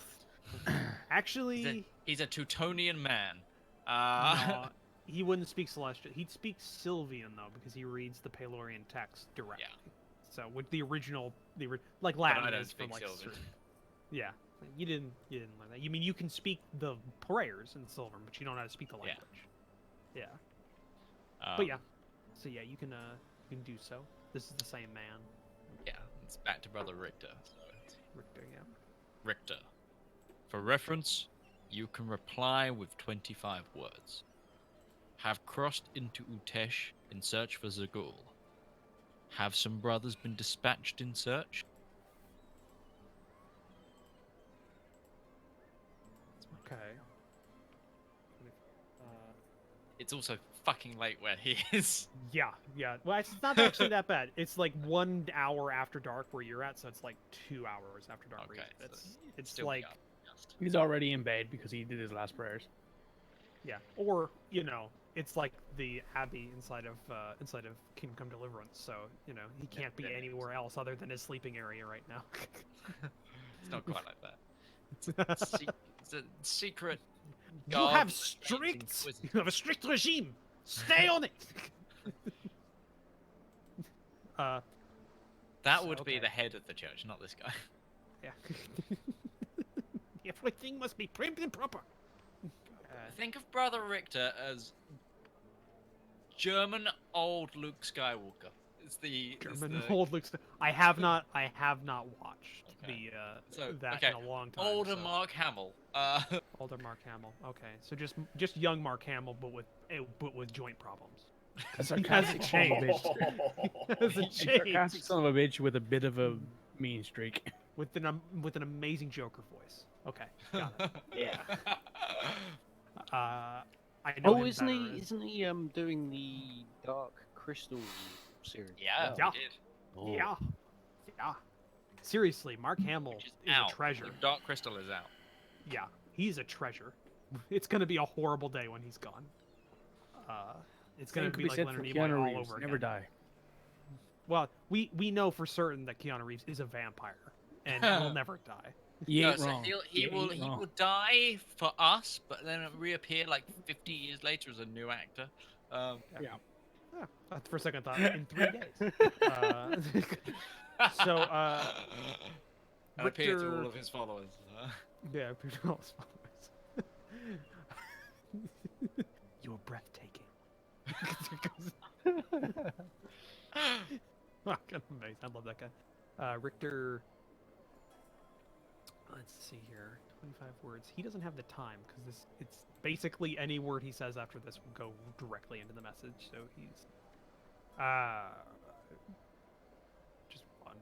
Actually, He's a Teutonian man. no, he wouldn't speak celestial. He'd speak Sylvian though, because he reads the Palorian text directly. Yeah. So with the original, like But Latin I don't is from speak like Sylvan. certain- yeah. You didn't learn that. You mean you can speak the prayers in Sylvan, but you don't know how to speak the Yeah. language. Yeah. Um, But yeah. So yeah, you can do so. This is the same man. Yeah, it's back to Brother Richter. So it's Richter, yeah. Richter. For reference, you can reply with 25 words. Have crossed into Utesh in search for Zagul. Have some brothers been dispatched in search? Okay. It's also fucking late where he is. Yeah, yeah. Well, it's not actually that bad. It's like 1 hour after dark where you're at, so it's like 2 hours after dark. where Okay, he's- so it's Still like young, just. He's already in bed because he did his last prayers. yeah, or it's like the abbey inside of Kingdom Come Deliverance. So he can't be yeah, anywhere else other than his sleeping area right now. It's not quite like that. It's a secret. You God have amazing strict. wizard. You have a strict regime. Stay on it. That would be okay. the head of the church, not this guy. Yeah. Everything must be prim and proper. Think of Brother Richter as German old Luke Skywalker. It's the German old Luke. I have not watched Okay. that okay. in a long time. Older so- Mark Hamill. Older Mark Hamill. Okay, so just young Mark Hamill, but with joint problems. A He hasn't changed. Hasn't A sarcastic changed. son of a bitch with a bit of a mean streak. With an amazing Joker voice. Okay, got it. Yeah. I know Oh, him isn't better. he doing the Dark Crystal series? Yeah, Yeah. we did. Oh. Yeah, yeah. Seriously, Mark Hamill Which is is out. a treasure. Dark Crystal is out. Yeah, he's a treasure. It's gonna be a horrible day when he's gone. It's gonna be like Leonard Nimoy Keanu all Reeves. over Never again. die. Well, we know for certain that Keanu Reeves is a vampire, and he'll never die. You No, ain't so wrong. he You will ain't wrong. die for us, but then reappear like 50 years later as a new actor. Yeah, for a second thought, in 3 days. So, and appear to all Richter- of his followers. yeah, all his followers. You're breathtaking. Fucking amazing. I love that guy. Richter. Let's see here. 25 words. He doesn't have the time because it's basically any word he says after this will go directly into the message. So he's just one.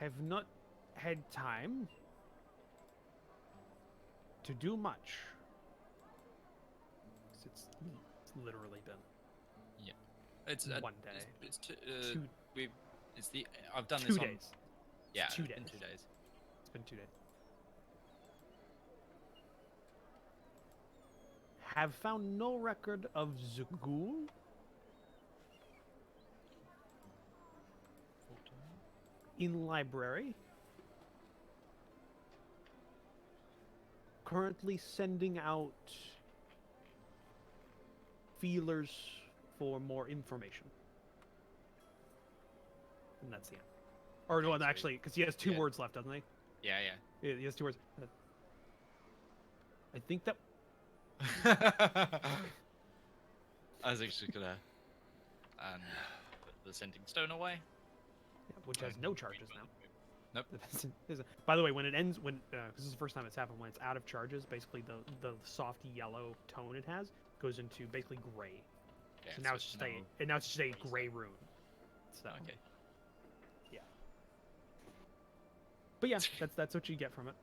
Have not had time to do much. 'Cause it's literally been It's one day. It's two, I've done 2 this on. days. Yeah, 2 it's been days. 2 days. It's been 2 days. have found no record of Zugul in library. Currently sending out feelers for more information. And that's the end. Or no, actually, because he has 2 words left, doesn't he? Yeah, Yeah, he has 2 words. I think that. I was actually gonna put the sending stone away. Yeah, which has no charges now. Nope. By the way, when it ends, when this is the first time it's happened, when it's out of charges, basically the soft yellow tone it has goes into basically gray. Yeah, So now it's just a gray rune. So okay. yeah. But yeah, that's what you get from it.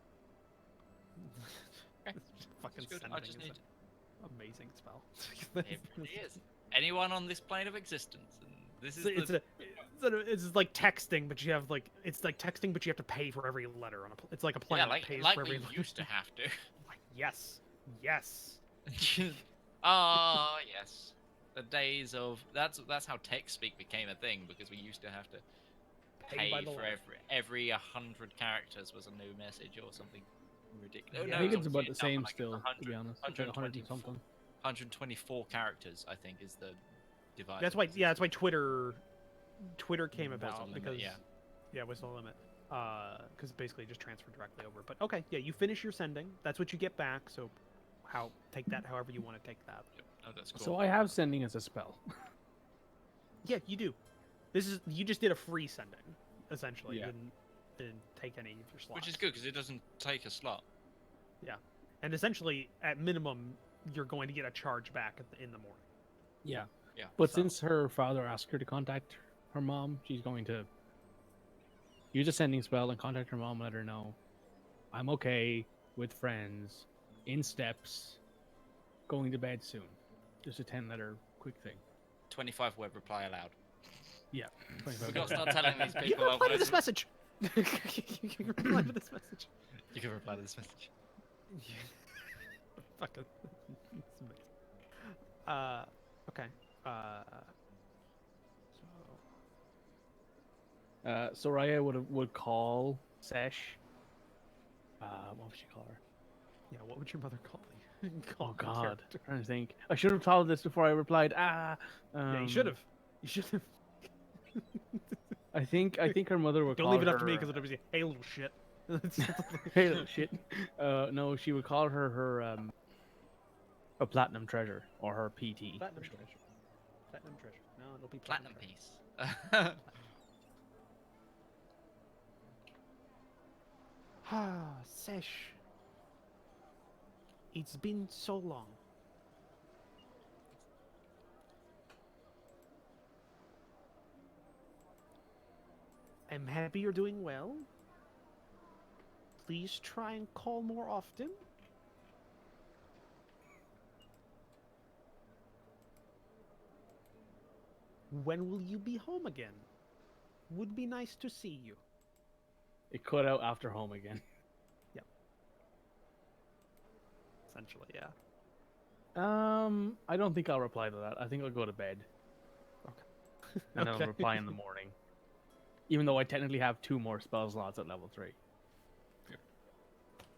Okay. Fucking Good. sending I just is need. an amazing spell. It really is. Anyone on this plane of existence, and this is it's like texting, but you have like it's like texting, but you have to pay for every letter on a. It's like a plan yeah, that pays like for every. we used to have to. Like, yes, yes. Ah, yes. The days of that's how text speak became a thing, because we used to have to pay by the for line. every 100 characters was a new message or something ridiculous. Yeah, I No, think it's about obviously the same like still, to be honest. It's like 100 and 124 something. 124 characters, I think, is the divide. That's why. Yeah, that's why Twitter came Was about the limit, because yeah. was the limit. Because basically it just transferred directly over. But okay, yeah, you finish your sending. That's what you get back. So, take that however you want to take that. Yep. Oh, that's cool. So I have sending as a spell. Yeah, you do. You just did a free sending, essentially. Yeah. You didn't take any of your slots. Which is good because it doesn't take a slot. Yeah, and essentially, at minimum, you're going to get a charge back in the morning. Yeah. Yeah. But So- since her father asked her to contact her mom, she's going to use a sending spell and contact her mom and let her know I'm okay with friends, in steps, going to bed soon. Just a 10-letter quick thing. 25 web reply allowed. Yeah. We 25 got to words. start telling these You people. can reply to this message. You can reply to this message. You can reply to this message. Fucking. It's amazing. Okay. Soraya would call Sesh. What would she call her? Yeah, what would your mother call you? Oh God, I'm trying to think. I should have told this before I replied. Yeah, you should have. You should have. I think her mother would Don't call leave it her. up to me because it'll be, hey, little shit. Hey, little shit. No, she would call her a platinum treasure or her PT. Platinum treasure. Platinum treasure. No, it'll be Platinum treasure. piece. Ah, Sesh. It's been so long. I'm happy you're doing well. Please try and call more often. When will you be home again? Would be nice to see you. It cut out after home again. Essentially, yeah. I don't think I'll reply to that. I think I'll go to bed. Okay. And then I'll reply in the morning. Even though I technically have 2 more spell slots at level 3.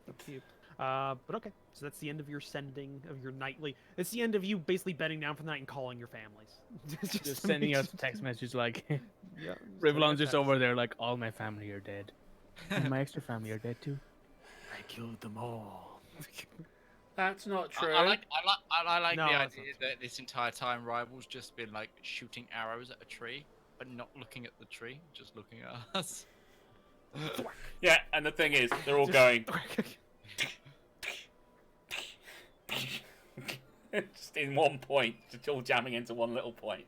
Up to you. But okay, so that's the end of your sending of your nightly. It's the end of you basically bedding down for the night and calling your families. Just to sending make out sure- a text message like, Yeah, Rivallon's just over there like, all my family are dead. And my extra family are dead too. I killed them all. That's not true. I like No, the that's idea not that this entire time Rival's just been like shooting arrows at a tree, but not looking at the tree, just looking at us. Yeah, and the thing is, they're all going just in one point, just all jamming into one little point.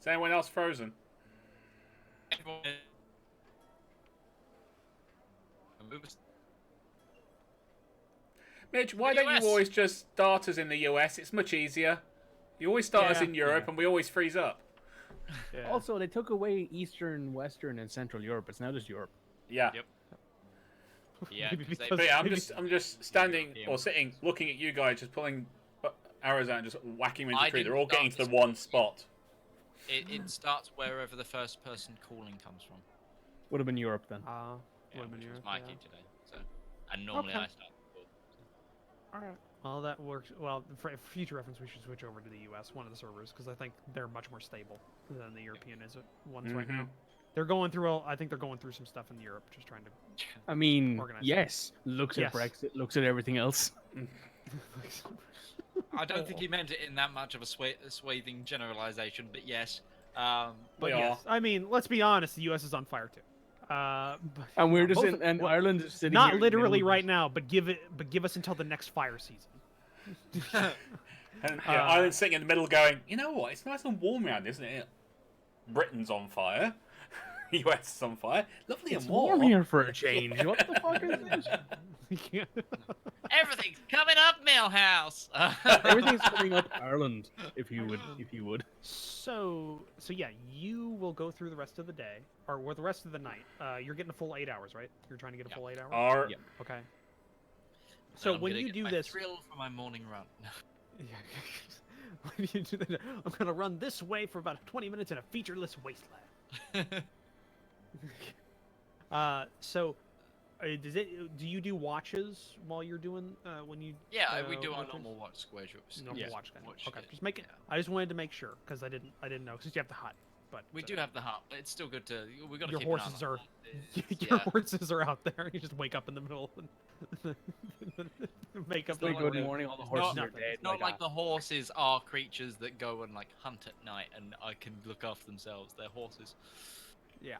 Is anyone else frozen? Everyone is- Mitch, why The don't US. you always just start us in the US? It's much easier. You always start us Yeah. in Europe Yeah. and we always freeze up. Yeah. Also, they took away Eastern, Western, and Central Europe. It's now just Europe. Yeah. Yep. Yeah, Maybe 'cause they- because- But yeah, maybe- I'm just standing European or sitting, looking at you guys, just pulling arrows out and just whacking them into I the tree. They're didn't all getting to start the one spot. It starts wherever the first person calling comes from. Would have been Europe then. Ah, Yeah, would have been which was Europe, Mikey yeah. today. So, and normally Okay. I start. All right. Well, that works. Well, for future reference, we should switch over to the U.S. one of the servers because I think they're much more stable than the European ones right now. They're going through. I think they're going through some stuff in Europe, just trying to. I mean, Organized. yes. Looks Yes. at Brexit. Looks at everything else. I don't think he meant it in that much of a swathing generalization, but yes. But We yes, I mean, let's be honest. The U.S. is on fire too. But, And we're no, just both- in, and well, Ireland is sitting not here literally now right just- now, but give us until the next fire season. And yeah, Ireland's sitting in the middle going, you know what, it's nice and warm around, isn't it? Britain's on fire. US is on fire. Lovely It's and warm. warm here for a change. What the fuck is this? Everything's coming up, Millhouse. Everything's coming up Ireland. If you would. So yeah, you will go through the rest of the day, or the rest of the night. You're getting a full 8 hours, right? You're trying to get a Yeah. full 8 hours. Or Yeah. Okay. And So I'm when gonna you get do my this, thrill for my morning run. Yeah. When you do that, I'm gonna run this way for about 20 minutes in a featureless wasteland. So, does it? Do you do watches while you're doing when you? Yeah, we do our watches? normal watch schedules. Normal Yeah. watch kind of. Watch Okay, it, just make it. yeah. I just wanted to make sure because I didn't know because you have the hut, but We do have the hut, but it's still good to. We got to your keep an eye horses on are it. your Yeah. horses are out there. You just wake up in the middle and make up. Still like, good whatever. morning. All the It's horses not- are dead. It's not like the horses are creatures that go and like hunt at night and I can look after themselves. They're horses, Yeah,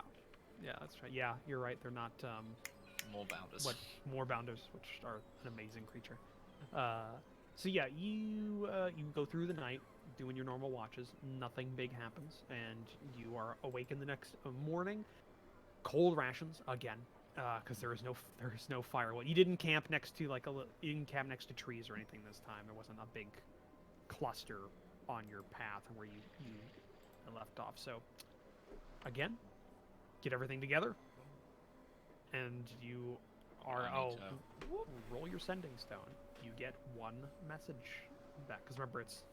that's right. Yeah, you're right. They're not more bounders. what more bounders, which are an amazing creature. So yeah, you go through the night doing your normal watches. Nothing big happens, and you are awake in the next morning. Cold rations again, because there is no fire. Well, you didn't camp next to you didn't camp next to trees or anything this time. There wasn't a big cluster on your path where you left off. So again, get everything together, and you are I need to- roll your sending stone. You get one message back because remember it's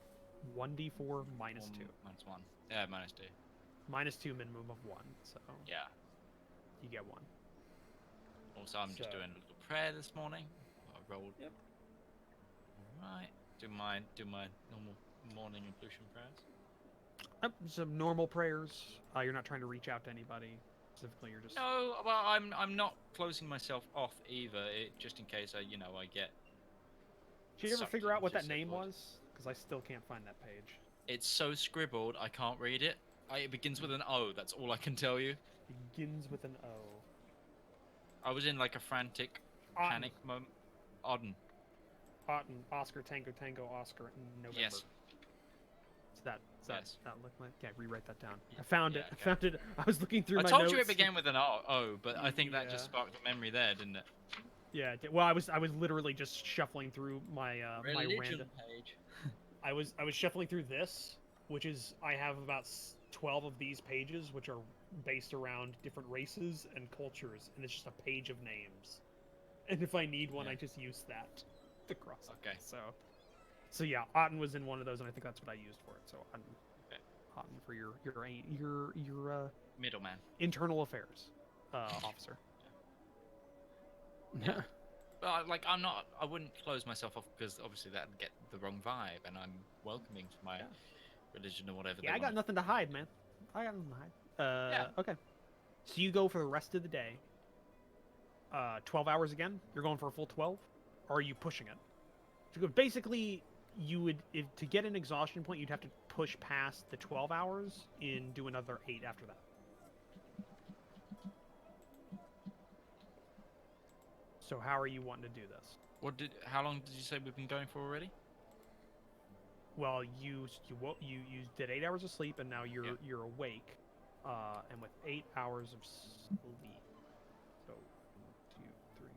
1d4 minus 2. Minus 1. Yeah, minus 2. Minus 2 minimum of 1, so Yeah. you get 1. Also, I'm just So- doing a little prayer this morning. I rolled. Yep. Alright. Do my normal morning ablution prayers. Some normal prayers. You're not trying to reach out to anybody specifically. You're just No, well, I'm not closing myself off either. Just in case I get. Did you ever sucked figure out what into that name Silverwood. was? Because I still can't find that page. It's so scribbled, I can't read it. It begins with an O. That's all I can tell you. Begins with an O. I was in like a frantic Otten. panic moment. Odden. Otten. Oscar Tango Tango Oscar in November. Yes. Does that Yes. look like? Yeah, rewrite that down. I found it. Yeah, I okay. found it. I was looking through I my told notes. you it began with an O, but I think that just Yeah. sparked a memory there, didn't it? Yeah. Well, I was literally just shuffling through my my random. page. I was shuffling through this, which is I have about 12 of these pages, which are based around different races and cultures, and it's just a page of names. And if I need one, Yeah. I just use that to cross. it. Okay. So yeah, Otten was in one of those, and I think that's what I used for it. So Otten, Okay. Otten for your Middleman. internal affairs officer. Yeah. Well, like I wouldn't close myself off because obviously that'd get the wrong vibe, and I'm welcoming to my Yeah. religion or whatever. Yeah, they I got want. nothing to hide, man. I got nothing to hide. Yeah. Okay. So you go for the rest of the day. 12 hours again? You're going for a full 12? Or are you pushing it? So basically, you would, to get an exhaustion point, you'd have to push past the 12 hours and do another 8 after that. So how are you wanting to do this? How long did you say we've been going for already? Well, you did 8 hours of sleep, and now Yeah. you're awake, and with 8 hours of sleep, so 1, 2,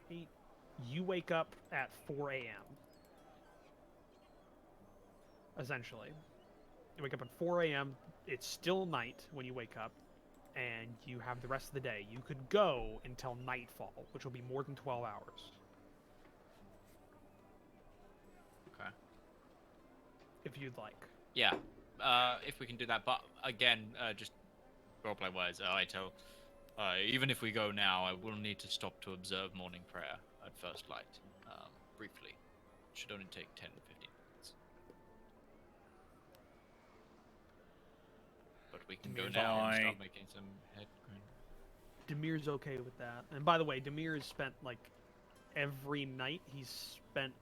3, 8. You wake up at 4 a.m. Essentially, You wake up at 4 a.m. It's still night when you wake up, and you have the rest of the day. You could go until nightfall, which will be more than 12 hours. Okay. If you'd like. Yeah. If we can do that, but again, just roleplay wise, I tell. Even if we go now, I will need to stop to observe morning prayer at first light, briefly. Should only take 10 to 15 minutes. But we can go now and start making some head grind. Demir's okay with that. And by the way, Demir has spent like every night he's spent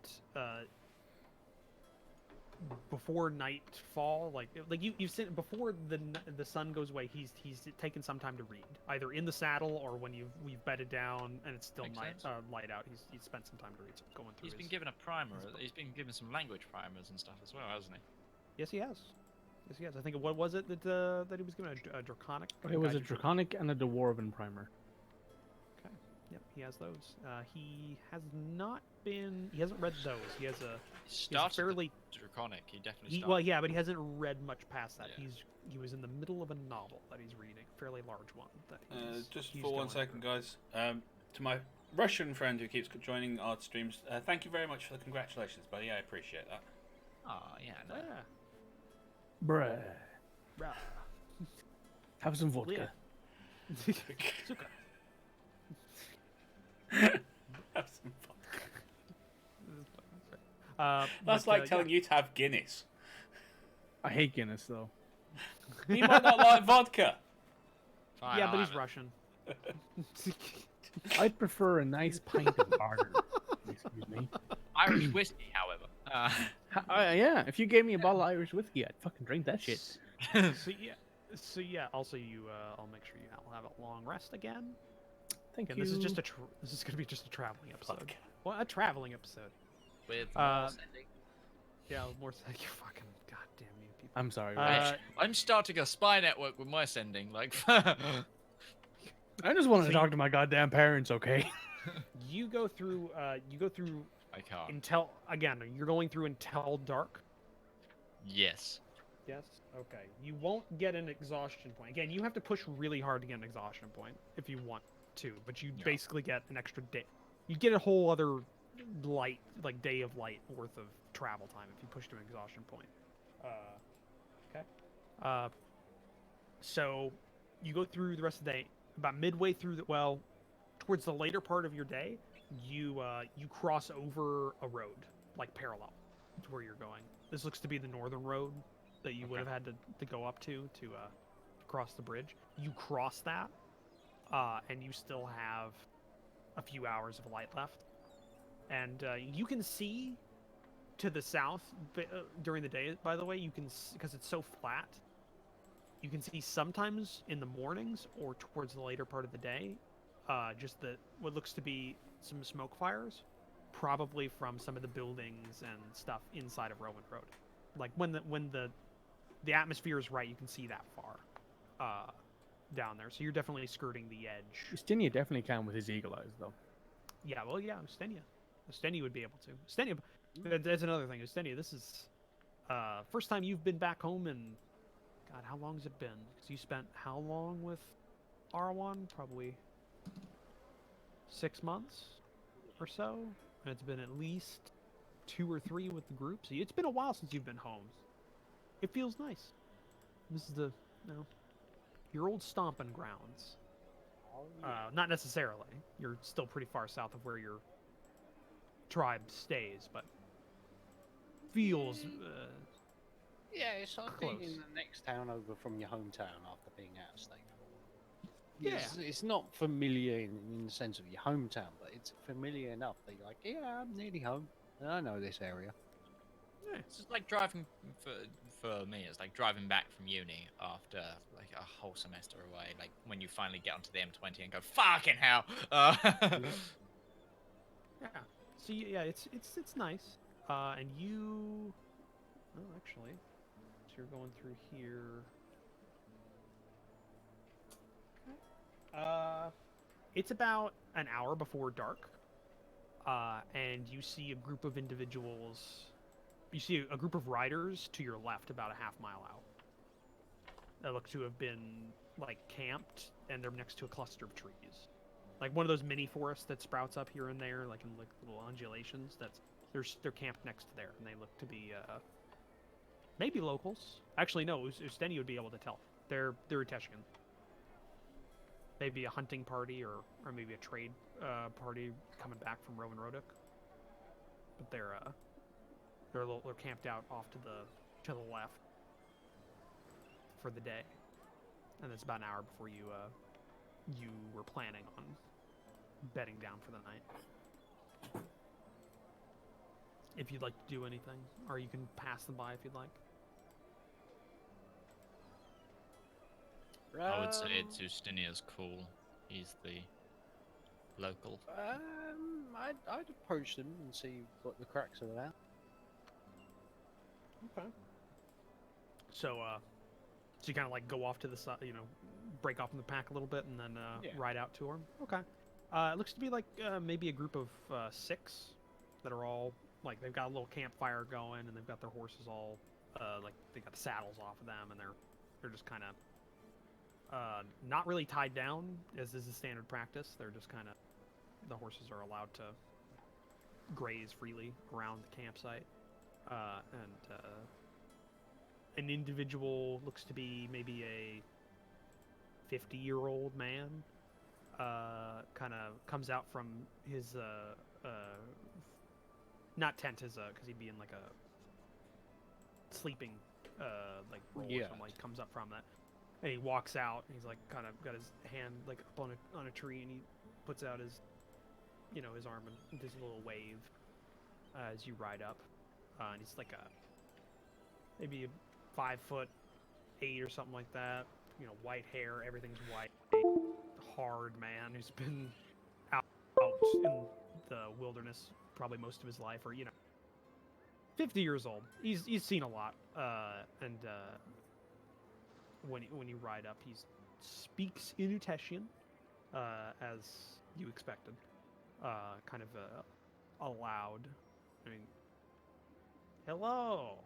before nightfall, like you've seen before the sun goes away. He's taken some time to read, either in the saddle or when we've bedded down and it's still Makes sense. light out. He's spent some time to read, going through. He's been given a primer. He's been given some language primers and stuff as well, hasn't he? Yes, he has. Yes, he has. I think what was it that he was given a draconic? It was a draconic and a dwarven primer. Okay. Yep, he has those. He has not been. He hasn't read those. He has a. Started fairly draconic. He definitely started. Well, yeah, but he hasn't read much past that. Yeah. He was in the middle of a novel that he's reading, a fairly large one. That Just he's for 1 going second, through. guys. To my Russian friend who keeps joining our streams, thank you very much for the congratulations, buddy. I appreciate that. Oh, yeah, no. Yeah. Bruh. Bruh. Have some vodka. Suka. Have some fun. That's But, like telling you to have Guinness. I hate Guinness though. He might not like vodka. Fine, yeah, I'll but he's have it. Russian. I'd prefer a nice pint of lager. Excuse me. Irish whiskey, however. Yeah, if you gave me a bottle of Irish whiskey, I'd fucking drink that shit. So yeah. Also, I'll make sure you'll have a long rest again. Thank And you. this is this is gonna be just a traveling episode. Vodka. Well, a traveling episode. With Uh, sending. Yeah, more. You fucking goddamn you people. I'm sorry. I'm starting a spy network with my sending. Like, I just wanted so to talk to my goddamn parents, okay? You go through. I can't. Until again, you're going through until dark. Yes. Yes. Okay. You won't get an exhaustion point. Again, you have to push really hard to get an exhaustion point if you want to, but you Yeah. basically get an extra day. You get a whole other day of light worth of travel time if you push to an exhaustion point. Okay. So you go through the rest of the day. About midway through towards the later part of your day, you cross over a road, like parallel to where you're going. This looks to be the northern road that you would have had to go up to cross the bridge. You cross that, and you still have a few hours of light left. And you can see to the south during the day, by the way, you can, because it's so flat, you can see sometimes in the mornings or towards the later part of the day, just what looks to be some smoke fires, probably from some of the buildings and stuff inside of Rowan Road. Like when the atmosphere is right, you can see that far down there. So you're definitely skirting the edge. Ustinia definitely can with his eagle eyes, though. Yeah, well, yeah, Ustenia would be able to. Ustenia, that's another thing. Ustenia, this is first time you've been back home in, God, how long has it been? Because you spent how long with R1? Probably 6 months or so. And it's been at least 2 or 3 with the group. So it's been a while since you've been home. It feels nice. This is your old stomping grounds. Not necessarily. You're still pretty far south of where your tribe stays, but feels Yeah, it's like being close. in the next town over from your hometown after being out of state. Yeah. It's not familiar in the sense of your hometown, but it's familiar enough that you're like, yeah, I'm nearly home. And I know this area. It's just like driving for me. It's like driving back from uni after like a whole semester away. Like when you finally get onto the M20 and go, "Fucking hell!" Yeah. So yeah, it's nice. And you, well, actually, so you're going through here. Okay. It's about an hour before dark. And you see a group of individuals you see a group of riders to your left, about a half mile out. That look to have been like camped, and they're next to a cluster of trees, like one of those mini forests that sprouts up here and there, like in like little undulations. They're camped next to there, and they look to be maybe locals. Actually, no, Usteni would be able to tell. They're Eteshian. Maybe a hunting party or maybe a trade party coming back from Rovan Roduk. But they're camped out off to the left for the day, and it's about an hour before you were planning on bedding down for the night. If you'd like to do anything, or you can pass them by if you'd like. I would say it's Ustinia's call. He's the local. I'd approach them and see what the cracks are about. Okay. So you kind of like go off to the side, break off from the pack a little bit, and then ride out to them. Okay. It looks to be like maybe a group of 6 that are all like they've got a little campfire going, and they've got their horses all like they got the saddles off of them, and they're just kind of not really tied down as is the standard practice. They're just kind of the horses are allowed to graze freely around the campsite, and an individual looks to be maybe a 50-year-old man. Kind of comes out from his not tent, his because he'd be in like a sleeping like roll or something. Like comes up from that, and he walks out. And he's like kind of got his hand like up on a tree, and he puts out his his arm and does a little wave as you ride up. And he's like maybe 5'8" or something like that. White hair, everything's white. Hard man who's been out in the wilderness probably most of his life, or 50 years old. He's seen a lot, and when you ride up, he speaks in Uteshian, as you expected, kind of aloud. I mean, hello.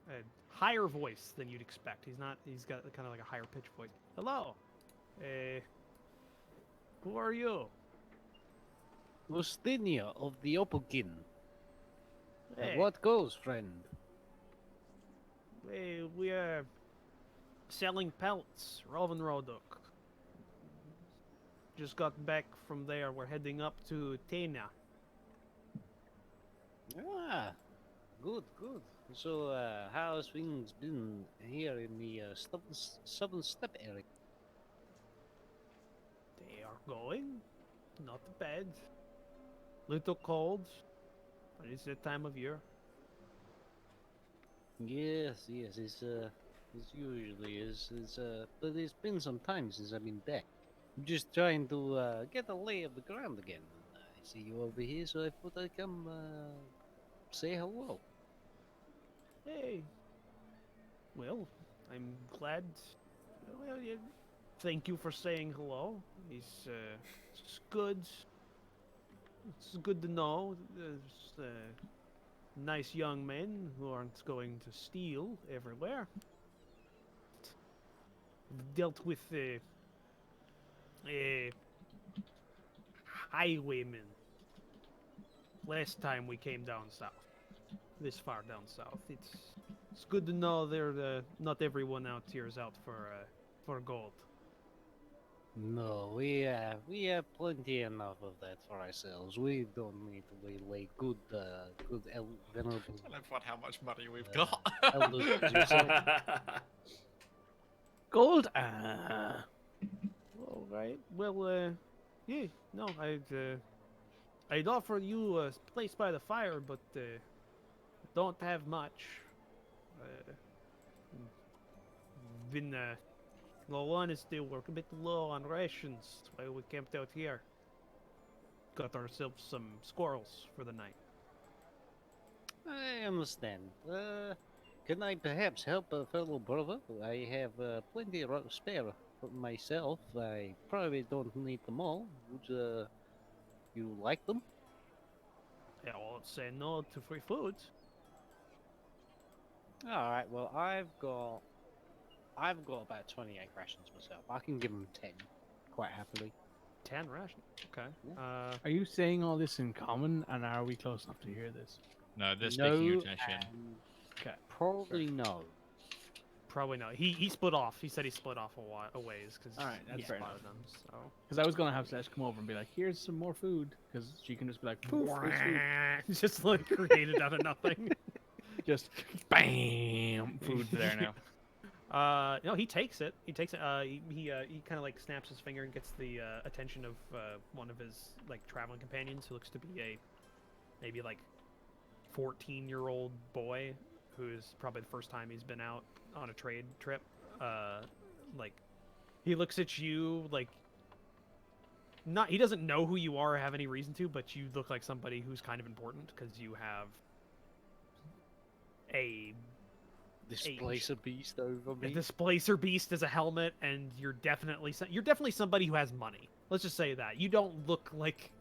A higher voice than you'd expect. He's got kind of like a higher pitched voice. Hello. Who are you? Lustinia of the Opokin. Hey. What goes, friend? We are selling pelts, Rovan Roduk. Just got back from there. We're heading up to Tena. Ah, good. So, how's things been here in the southern steppe area? They are going. Not bad. Little cold, but it's that time of year. Yes, it's usually is. But it's been some time since I've been back. I'm just trying to get a lay of the ground again. I see you over here, so I thought I'd come say hello. Hey. Well, I'm glad. Well, yeah, thank you for saying hello. It's good. It's good to know there's nice young men who aren't going to steal everywhere. I've dealt with highwaymen last time we came down south. This far down south. It's good to know they're not everyone out here is out for gold. No, we have plenty enough of that for ourselves. We don't need to waylay good venerable. I don't know how much money we've got. elders as yourself. Gold? All right. Well, yeah. No, I'd offer you a place by the fire, but don't have much. Been low on is still we're a bit low on rations. That's why we camped out here. Got ourselves some squirrels for the night. I understand. Can I perhaps help a fellow brother? I have plenty of spare for myself. I probably don't need them all. Would you like them? Yeah, I won't say no to free food. All right. Well, I've got about 28 rations myself. I can give them 10, quite happily. 10 ration. Okay. Are you saying all this in common, and are we close enough to hear this? No, they're speaking No, attention. and Okay. probably no. Probably not. He split off. He said he split off a ways because All right, that's he fair spotted enough. them. So Because I was gonna have Slash come over and be like, "Here's some more food," because she can just be like, "Poof, here's food." just like created out of nothing. Just bam, food's there now. No, he takes it. He takes it. He kind of like snaps his finger and gets the attention of one of his like traveling companions, who looks to be a maybe like 14-year-old boy, who's probably the first time he's been out on a trade trip. Like he looks at you like not he doesn't know who you are or have any reason to, but you look like somebody who's kind of important because you have a Displacer beast over me. displacer beast as a helmet, and you're definitely somebody who has money. Let's just say that you don't look like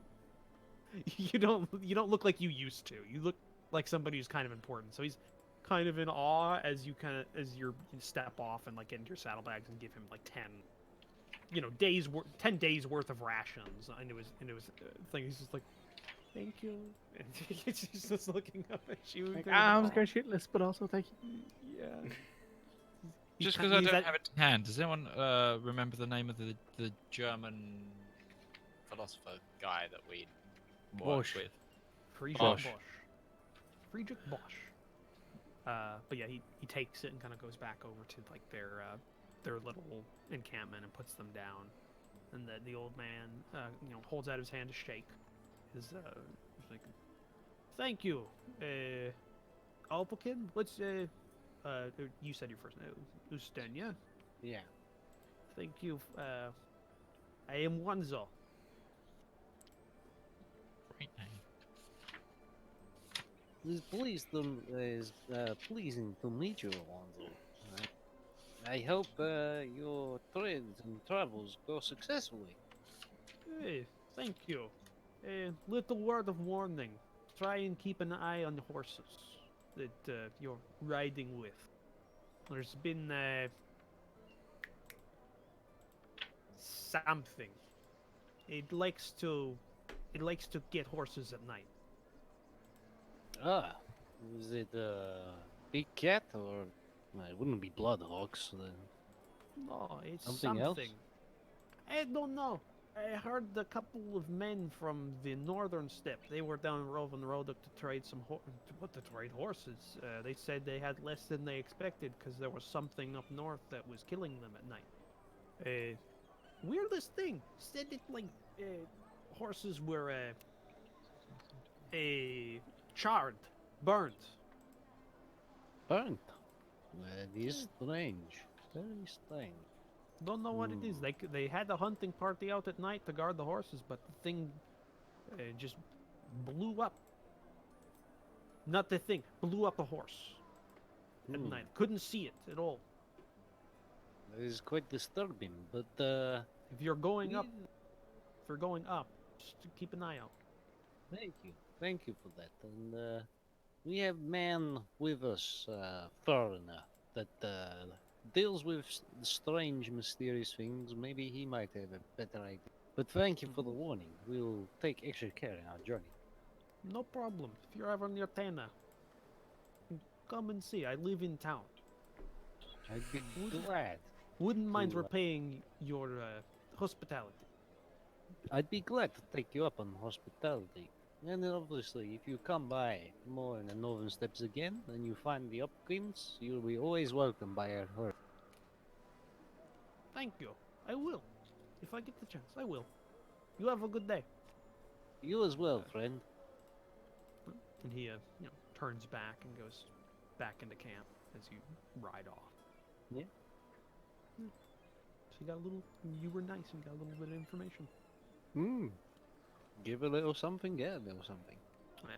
you don't look like you used to. You look like somebody who's kind of important. So he's kind of in awe as you step off and like get into your saddlebags and give him like 10 days worth of rations into his thing. He's just like, thank you. And he's just looking up at you. Like, kind of I in was awe. scared shitless, but also thank you. Yeah. Just ki- because I he's don't at- have it to hand, does anyone remember the name of the German philosopher guy that we worked Bosch. with? Friedrich Bosch. Bosch. Friedrich Bosch. But yeah, he takes it and kind of goes back over to like their little encampment and puts them down. And the old man, holds out his hand to shake. He's like, thank you, Alpakin. What's you said your first name, Usten, yeah? Yeah. Thank you. I am Wanzo. Great name. It's pleasing to meet you, Alonso. I hope your trades and travels go successfully. Hey, thank you. A little word of warning. Try and keep an eye on the horses that you're riding with. There's been something. It likes to get horses at night. Ah, is it big cat or well, it wouldn't be bloodhogs? No, it's Something else? I don't know. I heard a couple of men from the northern steppe. They were down Rivallon Road to trade horses. They said they had less than they expected because there was something up north that was killing them at night. Weirdest thing. Said it like horses were charred, burnt. Burnt. That is strange. Very strange. Don't know what it is. They had a hunting party out at night to guard the horses, but the thing just blew up. Not the thing, blew up a horse at Hmm. night. Couldn't see it at all. That is quite disturbing, but If you're going up, we- just keep an eye out. Thank you for that. And we have man with us, foreigner, that deals with strange, mysterious things. Maybe he might have a better idea. But thank you for the warning. We'll take extra care in our journey. No problem. If you're ever near Tana, come and see. I live in town. I'd be glad. Wouldn't mind Cool. repaying your hospitality. I'd be glad to take you up on hospitality. And then obviously, if you come by more in the northern steppes again, and you find the upgrades, you'll be always welcome by our herd. Thank you. I will. If I get the chance, I will. You have a good day. You as well, friend. And he, turns back and goes back into camp as you ride off. Yeah. So you got a little. You were nice and got a little bit of information. Hmm. Give a little something, get a little something. Yeah.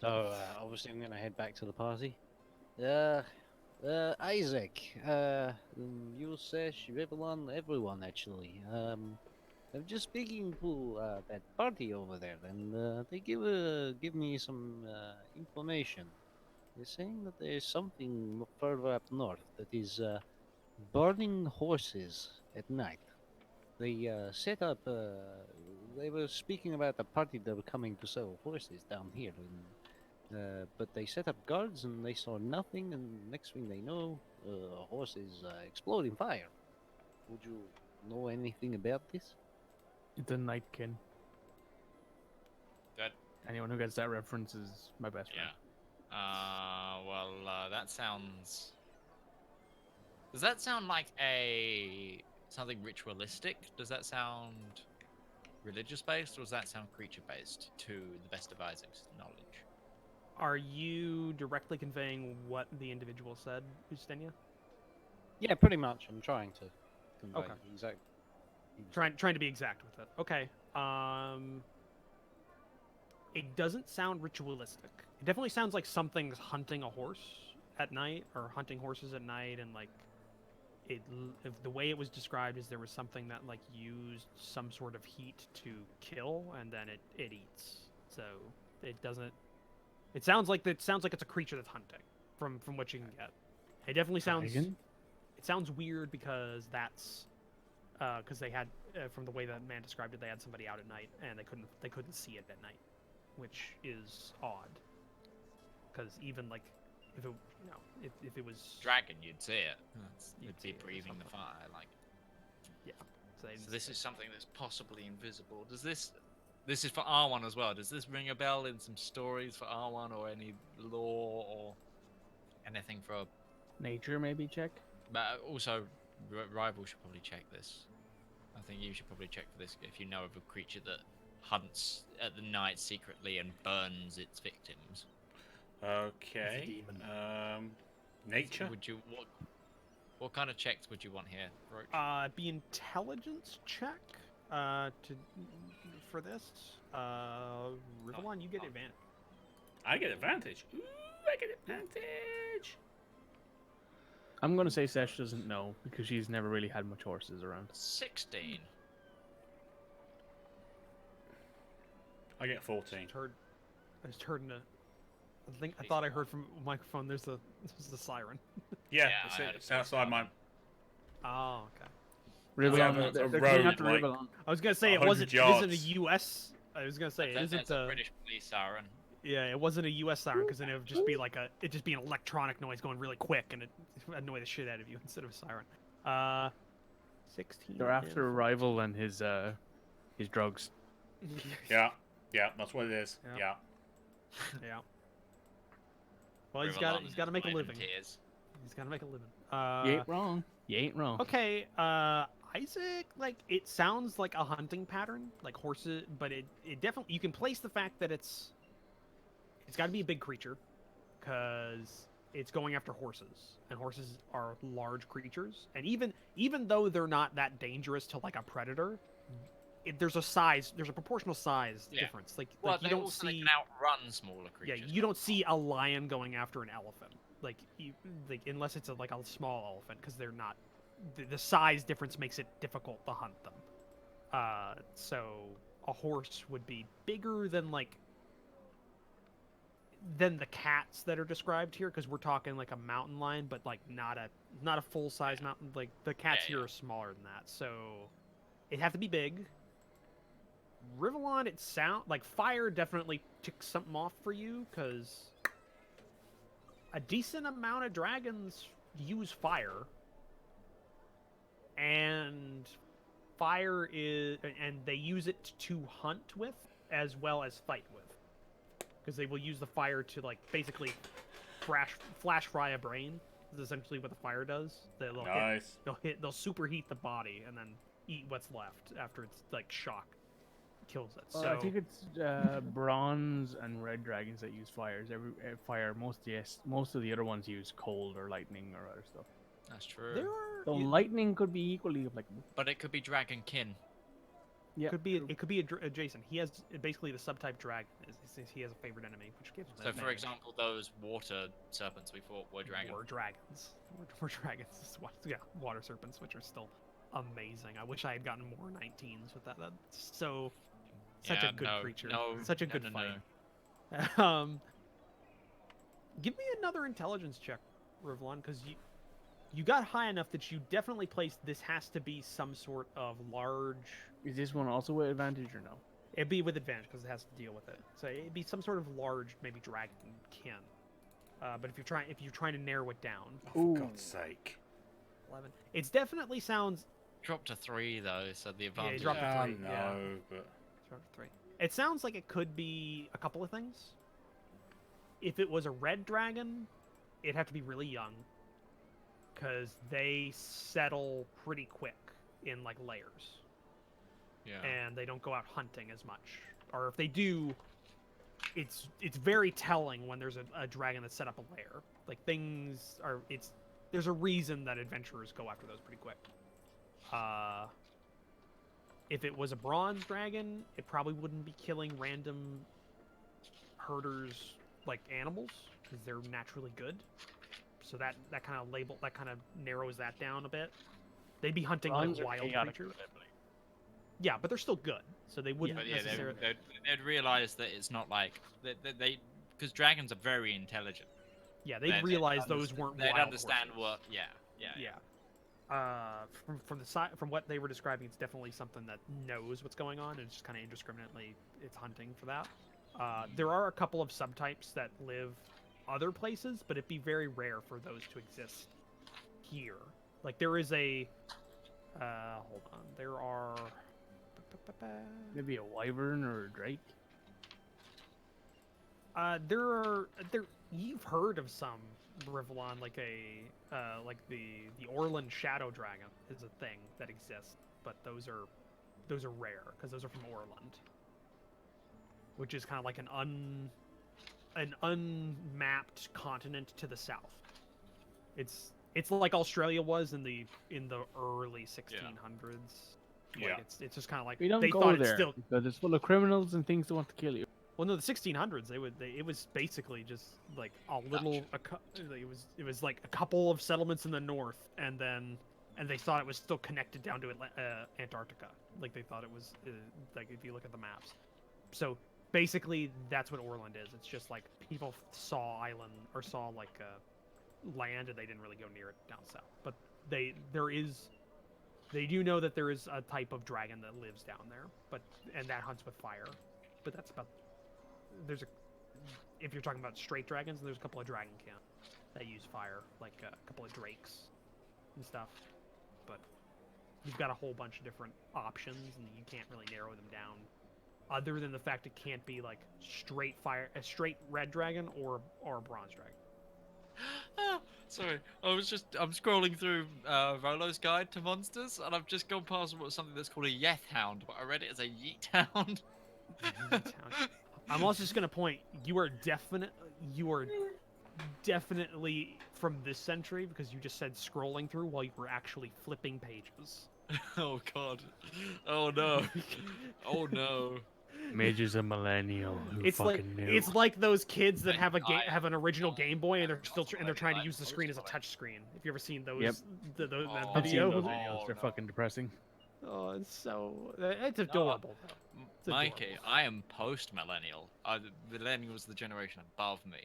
So obviously, I'm gonna head back to the party. Isaac, Yusesh, Rivallon, everyone actually. I'm just speaking to that party over there, and they give me some information. They're saying that there's something further up north that is burning horses at night. They set up. They were speaking about a party that were coming to sell horses down here, but they set up guards and they saw nothing. And next thing they know, horses explode in fire. Would you know anything about this? It's a nightkin. That Anyone who gets that reference is my best friend. well, that sounds. Does that sound like something ritualistic? Does that sound religious based, or does that sound creature based? To the best of Isaac's knowledge. Are you directly conveying what the individual said, Ustenia? Yeah, pretty much. I'm trying to convey Okay. exact. Trying to be exact with it. Okay. It doesn't sound ritualistic. It definitely sounds like something's hunting a horse at night, or hunting horses at night, and like if the way it was described is there was something that like used some sort of heat to kill, and then it eats. So it doesn't. It sounds like it's a creature that's hunting from what you can get. It definitely sounds. Dragon? It sounds weird because that's because they had from the way that man described it, they had somebody out at night and they couldn't see it at night, which is odd. Because even like if it if it was Dragon, you'd see it. You'd It'd see be it or breathing the something. fire, like. so, So this is something that's possibly invisible. Does this? This is for R1 as well. Does this ring a bell in some stories for R1 or any lore or anything for? Nature, maybe check. But also, Rival should probably check this. I think you should probably check for this if you know of a creature that hunts at the night secretly and burns its victims. Okay. Nature. Would you what kind of checks would you want here, Roach? be intelligence check for this. Rivallon, you get advantage. I get advantage. Ooh, I get advantage. I'm gonna say Sesh doesn't know because she's never really had much horses around. 16. I get 14. I just heard I thought I heard from a microphone. There's the siren. Yeah, Yeah, it's, I heard it's it. outside mine. Oh, okay. Rivallon, a they're coming road, after like- Rivallon. I was gonna say it 100 wasn't. It isn't a yards. U.S. I was gonna say it isn't That's a British police siren. Yeah, it wasn't a U.S. siren because then it would just be like it'd just be an electronic noise going really quick and it annoy the shit out of you instead of a siren. 16. They're after a rival and his drugs. Yeah, that's what it is. Yeah. Yeah. Yeah. Well, he's Rivallon got to is make a waving living. tears. He's got to make a living. You ain't wrong. You ain't wrong. Okay, Isaac, like it sounds like a hunting pattern, like horses, but it definitely you can place the fact that it's got to be a big creature, because it's going after horses, and horses are large creatures, and even though they're not that dangerous to like a predator, there's a proportional size Yeah. difference. Like Well, you they don't also see. can outrun smaller Yeah, creatures. you don't see a lion going after an elephant, like unless it's like a small elephant, because they're not. The size difference makes it difficult to hunt them. So a horse would be bigger than the cats that are described here, because we're talking like a mountain lion, but like not a full size mountain. Like the cats Yeah, here are smaller than that, so it'd have to be big. Rivallon, it sound like fire definitely ticks something off for you, because a decent amount of dragons use fire, and they use it to hunt with as well as fight with, because they will use the fire to like basically flash fry a brain. Is essentially what the fire does. Nice. They'll superheat the body and then eat what's left after it's like shock kills it. So I think it's bronze and red dragons that use fires. Fire. Most of the other ones use cold or lightning or other stuff. That's true. there are So lightning could be equally applicable. But it could be dragonkin. Yeah. it could be a Jason. He has basically the subtype dragon. He has a favorite enemy, which gives him So, that for name. example, those water serpents we fought were dragons. Or dragons. Or dragons. Yeah, water serpents, which are still amazing. I wish I had gotten more 19s with that. That's such Yeah, a good no, creature. no, Such a no, good no, fight. no. Give me another intelligence check, Rivallon, because you got high enough that you definitely placed this has to be some sort of large. Is this one also with advantage or no? It'd be with advantage because it has to deal with it. So it'd be some sort of large, maybe dragonkin. But if you're trying to narrow it down, Oh, for God's sake. 11. It's definitely sounds. Drop to 3 though, so the advantage. dropped to 3, no, yeah. but... Drop to 3. It sounds like it could be a couple of things. If it was a red dragon, it'd have to be really young, because they settle pretty quick in like layers. Yeah. And they don't go out hunting as much. Or if they do, it's very telling when there's a dragon that's set up a lair. Like there's a reason that adventurers go after those pretty quick. If it was a bronze dragon, it probably wouldn't be killing random herders like animals because they're naturally good. So that kind of narrows that down a bit. They'd be hunting Bronze like are wild chaotic, creatures. I believe. Yeah, but they're still good, so they wouldn't But yeah, necessarily. they'd realize that it's not like they because dragons are very intelligent. Yeah, they'd realize those weren't. They'd wild understand horses. what. Yeah. From the side, from what they were describing, it's definitely something that knows what's going on, and it's just kind of indiscriminately it's hunting for that. There are a couple of subtypes that live other places, but it'd be very rare for those to exist here. Like there is a hold on, there are Maybe a wyvern or a drake. you've heard of some Rivallon, like the Orland Shadow Dragon is a thing that exists, but those are rare because those are from Orland, which is kind of like an unmapped continent to the south. It's like Australia was in the early 1600s. Yeah. Like it's just kind of like We don't they go thought it's there still. because it's full of criminals and things that want to kill you. Well, no, the 1600s. It was basically just like a little. It was like a couple of settlements in the north, and they thought it was still connected down to Antarctica. Like they thought it was like if you look at the maps. So basically, that's what Orland is. It's just like people saw island or saw like land, and they didn't really go near it down south. But they do know that there is a type of dragon that lives down there, and that hunts with fire. But that's about. If you're talking about straight dragons, there's a couple of dragonkin that use fire, like a couple of drakes and stuff. But you've got a whole bunch of different options, and you can't really narrow them down, other than the fact it can't be like a straight red dragon or a bronze dragon. Sorry, I'm scrolling through Rolo's Guide to Monsters, and I've just gone past something that's called a Yeth Hound, but I read it as a Yeet Hound. I'm also just gonna point. You are definitely from this century because you just said scrolling through while you were actually flipping pages. Oh God! Oh no! Oh no! Mage is a millennial who fucking knew. It's like those kids that have I- have an original Game Boy and they're I'm not they're trying to like use the most screen as a of it. touch screen. If you ever seen those, Yep. that Oh, I've seen video. those Oh, videos. They're no. fucking depressing. Oh, it's adorable. though. It's Mikey, adorable. I am post-millennial. The millennial's the generation above me.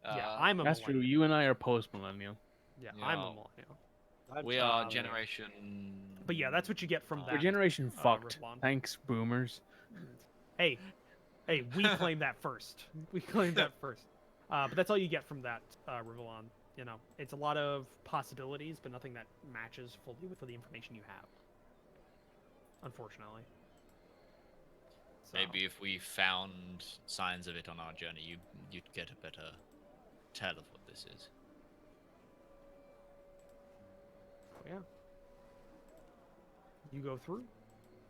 Yeah, I'm a That's true. millennial. You and I are post-millennial. Yeah, I'm a Yeah. millennial. We are generation. But yeah, that's what you get from Oh. that. We're generation fucked. Rivallon. Thanks, boomers. Hey, we claim that first. We claim that first. But that's all you get from that Rivallon. You know, it's a lot of possibilities, but nothing that matches fully with the information you have. Unfortunately. So, Maybe if we found signs of it on our journey, you'd get a better tell of what this is. yeah. You go through.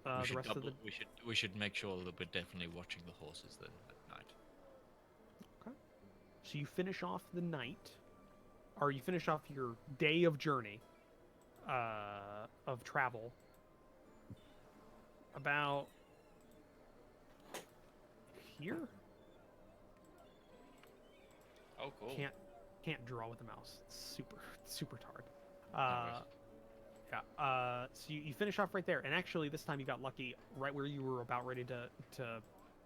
we The should rest of the. we should make sure that we're definitely watching the horses then at night. So you finish off the night, or you finish off your day of journey, of travel. About here. Oh, cool. Can't draw with the mouse. It's super hard. worries. Yeah. So you finish off right there, and actually this time you got lucky. Right where you were about ready to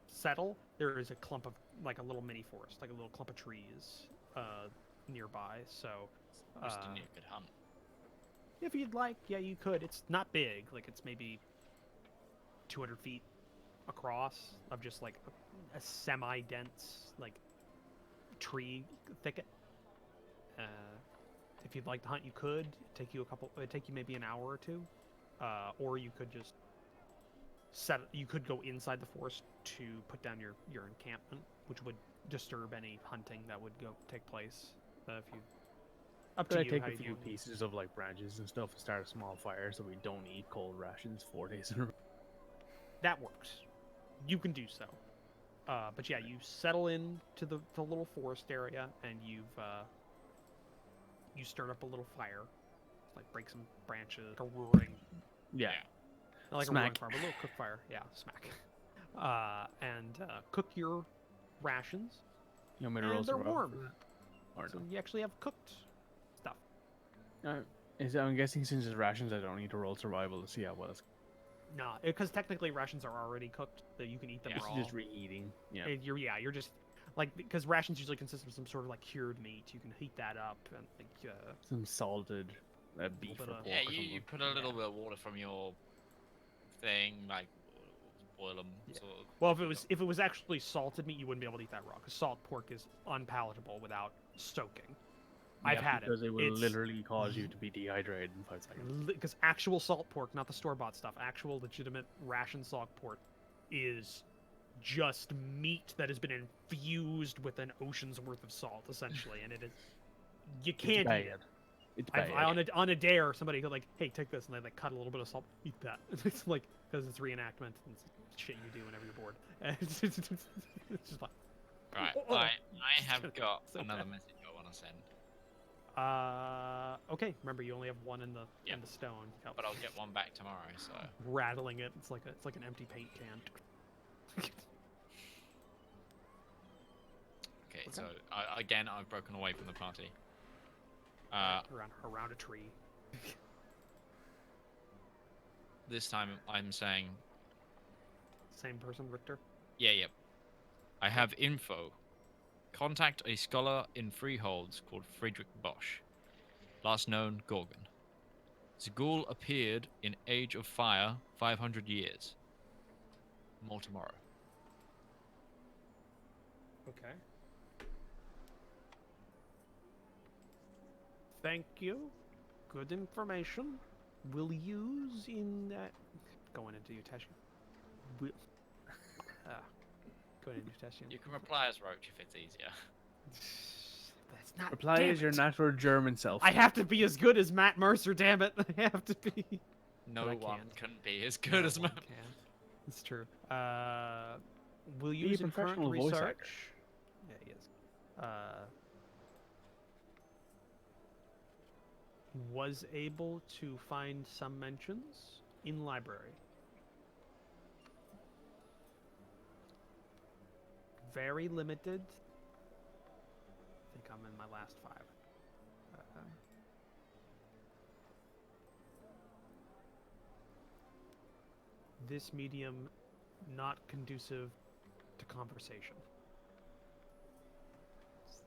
settle, there is a clump of like a little mini forest, like a little clump of trees nearby. So Western you could hunt. if you'd like, yeah, you could. It's not big. Like it's maybe 200 feet across of just like a semi-dense like tree thicket. If you'd like to hunt, you could. It'd take you maybe an hour or two, or you could just You could go inside the forest to put down your encampment, which would disturb any hunting that would take place. If you up Could to I you. take how a you few want. pieces of like branches and stuff and start a small fire so we don't eat cold rations 4 days in a row? That works. You can do so. But yeah, you settle in to the little forest area, and you stir up a little fire, like break some branches, like a roaring, Yeah. not like a Smack. roaring fire, but a little cook fire. Yeah, smack. And cook your rations, You want me to roll and they're survival warm. for that? Or So no? you actually have cooked stuff. I'm guessing since it's rations, I don't need to roll survival to see how well it's. No, because technically rations are already cooked, that you can eat them Yeah. It's raw. just reheating. Yeah. You're just like, because rations usually consist of some sort of like cured meat. You can heat that up and like Some salted beef or bit of- pork Yeah, or you something. put a little bit of water from your thing, like boil them. Yeah. Sort of. Well, if it was actually salted meat, you wouldn't be able to eat that raw, because salt pork is unpalatable without soaking. I've Yeah, had it. because it will It's literally cause you to be dehydrated in 5 seconds. because actual salt pork, not the store-bought stuff, actual legitimate ration salt pork, is just meat that has been infused with an ocean's worth of salt, essentially, and it is you can't eat it. It's I've, bad. on a dare, somebody could like, hey, take this, and they like cut a little bit of salt, eat that. It's like, because it's reenactment and it's shit you do whenever you're bored. And it's just like, Right, oh, I it's have gonna be got so another bad. message I want to send, Okay. Remember, you only have one in the Yeah. stone. Yep. but I'll get one back tomorrow. So Rattling it. It's like an empty paint can. okay, so again I've broken away from the party. Around a tree. This time I'm saying, Same person, Richter. yeah. I have info. Contact a scholar in Freeholds called Friedrich Bosch. Last known Gorgon. Zagul appeared in Age of Fire 500 years. More tomorrow. Okay. Thank you. Good information. We'll use in that. Going into Utesh. Going into Utesh. You can reply as Roach if it's easier. That's not. Reply damn as your it. natural German self. I have to be as good as Matt Mercer. Damn it! I have to be. No I one can't. can be as good as one Matt. can. It's true. Will Be a use in current professional voice research. actor. Yeah, he is. Was able to find some mentions in library. Very limited. I think I'm in my last 5. This medium not conducive to conversation.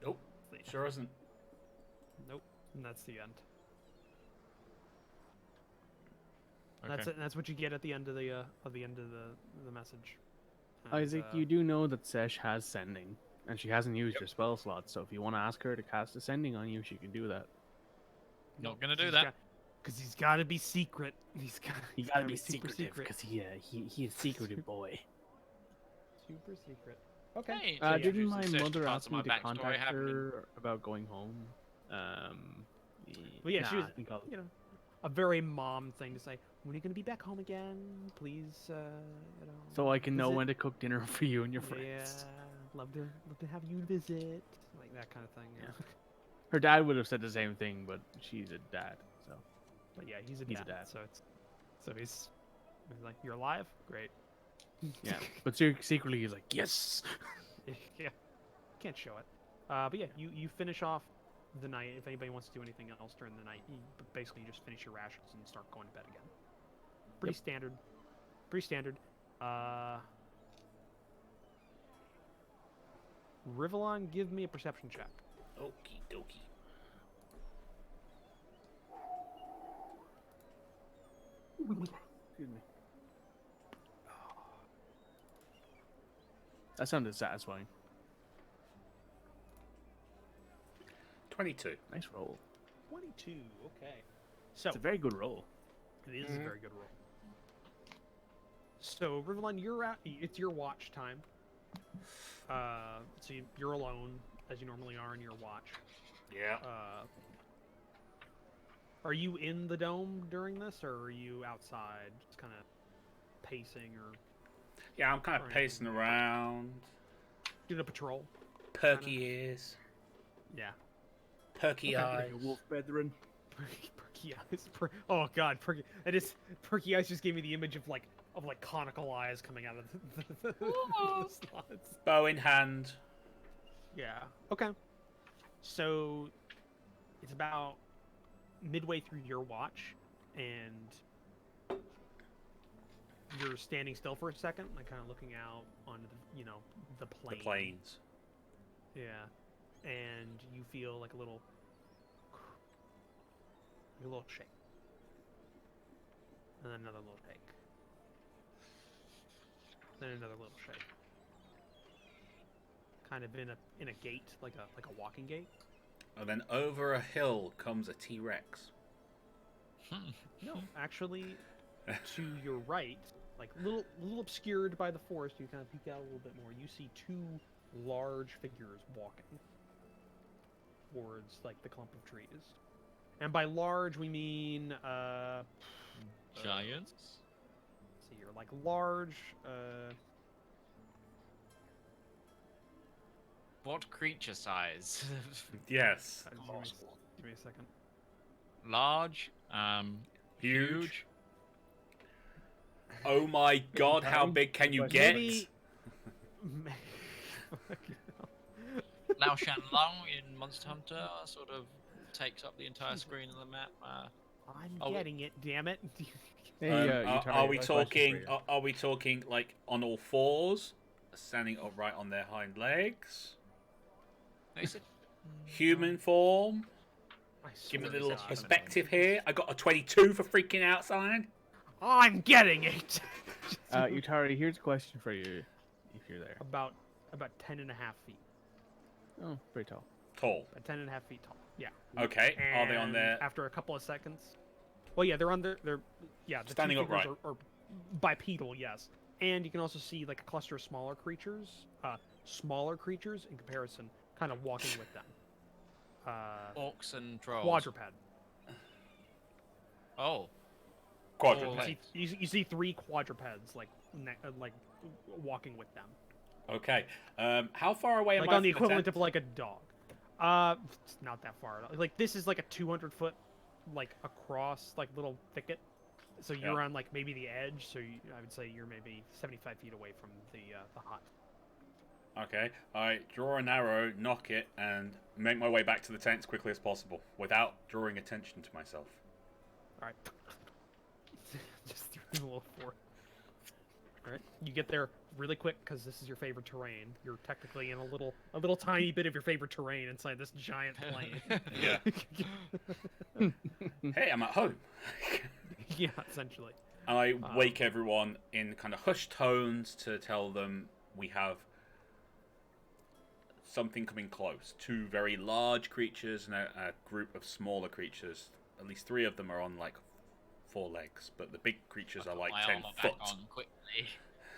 Nope. Sure isn't. Nope. And that's the end. Okay. That's it. That's what you get at the end of the message. And, Isaac, you do know that Sesh has sending, and she hasn't used her spell slot, so if you want to ask her to cast a sending on you, she can do that. Not gonna do that. Because he's got to be secret. He's got to be super secret. because he's a secretive boy. Super secret. Okay. Hey, so Didn't you my searched mother parts ask of me my to backstory contact happening. her about going home? Well, yeah, she was, I think I'll... a very mom thing to say. When are you going to be back home again? Please, So I can know visit." when to cook dinner for you and your friends. Yeah, love to have you visit, like that kind of thing. Yeah. Her dad would have said the same thing, but she's a dad, so. But yeah, he's a He's a dad, dad. so he's like, you're alive, great. Yeah, but secretly he's like, yes. Yeah, can't show it. But yeah, you finish off the night. If anybody wants to do anything else during the night, basically you just finish your rations and start going to bed again. Pretty standard. Pretty standard. Rivallon, give me a perception check. Okie dokie. Excuse me. That sounded satisfying. 22. Nice roll. 22. Okay. So It's a very good roll. it is a very good roll. So Rivallon, you're at. It's your watch time. So you're alone as you normally are in your watch. Yeah. Are you in the dome during this, or are you outside, just kind of pacing or Yeah, I'm kind of pacing around. doing a patrol? Perky ears. Yeah. Perky eyes. Wolf brethren. Perky eyes. Oh God, perky. Perky eyes just gave me the image of like conical eyes coming out of the slots. Bow in hand. Yeah. Okay. So it's about midway through your watch, and you're standing still for a second, like kind of looking out onto the plain. The plains. Yeah. And you feel like a little shake, and then another little shake, then another little shake. Kind of in a gate, like a walking gate. And then over a hill comes a T-Rex. No, actually, to your right, like little obscured by the forest, you kind of peek out a little bit more. You see two large figures walking towards like the clump of trees. And by large, we mean Giants. let's see here, like large. What creature size? Yes. Give me a second. Large. Huge. Oh my god, how big can you get? Maybe. Lao Shan Long in Monster Hunter sort of takes up the entire screen of the map. I'm getting it, damn it. Hey, Are we Utari, talking? Are we talking like on all fours, standing upright on their hind legs? They said Human form. Give me a little perspective here. I got a 22 for freaking outside. I'm getting it. Utari, here's a question for you, if you're there. about 10 and a half feet. Oh, pretty tall. Tall. 10 and a half feet tall. Yeah. Okay. Are they on And there? after a couple of seconds? Well, yeah, they're on their. Yeah, the Standing two figures upright. are bipedal, yes. And you can also see like a cluster of smaller creatures. Smaller creatures in comparison, kind of walking with them. orcs and trolls. Quadruped. Oh. Quadruped. You see three quadrupeds like walking with them. Okay. How far away am Like I on the from equivalent tent? of like a dog. It's not that far. Like this is like a 200-foot, like across like little thicket. So you're on like maybe the edge. So I would say you're maybe 75 feet away from the hut. Okay. I draw an arrow, knock it, and make my way back to the tent as quickly as possible without drawing attention to myself. All right. Just through the little fort. All right. You get there really quick because this is your favorite terrain. You're technically in a little tiny bit of your favorite terrain inside this giant plain. Yeah. Hey, I'm at home. Yeah, essentially. And I wake everyone in kind of hushed tones to tell them we have something coming close. Two very large creatures and a group of smaller creatures. At least three of them are on like 4 legs, but the big creatures are like 10 foot. On quickly.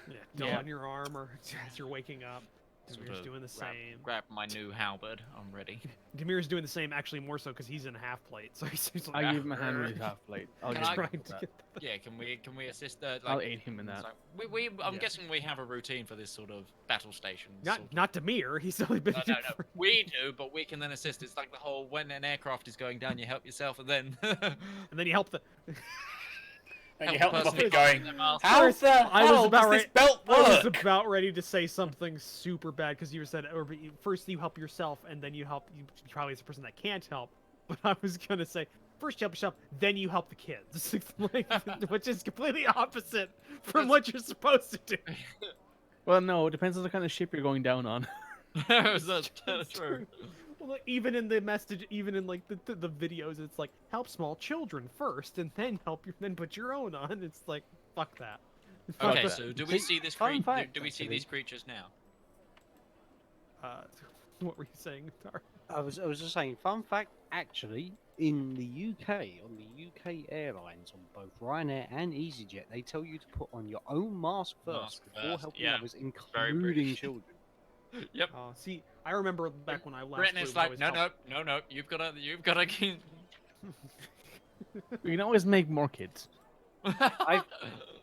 Yeah, don your armor as you're waking up. Demir's doing the same. Grab my new halberd. I'm ready. Demir's doing the same, actually more so because he's in a half plate. So he's like, I'll give him a hand with his half plate. I'll Can just I- try trying to get that. Yeah, can we assist? Like, I'll aid him in that. so I'm Yeah. guessing we have a routine for this sort of battle station. Not Demir. He's only been. No. We do, but we can then assist. It's like the whole when an aircraft is going down, you help yourself, and then And then you help the. And you help them the off person it going, behind them ask- how the I was hell about does this right- belt I was work? about ready to say something super bad because you said, first you help yourself, and then you help. You probably as a person that can't help. But I was gonna say, first you help yourself, then you help the kids, which is completely opposite from what you're supposed to do. Well, no, it depends on the kind of ship you're going down on. That's true. Well, even in the message, even in like the videos, it's like help small children first, and then then put your own on. It's like fuck that. Fuck Okay, that. so do we see this fun fact, do we see actually. these creatures now? What were you saying, Tar? I was just saying, fun fact, actually, in the UK, on the UK airlines, on both Ryanair and EasyJet, they tell you to put on your own mask first Mask before first, helping yeah. others, Very including British. children. Yep. See, I remember back when I last Britain flew, is it was like, always no, help- no. You've gotta keep. We can always make more kids.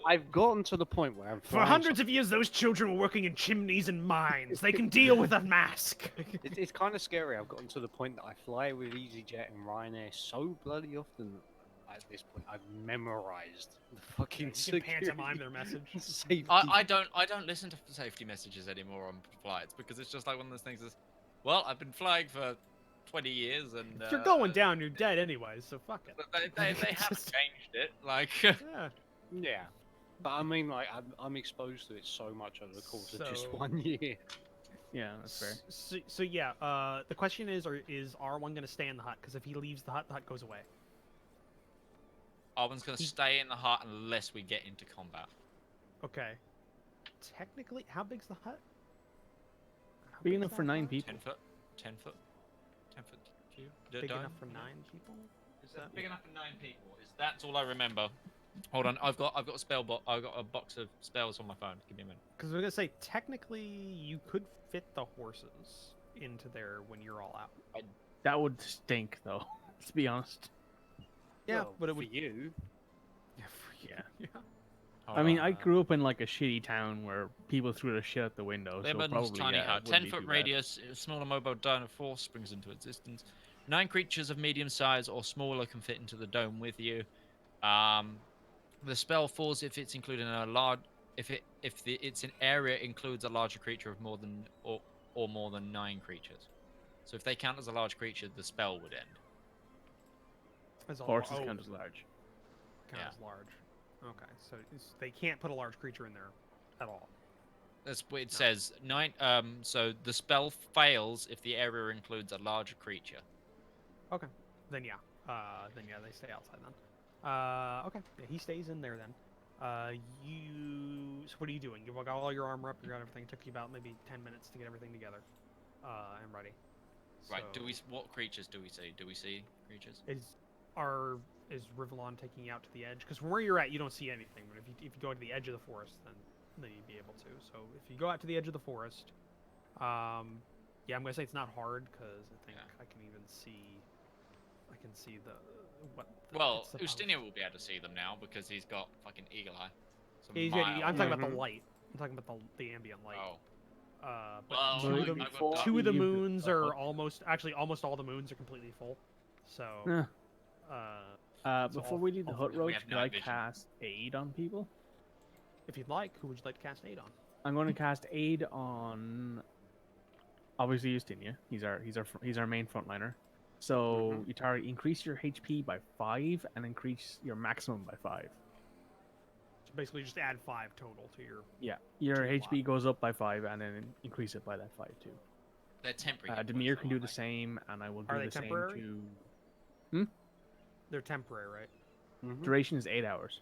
I've gotten to the point where I'm For flying hundreds of years, those children were working in chimneys and mines. They can deal with a mask. It's kind of scary. I've gotten to the point that I fly with EasyJet and Ryanair so bloody often. At this point, I've memorized the fucking You can security pantomime their message. safety. I don't listen to safety messages anymore on flights because it's just like one of those things. Is, well, I've been flying for 20 years and If you're going down, you're dead anyways. So fuck it. They haven't Just- changed it. Like, Yeah. Yeah, but I mean, like, I'm exposed to it so much over the course of just So- 1 year. Yeah, that's fair. So yeah, the question is R1 going to stay in the hut? Because if he leaves the hut goes away. Arwen's gonna stay in the hut unless we get into combat. Okay. Technically, how big's the hut? How Big big enough is for that 9 hut? people. 10 foot, 10 foot, 10 foot cube. Big dome? enough for 9 people? Is that big enough for 9 people? That's all I remember. Hold on, I've got a spell box. I've got a box of spells on my phone. Give me a minute. Because we're gonna say technically you could fit the horses into there when you're all out. That would stink, though. To be honest. Yeah, Well, but it for would. you. Yeah. For Yeah. Yeah. Hold I mean, on. I grew up in like a shitty town where people threw their shit out the window. So Lebanon's probably, tiny yeah, hut. it wouldn't be 10-foot too bad. radius, a smaller mobile dino force springs into existence. 9 creatures of medium size or smaller can fit into the dome with you. The spell falls if it's included in a large. If it's an area includes a larger creature of more than or more than 9 creatures. So if they count as a large creature, the spell would end. As a Horses oh, count as large. count Yeah. as large. Okay, so they can't put a large creature in there at all. That's what it says. 9. So the spell fails if the area includes a larger creature. Okay, then yeah, they stay outside then. Okay, yeah, he stays in there then. So what are you doing? You've got all your armor up. You got everything. It took you about maybe 10 minutes to get everything together. And ready. Right. So, What creatures do we see? Do we see creatures? Is Rivallon taking you out to the edge? Because from where you're at, you don't see anything. But if you go to the edge of the forest, then you'd be able to. So if you go out to the edge of the forest, yeah, I'm gonna say it's not hard because I think I can even see. I can see Well, it's supposed- Ustinia will be able to see them now because he's got fucking eagle eye. So I'm talking about the Mhm. light. I'm talking about the ambient light. Oh. But Well, two, of I've the, got two of the you- moons are almost all the moons are completely full. So, Yeah. so Before all- we leave the all hut three. We roach, have could I night vision. cast aid on people? if you'd like, who would you like to cast aid on? I'm going to cast aid on obviously Justinia. He's our main frontliner. So you target increase your HP by 5 and increase your maximum by 5. So basically, just add 5 total to your. Yeah, your To your HP goes up by 5 and then increase it by that 5 too. They're temporary. hit Demir points, can though, do the aren't same, and I will do Are they the same temporary? to. They're temporary, right? Duration is 8 hours.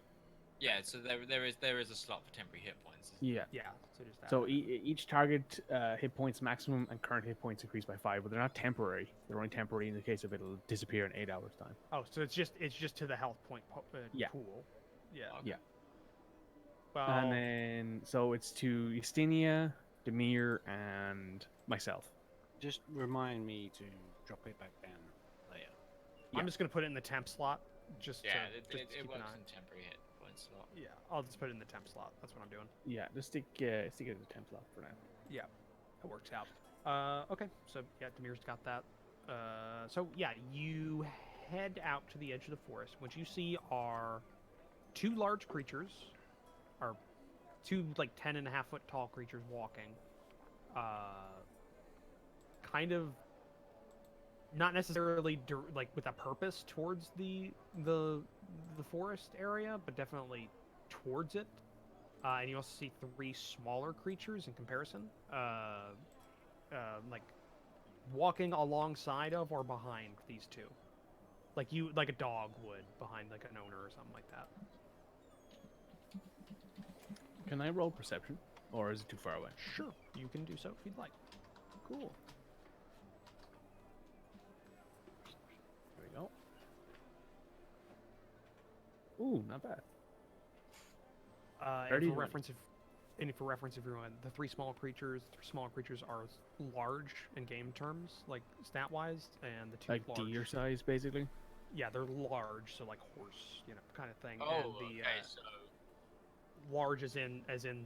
they? Yeah. So there is a slot for temporary hit points. Yeah. Yeah. So just add. So that. each target hit points maximum and current hit points increase by 5, but they're not temporary. They're only temporary in the case of it'll disappear in 8 hours time. Oh, so it's just to the health point Yeah. pool. Yeah. Okay. Yeah. Well, And then so it's to Justinia, Demir, and myself. Just remind me to drop it back down later. I'm just gonna put it in the temp slot. Just Yeah, to, it just to keep works an eye. in temporary hit points slot. Yeah, I'll just put it in the temp slot. That's what I'm doing. Yeah, just stick it as a temp slot for now. Yeah, it works out. Okay, so yeah, Demir's got that. So yeah, you head out to the edge of the forest. What you see are 2 large creatures, or 2 like 10.5-foot tall creatures walking. Kind of not necessarily like with a purpose towards the forest area, but definitely towards it. And you also see 3 smaller creatures in comparison. Like walking alongside of or behind these two, like a dog would behind like an owner or something like that. Can I roll perception, or is it too far away? Sure, you can do so if you'd like. Cool. There we go. Ooh, not bad. And 30 for to reference, if everyone, the three small creatures are large in game terms, like stat wise, and the two Like large. deer size, basically. Yeah, they're large, so like horse, kind of thing. Oh, and the okay. So. large as in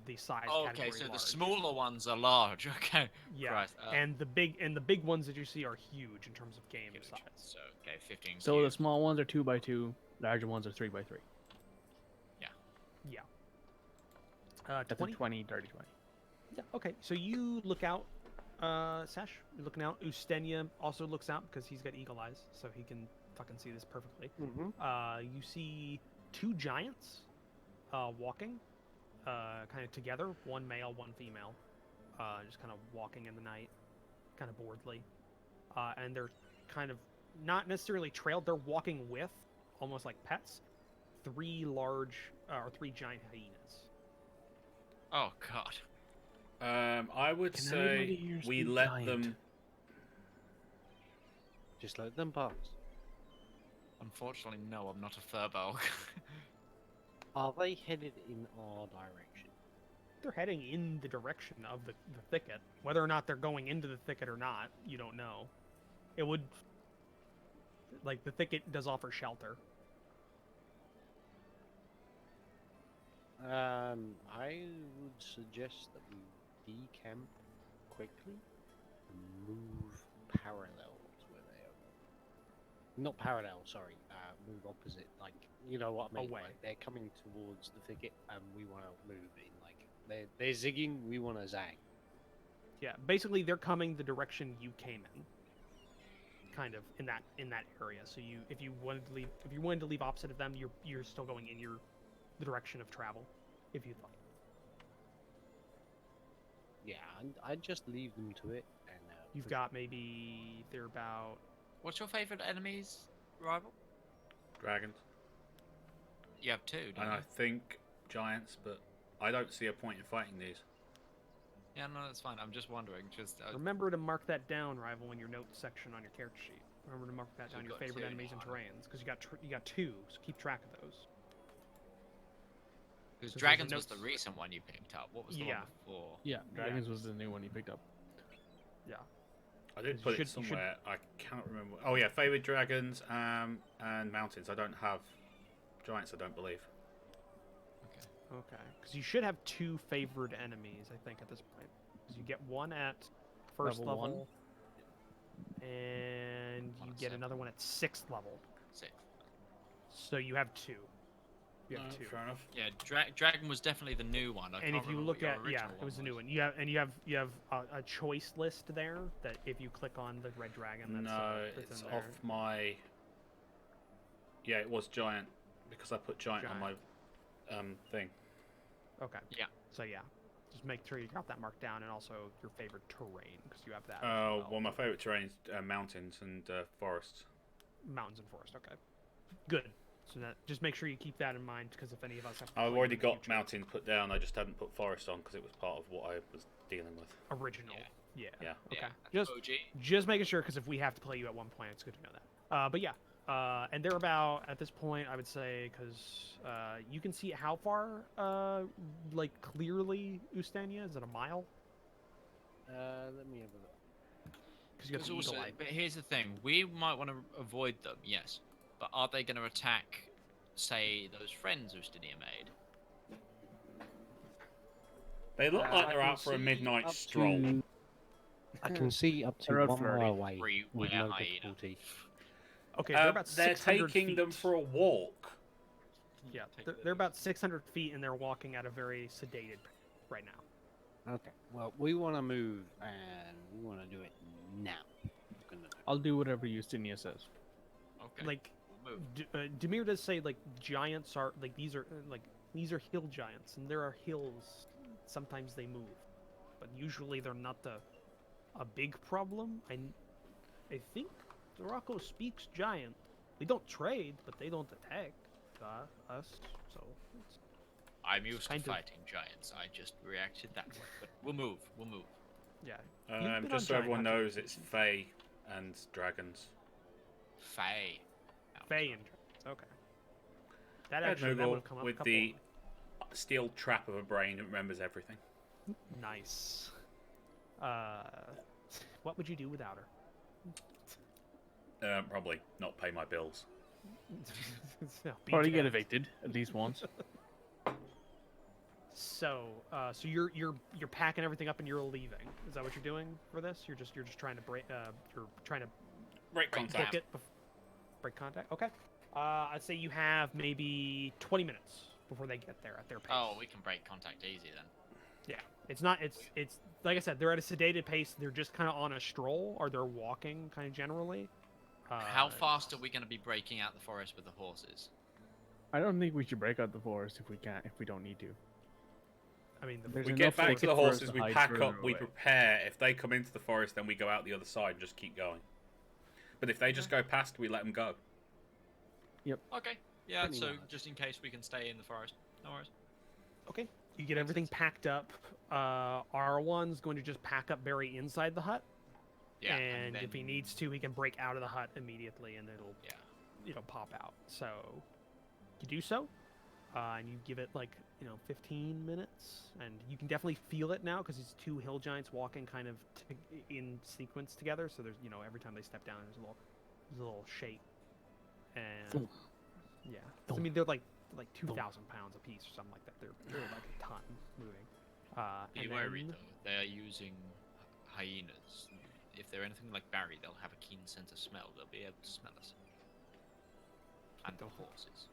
the size Oh, category. okay, so the large. smaller ones are large. Okay. Yeah, Christ, and the big ones that you see are huge in terms of game huge. size. So okay, 15. So the cubes. small ones are 2x2, larger ones are 3x3. Yeah. That's 20. a 20, 30, 20. Yeah. Okay. So you look out, Sash. You're looking out. Ustenia also looks out because he's got eagle eyes, so he can fucking see this perfectly. Mm-hmm. You see two giants, walking, kind of together. One male, one female, just kind of walking in the night, kind of boredly, and they're kind of not necessarily trailed. They're walking with, almost like pets, three giant hyenas. Oh God. I would Can anybody say here we speak let giant? them. Just let them pass. Unfortunately, no. I'm not a furball. Are they headed in our direction? They're heading in the direction of the thicket. Whether or not they're going into the thicket or not, you don't know. It would, like, the thicket does offer shelter. I would suggest that we decamp quickly and move parallel to where they are. Not parallel, sorry. Move opposite. Like, you know what I mean? Away. Like, they're coming towards the thicket, and we want to move in. Like, they're zigging. We want to zag. Yeah, basically they're coming the direction you came in. Kind of in that area. So if you wanted to leave opposite of them, you're still going in the direction of travel, if you'd like. Yeah, I'd just leave them to it. And You've got maybe they're about. What's your favorite enemies, rival? Dragons. You have two, don't And you? I think giants, but I don't see a point in fighting these. Yeah, no, that's fine. I'm just wondering. Remember to mark that down, rival, in your notes section on your character sheet. Remember to mark that So down. you've Your got favorite two enemies and now, terrains, because you got two. So keep track of those. Because So dragons there's was a the note- recent one you picked up. What was the Yeah. one before? Yeah, dragons was the new one you picked up. Yeah. I did You put it should- you should- somewhere. I can't remember. Oh yeah, favored dragons and mountains. I don't have giants. I don't believe. Okay. Because you should have two favored enemies, I think, at this point. Because you get one at first Level one? level, and One you at get another second. one at sixth level. Six. So you have two. You have No, two. fair enough. Yeah, dragon was definitely the new one. I And can't if you remember look what your at original it was the one new one. You have a choice list there that if you click on the red dragon, that's, No, that's it's in off there. my. Yeah, it was giant because I put giant on my thing. Okay. Yeah. So yeah, just make sure you got that marked down, and also your favorite terrain because you have that. Oh, as well, my favorite terrain is mountains and forests. Mountains and forest. Okay. Good. So that just make sure you keep that in mind because if any of us have. to I've play already in the got future- mountains put down. I just hadn't put forest on because it was part of what I was dealing with. original. Yeah. Yeah. Yeah. Okay. Yeah, Just OG. just making sure because if we have to play you at one point, it's good to know that. But yeah. And they're about at this point, I would say, because you can see how far, like clearly, Ustania is it a mile? Let me have a look. Because you got Because the also, eagle eye. but here's the thing: we might want to avoid them, yes, but are they going to attack, say, those friends Ustinia made? They look like I they're can out for a see midnight up stroll. to- I can see up to They're out 1 flirting. mile away Free with wire no hyena. difficulty. Okay, they're about They're 600 taking them feet. for a walk. Yeah, Take they're about 600 feet, and they're walking at a very sedated right now. Okay. Well, we want to move, and we want to do it now. We're gonna do it. I'll do whatever Justinia says. Okay. Like, we'll move. Demir does say like giants are like these are hill giants, and there are hills. Sometimes they move, but usually they're not a big problem. I think Morocco speaks giant. We don't trade, but they don't attack us. So it's I'm used to kind of- fighting giants. I just reacted that way. But we'll move. We'll move. yeah. You've been on Just so giant everyone hunting knows, it's expeditions. Fey and dragons. Faye. Fey and dragons. Okay. That Ed actually that Moogle would have come up a with couple. the steel trap of a brain that remembers everything. Nice. What would you do without her? Probably not pay my bills. Be Probably get dead. evicted at least once. So, so you're packing everything up and you're leaving. Is that what you're doing for this? You're just trying to break. You're trying to Break Break contact. book it. Break contact. Okay. I'd say you have maybe 20 minutes before they get there at their pace. Oh, we can break contact easy then. Yeah. It's not. It's like I said. They're at a sedated pace. They're just kind of on a stroll, or they're walking, kind of generally. How fast are we going to be breaking out the forest with the horses? I don't think we should break out the forest if we can't, if we don't need to. I mean, There's We enough get back thicket to the for us horses, to we hide pack further up, we away. prepare. If they come into the forest, then we go out the other side and just keep going. But if they just go past, we let them go. Okay. Yeah, Pretty so much. just in case we can stay in the forest. No worries. okay. You get everything packed up. R1's going to just pack up Barry inside the hut. Yeah. and then, if he needs to, he can break out of the hut immediately, and it'll pop out. So you do so, and you give it like 15 minutes, and you can definitely feel it now because it's two hill giants walking kind of in sequence together. So there's every time they step down, there's a little shake, and Thump. yeah. So, I mean they're like 2,000 pounds a piece or something like that. They're like a ton moving. Be And wary then- though. They are using hyenas. If they're anything like Barry, they'll have a keen sense of smell. They'll be able to smell us. And the horses.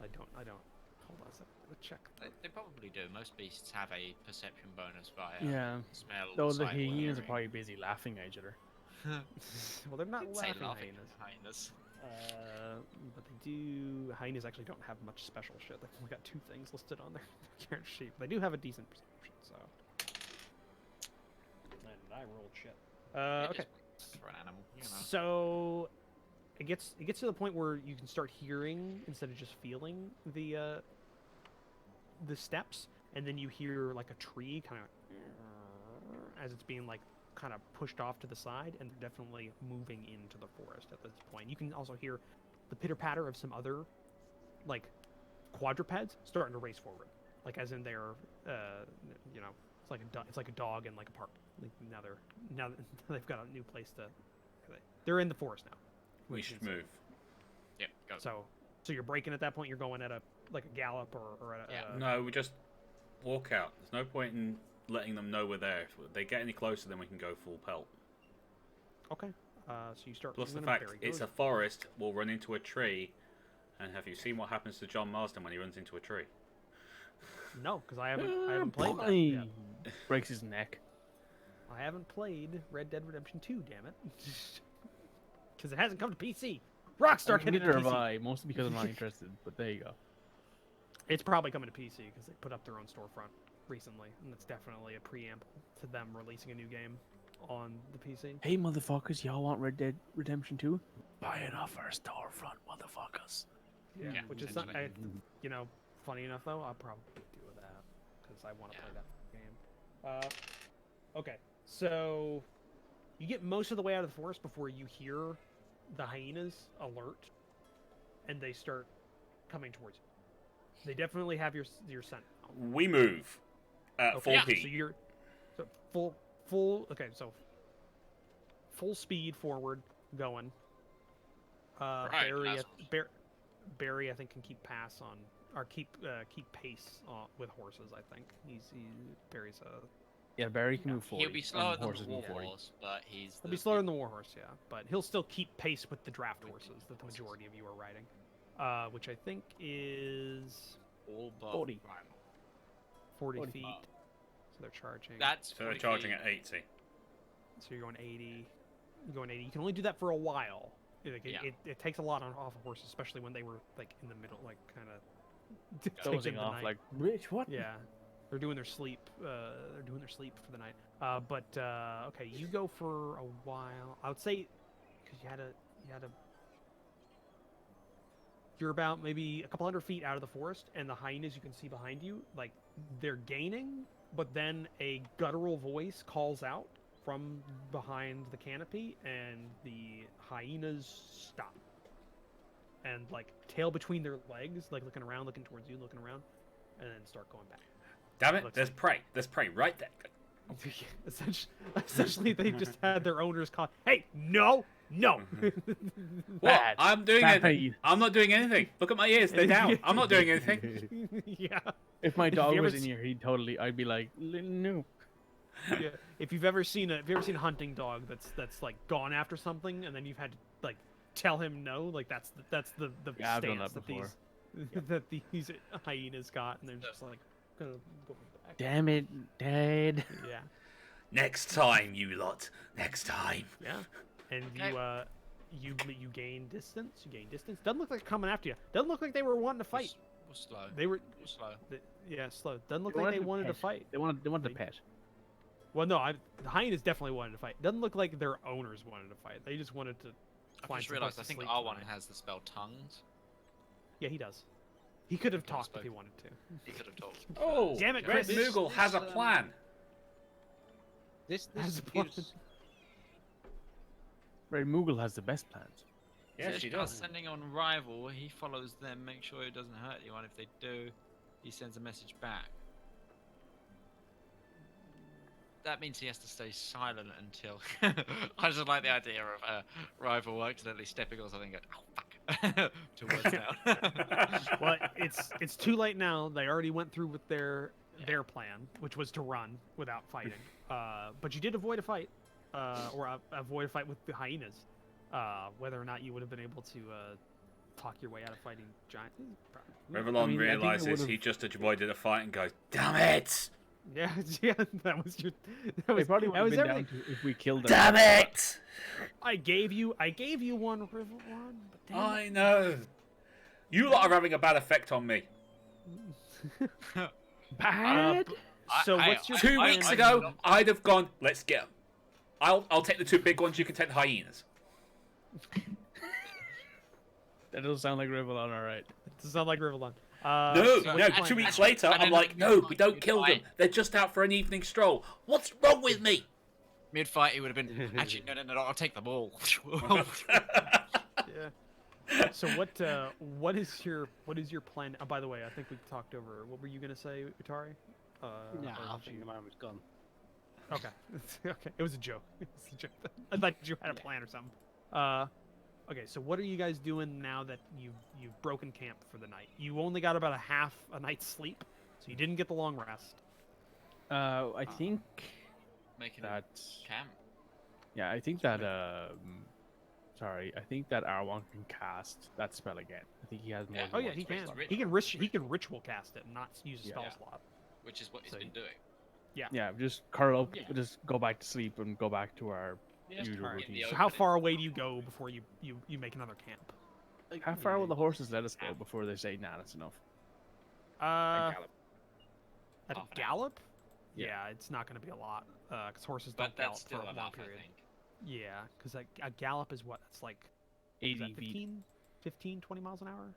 I don't. Hold on a second. Let's check. They probably do. Most beasts have a perception bonus via Yeah. smell. Though the sight, or hyenas are hearing. probably busy laughing at each other. Well, they're not Didn't say laughing laughing hyenas. hyenas. But they do. Hyenas actually don't have much special shit. They've only got 2 things listed on their character sheet. But they do have a decent perception, so. And I rolled shit. It Okay. is for an animal, So it gets to the point where you can start hearing instead of just feeling the steps, and then you hear like a tree kind of as it's being like kind of pushed off to the side, and they're definitely moving into the forest at this point. You can also hear the pitter patter of some other like quadrupeds starting to race forward, like as in they're it's like a dog in like a park. Like now they've got a new place to. They're in the forest now. We which should is- move. Yep, go. So you're breaking at that point. You're going at a gallop or at a. Yeah. No, we just walk out. There's no point in letting them know we're there. If they get any closer, then we can go full pelt. Okay. So you start. Plus the moving, fact Barry it's goes. a forest, we'll run into a tree. And have you seen what happens to John Marsden when he runs into a tree? No, because I haven't played that yet. Breaks his neck. I haven't played Red Dead Redemption 2. Damn it. Because it hasn't come to PC. Rockstar can Neither to have PC. I, mostly because I'm not interested. But there you go. It's probably coming to PC because they put up their own storefront recently, and it's definitely a preamble to them releasing a new game on the PC. Hey, motherfuckers, y'all want Red Dead Redemption 2? Buy it off our storefront, motherfuckers. Yeah, Yeah, which is not, essentially. funny enough though, I'll probably do that because I want to play that game. Okay, so you get most of the way out of the forest before you hear the hyenas alert, and they start coming towards you. They definitely have your scent now. We move at full Yeah. So heat. you're full. Okay, so full speed forward, going. Right, assholes. Barry, I think can keep pass on or keep pace with horses. I think Barry's a. Yeah, Barry can move 40. He'll be slower and than horses the move 40. warhorse, but he's. He'll be slower than the warhorse, yeah, but he'll still keep pace with the draft horses that the majority of you are riding, which I think is all but 40. Rivallon. 40 40. feet. So they're charging. That's So they're 40 charging feet. at 80. So you're going 80. You're going 80. You can only do that for a while. It takes a lot off a horse, especially when they were like in the middle, like kind of Dozing off like, Rich, what? yeah, they're doing their sleep. They're doing their sleep for the night. Okay, you go for a while. I would say because you're about maybe a couple hundred feet out of the forest, and the hyenas you can see behind you, like they're gaining, but then a guttural voice calls out from behind the canopy, and the hyenas stop. And like tail between their legs, like looking around, looking towards you, looking around, and then start going back. Damn it! Looks There's like- prey. There's prey right there. Essentially, they just had their owners call. Hey, no, no. What? Bad. I'm doing Bad. anything. I'm not doing anything. Look at my ears. They're down. I'm not doing anything. Yeah. If my If you dog ever was s- in here, I'd be like, no. Yeah. If you've ever seen a hunting dog that's like gone after something, and then you've had to like tell him no, like that's the Yeah, I've done stance that that these hyenas got, and they're just like gonna go back. Damn it, Dad. Yeah. Next time, you lot. Next time. Yeah. And Okay. you gain distance. You gain distance. Doesn't look like they're coming after you. Doesn't look like they were wanting to fight. We're slow. They were. We're slow. Yeah, slow. Doesn't look like they wanted to fight. They wanted the pet. Well, no, the hyenas definitely wanted to fight. Doesn't look like their owners wanted to fight. They just wanted to I find just some realised place I to think sleep R1 tonight. has the spell tongues. Yeah, he does. He could have Could've talked if he spoken. wanted to. He could have told. Oh, Damn it, Red Chris. Moogle has a plan. This Has a plan. gives Red Moogle has the best plans. Yes, So she if you're does. Sending on rival, he follows them, make sure it doesn't hurt anyone. If they do, he sends a message back. That means he has to stay silent until. I just like the idea of rival accidentally stepping on something and going, oh fuck, towards now. Well, it's too late now. They already went through with their plan, which was to run without fighting. But you did avoid a fight, or avoid a fight with the hyenas. Whether or not you would have been able to talk your way out of fighting giant. Rivallon I mean, I think I realizes would've- he just avoided a fight and goes, "Damn it! Yeah, yeah, that was your. That It was, probably would that have was been everything. down to if we killed them. Damn it! I gave you one, Rivallon, but damn it. I know. You lot are having a bad effect on me. Bad. So what's your 2 plan? weeks ago, I'd have gone, let's get 'em. I'll take the two big ones. You can take the hyenas. That does sound like Rivallon, all right. Does sound like Rivallon. No, so no. what's your 2 plan? weeks later, and I'm then like, you'd no, fight, we don't you'd kill them. fight. They're just out for an evening stroll. What's wrong with me? Mid-fight, he would have been. Actually, no, I'll take them all. Yeah. So what is your plan? Oh, by the way, I think we talked over. What were you gonna say, Utari? Nah, or I did think you- the moment's gone. Okay. Okay. It was a joke. It was a joke. I thought you had a plan or something. Okay. So what are you guys doing now that you've broken camp for the night? You only got about a night's sleep, so you didn't get the long rest. I think Making that. camp. Yeah, I think that. Sorry, I think that R1 can cast that spell again. I think he has more. Yeah. than Oh one yeah, he Ritual. can. Ritual. He can ritual cast it and not use a spell Yeah. slot. Which is what he's So been doing. Yeah, just curl up, Yeah. just go back to sleep and go back to our Yeah. usual Alright. routine. So how far away do you go before you make another camp? How far will the horses let us go before they say, nah, that's enough? At a Half an hour. gallop? Yeah. Yeah, it's not going to be a lot, because horses But don't gallop that's still for a long enough, I period. think. Yeah, because a gallop is what? It's like 80 is that feet. 15, 20 miles an hour?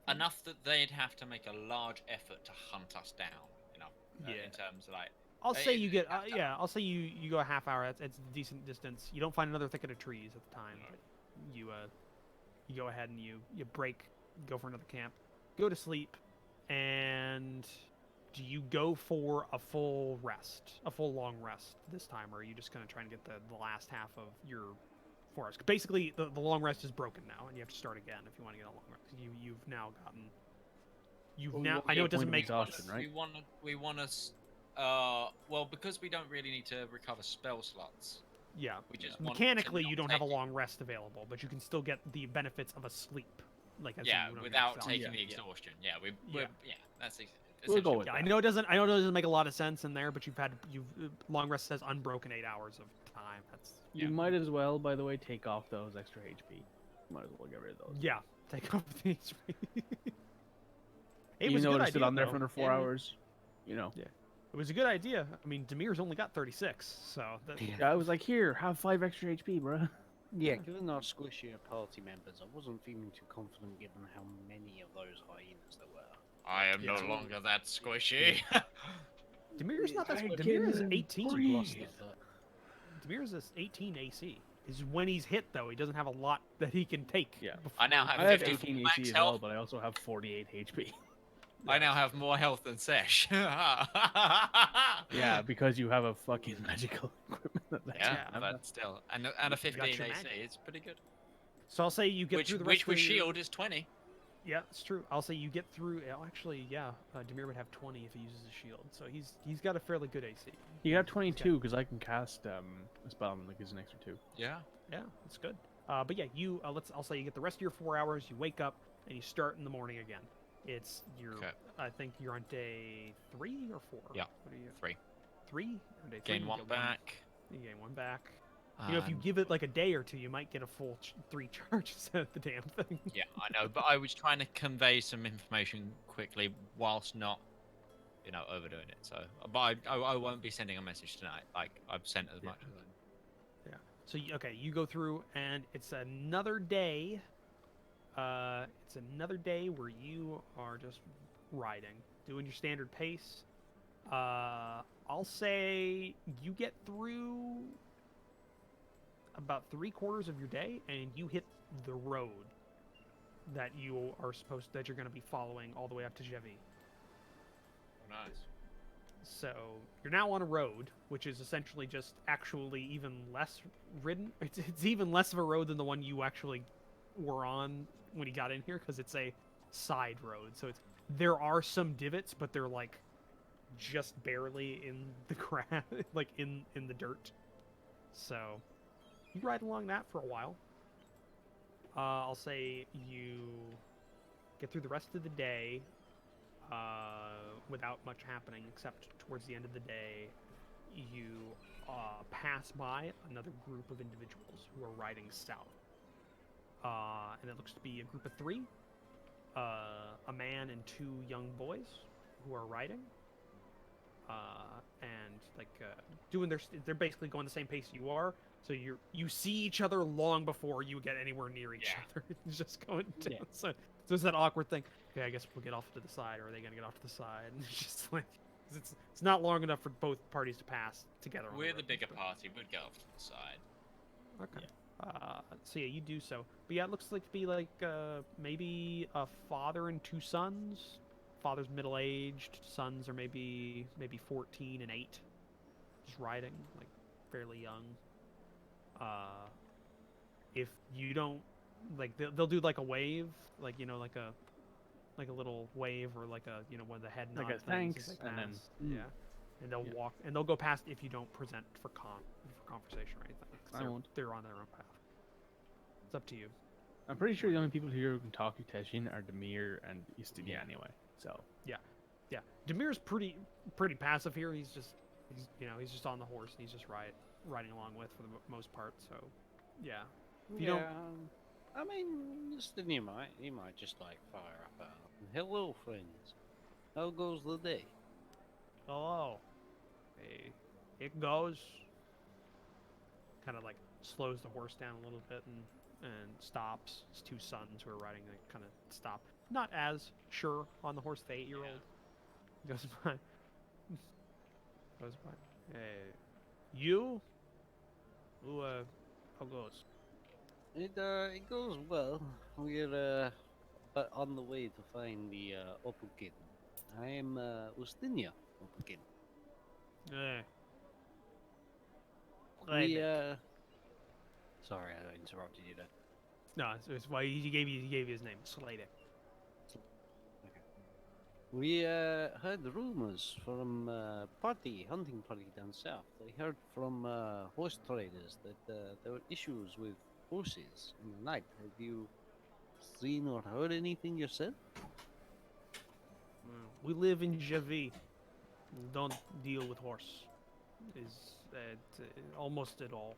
Enough that they'd have to make a large effort to hunt us down. You know, Yeah. in terms of like. I'll say It- you get, it- yeah, I'll say you go a half hour. It's a decent distance. You don't find another thicket of trees at the time, No. but you go ahead and you go for another camp, go to sleep, and do you go for a full rest, a full long rest this time, or are you just gonna try and get the last half of your forest? Basically, the long rest is broken now, and you have to start again if you want to get a long rest. You've now gotten. Well, we Now. won't I get know a it doesn't point of make. exhaustion, right? We want to. Well, because we don't really need to recover spell slots. Yeah. We just want to Mechanically, not you don't have a take it. long rest available, but you can still get the benefits of a sleep. Like as Yeah, you would on without yourself. taking Yeah. the exhaustion. Yeah, Yeah. that's. We'll go essentially with Yeah, that. I know it doesn't make a lot of sense in there, but you've long rest says unbroken 8 hours of time. That's You Yeah. might as well, by the way, take off those extra HP. Might as well get rid of those. yeah. Take off the HP. It Even was a though good they're still idea, on there though. for another 4 hours. You know. It was a good idea. I mean, Demir's only got 36, so that, Yeah, I was like, here, have 5 extra HP, bro. Yeah, given our squishier party members, I wasn't feeling too confident given how many of those hyenas there were. I am no Yeah. longer that squishy. Demir's not that. Demir is 18 plus. Demir's is 18 AC. Is when he's hit though, he doesn't have a lot that he can take. Yeah. I now have I have 54 18 max AC as health. well, but I also have 48 HP. I now have more health than Sesh. Yeah, because you have a fucking magical equipment. That lets you Yeah, have but that. still, and a You 15 got AC, your magic. it's pretty good. So I'll say you get Which through the rest with of your... shield is 20. Yeah, it's true. I'll say you get through. Actually, yeah, Demir would have 20 if he uses a shield. So he's got a fairly good AC. You got 22 because I can cast a spell and like gives an extra 2. Yeah. Yeah, that's good. But yeah, you I'll say you get the rest of your 4 hours. You wake up and you start in the morning again. It's your. Okay. I think you're on day 3 or 4. Yeah. What are you? 3. 3 or day 3? Gain You 1 get back. You gain 1 back. You know, if you give it like a day or two, you might get a full 3 charges out of the damn thing. Yeah, I know, but I was trying to convey some information quickly whilst not, overdoing it. So, but I won't be sending a message tonight. Like I've sent as much as I. So you go through, and it's another day. It's another day where you are just riding, doing your standard pace. I'll say you get through about 3/4 of your day, and you hit the road that you're going to be following all the way up to Jevi. Nice. So you're now on a road, which is essentially just actually even less ridden. It's even less of a road than the one you actually were on when you got in here, because it's a side road. So there are some divots, but they're like just barely in the grass, like in the dirt. So you ride along that for a while. I'll say you get through the rest of the day without much happening, except towards the end of the day, you pass by another group of individuals who are riding south. And it looks to be a group of 3, a man and 2 young boys who are riding. And doing they're basically going the same pace you are, so you see each other long before you get anywhere near each other. It's just going down. Yeah. So it's that awkward thing. Okay, I guess we'll get off to the side, or are they gonna get off to the side? And it's just like it's not long enough for both parties to pass together. On We're the road, bigger but- party. We'd go off to the side. Okay. So yeah, you do so. But yeah, it looks like to be like maybe a father and 2 sons. Father's middle-aged. Sons are maybe 14 and 8. Just riding, like fairly young. If you don't like, they'll do like a wave, like like a little wave, or like a one of the head nod Like a things as thanks, they and then- pass. Yeah. And they'll walk, and they'll go past if you don't present for conversation or anything. 'Cause I won't. They're on their own path. It's up to you. I'm pretty sure the only people here who can talk to Teshin are Demir and Istinia Yeah. anyway. So Yeah, Demir's pretty passive here. He's just just on the horse, and he's just riding along with for the most part. So yeah, if you don't, I mean, Mr. You might just like fire up a hello, friends. How goes the day? hello, hey, it goes. Kind of like slows the horse down a little bit and stops. His 2 sons who are riding, they kind of stop. Not as sure on the horse. The 8-year-old goes by. Hey, you? Who how goes? It goes well. We're on the way to find the Opukin. I am Ustinia Opukin. Hey. We Sorry, I interrupted you there. No, it's why he gave you his name, Slade. We heard rumors from hunting party down south. They heard from horse traders that there were issues with horses in the night. Have you seen or heard anything yourself? We live in Javi. We don't deal with horse. Is almost at all.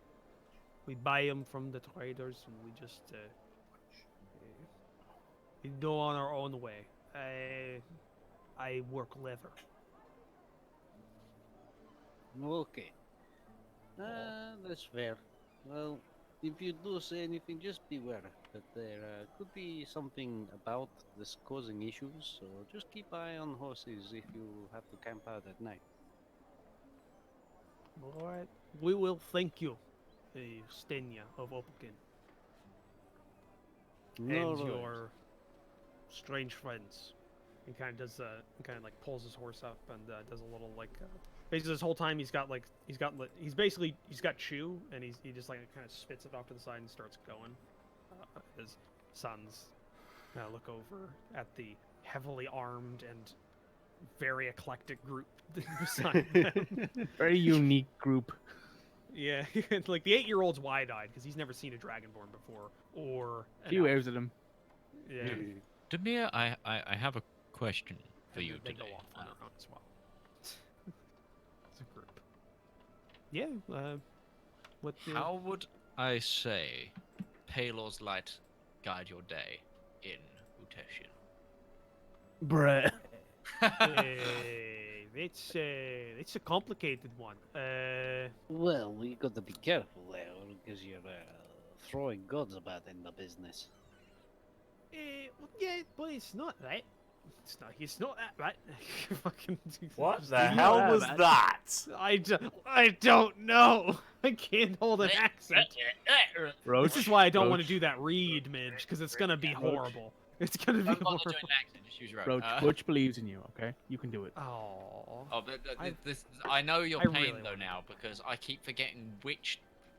We buy them from the traders, and we just we go on our own way. I work leather. Okay. That's fair. Well, if you do say anything, just beware that there could be something about this causing issues. So just keep eye on horses if you have to camp out at night. All right. We will thank you, Stenya of Opakin, No and worries. your strange friends. He kind of does, kind of like pulls his horse up and does a little like. Basically, this whole time he's got chew, and he just like kind of spits it off to the side and starts going. His sons look over at the heavily armed and very eclectic group beside them. Very unique group. Yeah, like the 8-year-old's wide-eyed because he's never seen a dragonborn before, or an Few elf. waves at him. Yeah, Demir, I have a question for and you they today. go off on their own as well. It's a group. Yeah. What? How would I say Palor's light guide your day in Uteshian? Bruh. It's a complicated one. Well, you got to be careful there because you're throwing gods about in the business. Well, yeah, but it's not that. It's not that, right? Fucking. What the Yeah, hell was man. that? I don't know. I can't hold an accent. Roach. This is why I don't want to Roach. do that read, Midge, because it's gonna be horrible. It's gonna be Don't bother horrible. doing an accent, just use your own. Roach. Butch believes in you. Okay, you can do it. Oh. Oh, but I- I know your I pain really though want- now because I keep forgetting which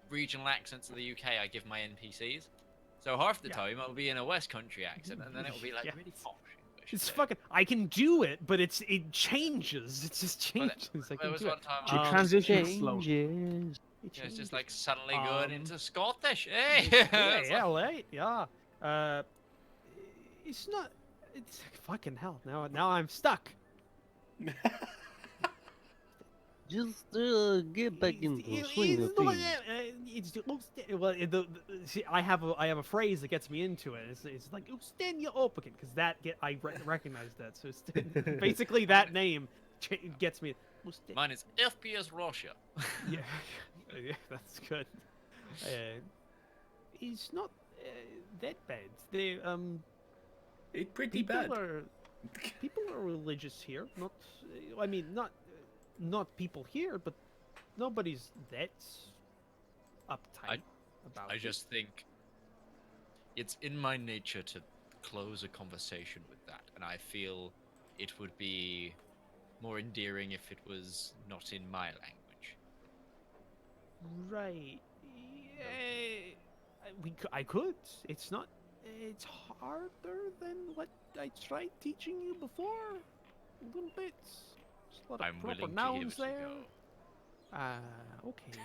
regional accents of the UK I give my NPCs. So half the Yeah. time I'll be in a West Country accent, and then it'll be like Yeah. really posh English. It's so- fucking. I can do it, but it changes. It just But changes. I There can was do one it. time She I was- transitions slowly. Changes. It yeah, it's just changes. like suddenly going Um, into Scottish. Hey, yeah, It's yeah, like- right, yeah. It's not. It's fucking hell. Now I'm stuck. Just get back into the swing of It's not things. that, it's well, see, I have a phrase that gets me into it. It's like Ustenia Opakin because I recognize that. So basically that name gets me. Mine is FPS Russia. Yeah, yeah, that's good. It's not that bad. They It's pretty people bad. are people are religious here. Not, I mean, not people here, but nobody's that uptight about I it. just think it's in my nature to close a conversation with that, and I feel it would be more endearing if it was not in my language. Right. Yeah, I could. It's not. It's harder than what I tried teaching you before. A little bit. Just a lot of I'm proper willing to give nouns it a there. go. Okay.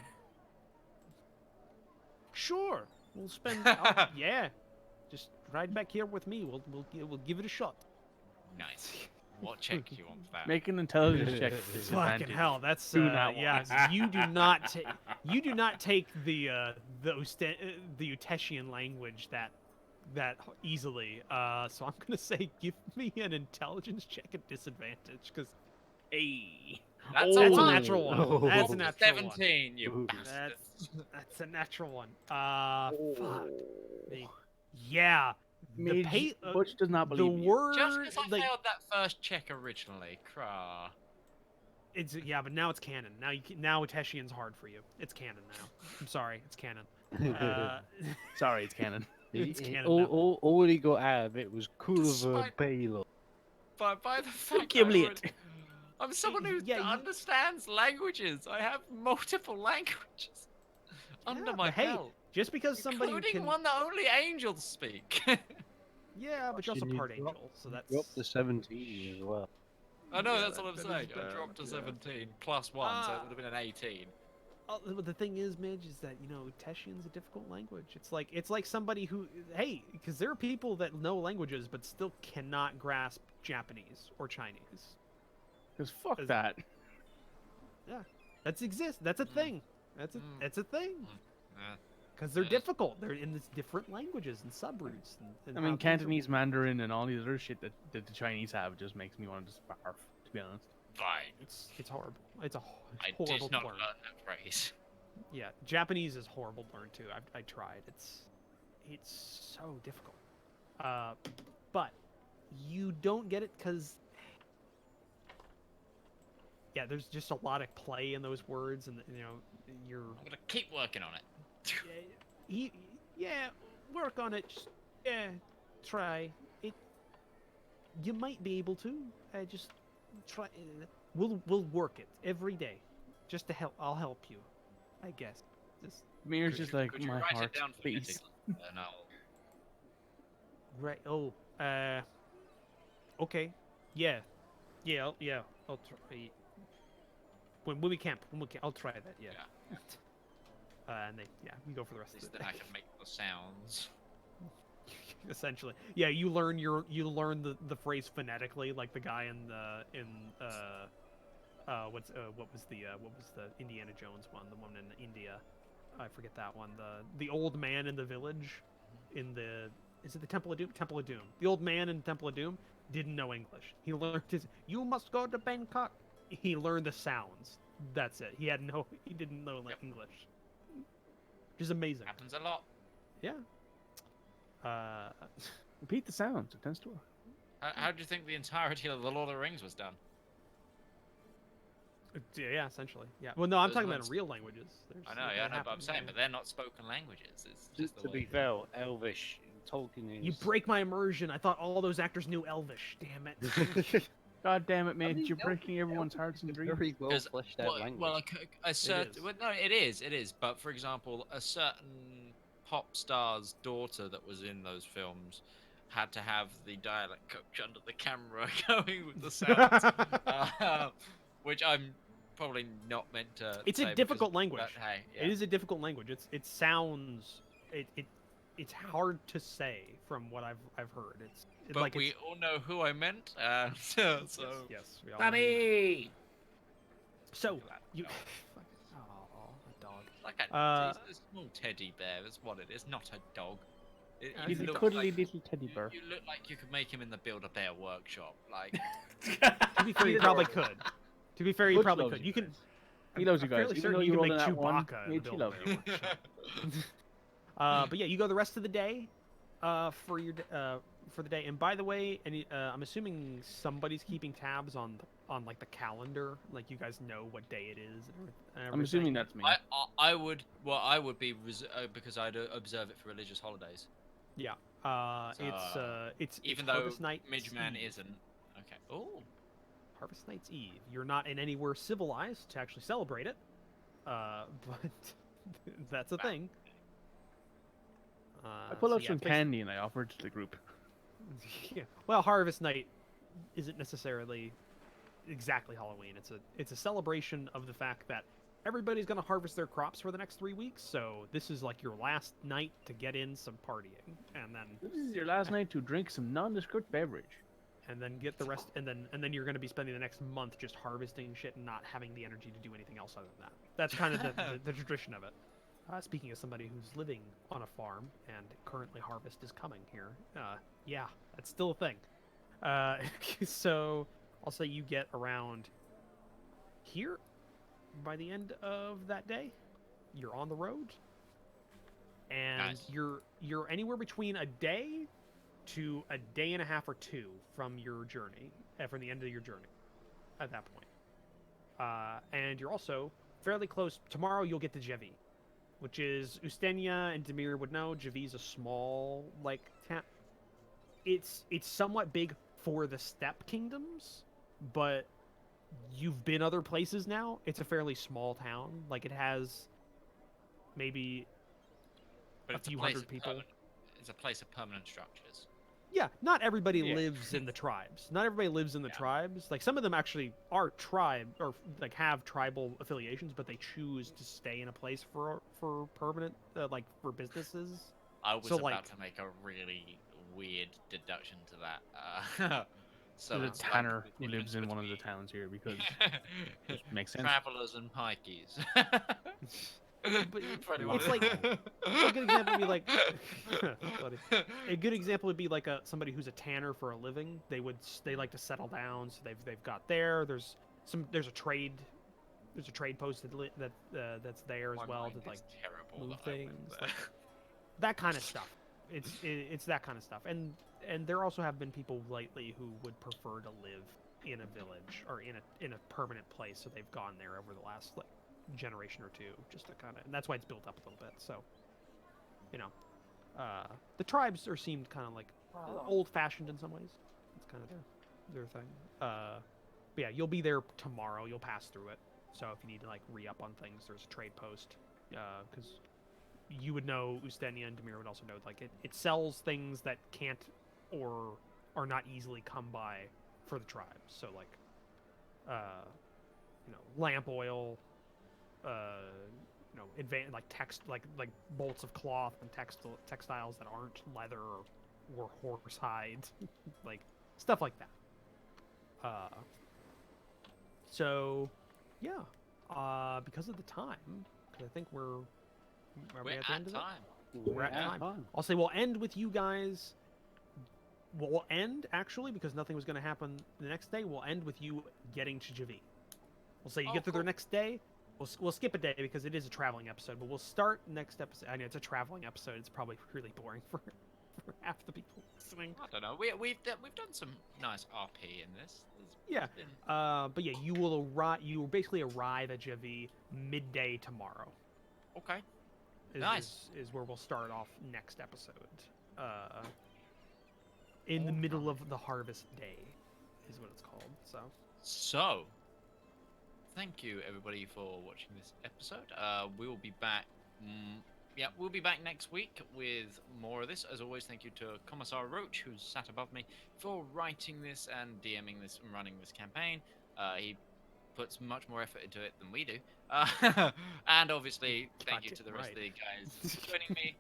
Sure. We'll spend. Yeah. Just ride back here with me. We'll give it a shot. Nice. What check do you want for that? Make an intelligence check. Fucking Disadvantage. hell, that's Do not yeah. want. You do not take the Uteshian language that easily. So I'm gonna say give me an intelligence check at disadvantage because That's that's a one. natural one. That's a Roll a natural one. 17, you bastard. That's a natural one. Fuck. Yeah. The Mage, pay, Butch does not the believe you. word Just because I like failed that first check originally, craw. it's but now it's canon. Now Teshian's hard for you. It's canon now. I'm sorry, it's canon. Sorry, it's canon. It's canon all, now. all he got out of it was Culver Despite- Baylor. By the fact that Gimlet. I'm someone who Yeah, you- understands languages. I have multiple languages under Yeah, my but hey, belt, just because somebody including can, one that only angels speak. yeah, but you're also You part drop- angel, so that's Drop the 17 as well. I know, Yeah, that's what I'm that is saying. I bad, dropped to yeah. 17 plus 1, so it Ah. would have been an 18. But the thing is, Midge, is that Teshian's a difficult language. It's like somebody who, hey, because there are people that know languages but still cannot grasp Japanese or Chinese. Because fuck Is- that. That's That's a thing. That's a Mm. that's a thing. Yeah. Because they're Yeah. difficult. They're in these different languages and subroots. And I how mean, things are- Cantonese, Mandarin, and all these other shit that the Chinese have just makes me want to just barf, to be honest. Fine. It's horrible. It's a I horrible did not word. learn that phrase. Yeah, Japanese is horrible to learn too. I tried. It's so difficult. But you don't get it because yeah, there's just a lot of play in those words, and you know, you're I'm gonna keep working on it. yeah, work on it. Just, yeah, try it. You might be able to. Just try. We'll work it every day, just to help. I'll help you, I guess. Just Mir's just like, Could you my write heart, it down please. phonetically? No. right. Oh, okay. Yeah, yeah. I'll try. When we camp, I'll try that. Yeah. And we go for the At rest of least the then day. I can make the sounds. Essentially, yeah. You learn the phrase phonetically, like the guy what was the Indiana Jones one, the one in India. I forget that one. The old man in the village, is it the Temple of Doom? Temple of Doom. The old man in Temple of Doom didn't know English. He learned you must go to Bangkok. He learned the sounds. That's it. He didn't know English. Which is amazing. Happens a lot. Yeah. Repeat the sounds. It tends to work. How do you think the entirety of the Lord of the Rings was done? Yeah, essentially. Yeah. Well, no, I'm Those talking about ones- in real languages. I know, yeah, I know, but I'm saying, but they're not spoken languages. It's just the To way be fair, Elvish, Tolkien is. You break my immersion. I thought all those actors knew Elvish. Damn it. God damn it, man! mean, You're breaking everyone's hearts and dreams. very well 'Cause, fleshed out language. well, a certain. is. Well, no, it is. But for example, a certain pop star's daughter that was in those films had to have the dialect coach under the camera going with the sounds, which I'm probably not meant to. It's say a because- difficult language. But, hey, It is a difficult language. It sounds it's hard to say from what I've heard. But like we it's, all know who I meant. So yes, we all know. Daddy! So Look at that you. dog. Oh, a dog. Like a, it's a small teddy bear. That's what it is. Not a dog. He's a looks cuddly like, little teddy bear. You look like you could make him in the Build-A-Bear workshop. Like, To be fair, you probably could. To be fair, you Butch probably loves could. you You can. guys. He loves you I'm guys. fairly Even certain though you can rolled make in that one, Chewbacca in the Mitch, he loves you. Build-A-Bear workshop. But yeah, you go the rest of the day for the day. And by the way, I'm assuming somebody's keeping tabs on like the calendar, like you guys know what day it is. And I'm assuming that's me. I would be because I'd observe it for religious holidays. Yeah. It's Even though Harvest Night Midgeman Eve. isn't. Okay. Oh. Harvest Night's Eve. You're not in anywhere civilized to actually celebrate it, but that's a thing. I pull so out yeah, some it's basi- candy and I offer it to the group. Yeah. Well, Harvest Night isn't necessarily exactly Halloween. It's a celebration of the fact that everybody's going to harvest their crops for the next 3 weeks. So this is like your last night to get in some partying, and then This is your last night to drink some nondescript beverage. get the rest, and then you're going to be spending the next month just harvesting shit and not having the energy to do anything else other than that. That's kind of the tradition of it. Speaking as somebody who's living on a farm and currently harvest is coming here, yeah, that's still a thing. So I'll say you get around here by the end of that day. You're on the road, and Nice. you're anywhere between a day to a day and a half or two from your journey, from the end of your journey at that point. And you're also fairly close. Tomorrow you'll get to Jevi, which is Ustenia and Demir would know. Jevi's a small town. It's somewhat big for the steppe kingdoms, but you've been other places now. It's a fairly small town. Like it has maybe But a it's few place hundred of people. It's a place of permanent structures. Yeah, not everybody Yeah. lives in the tribes. Not everybody lives in the Yeah. tribes. Like some of them actually are tribe or like have tribal affiliations, but they choose to stay in a place for permanent, like for businesses. I was So, about like- to make a really weird deduction to that. So There's a it's like tanner the who lives in difference one of the between towns here because it makes sense. travelers and pikeys. For anyone it's who- like- A good example would be like funny. A good example would be like somebody who's a tanner for a living. They like to settle down, so they've got there's a trade there's a trade post that's there as My well mind to is like terrible move that I went things, there. like that kind of stuff. It's that kind of stuff, and there also have been people lately who would prefer to live in a village or in a permanent place, so they've gone there over the last like generation or two, just to kind of, and that's why it's built up a little bit. So, you know, the tribes are seemed kind of like old-fashioned in some ways. It's kind of their thing. But yeah, you'll be there tomorrow. You'll pass through it. So if you need to like re-up on things, there's a trade post. Because you would know, Ustenia and Demir would also know, like it sells things that can't or are not easily come by for the tribes. So like, lamp oil, like like bolts of cloth and textiles that aren't leather or horse hide, like stuff like that. So, yeah. Because of the time, because I think we're We're at the end at of it? time. We're at Yeah. time. I'll say we'll end with you guys. We'll end actually because nothing was going to happen the next day. We'll end with you getting to Javi. We'll say you get through the next day. We'll skip a day because it is a traveling episode, but we'll start next episode. I know it's a traveling episode. It's probably really boring for half the people listening. I don't know. We've done some nice RP in this. Yeah. Been... But yeah, you will arrive. You will basically arrive at Javi midday tomorrow. Okay. Nice. Is where we'll start off next episode. In the middle of the harvest day, is what it's called. So, thank you everybody for watching this episode. We will be back. We'll be back next week with more of this. As always, thank you to Commissar Roach, who's sat above me, for writing this and DMing this and running this campaign. He puts much more effort into it than we do. And obviously, thank you to the rest of the guys joining me.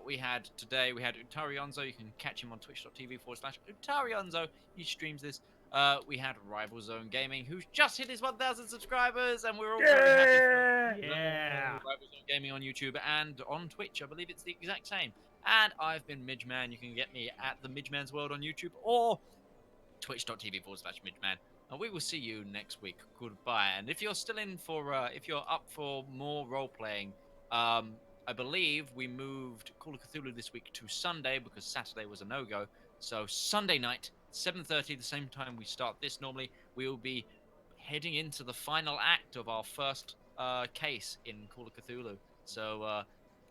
We had Utarionzo. You can catch him on twitch.tv/Utarionzo. He streams this. We had Rival Zone Gaming, who's just hit his 1,000 subscribers, and we're all very happy for Rival Zone Gaming on YouTube and on Twitch. I believe it's the exact same. And I've been Midgeman. You can get me at the Midgeman's World on YouTube or twitch.tv/Midgeman. And we will see you next week. Goodbye. And if you're still in for, if you're up for more role playing, I believe we moved Call of Cthulhu this week to Sunday because Saturday was a no-go. So Sunday night, 7:30, the same time we start this normally, we will be heading into the final act of our first case in Call of Cthulhu. So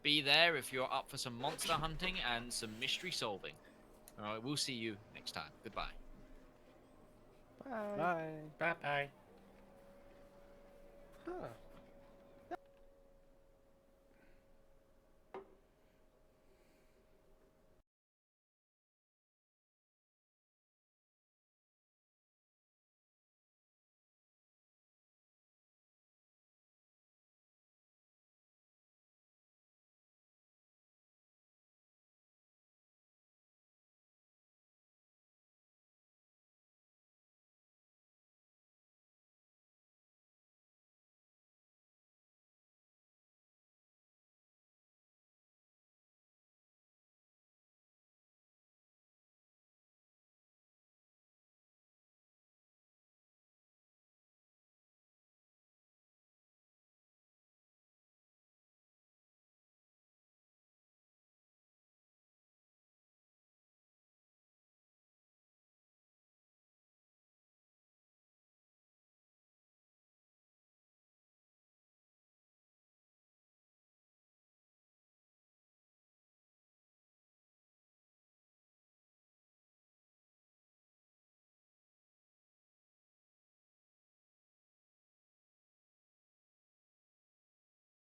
be there if you're up for some monster hunting and some mystery solving. All right, we'll see you next time. Goodbye. Bye. Bye. Bye bye. Huh.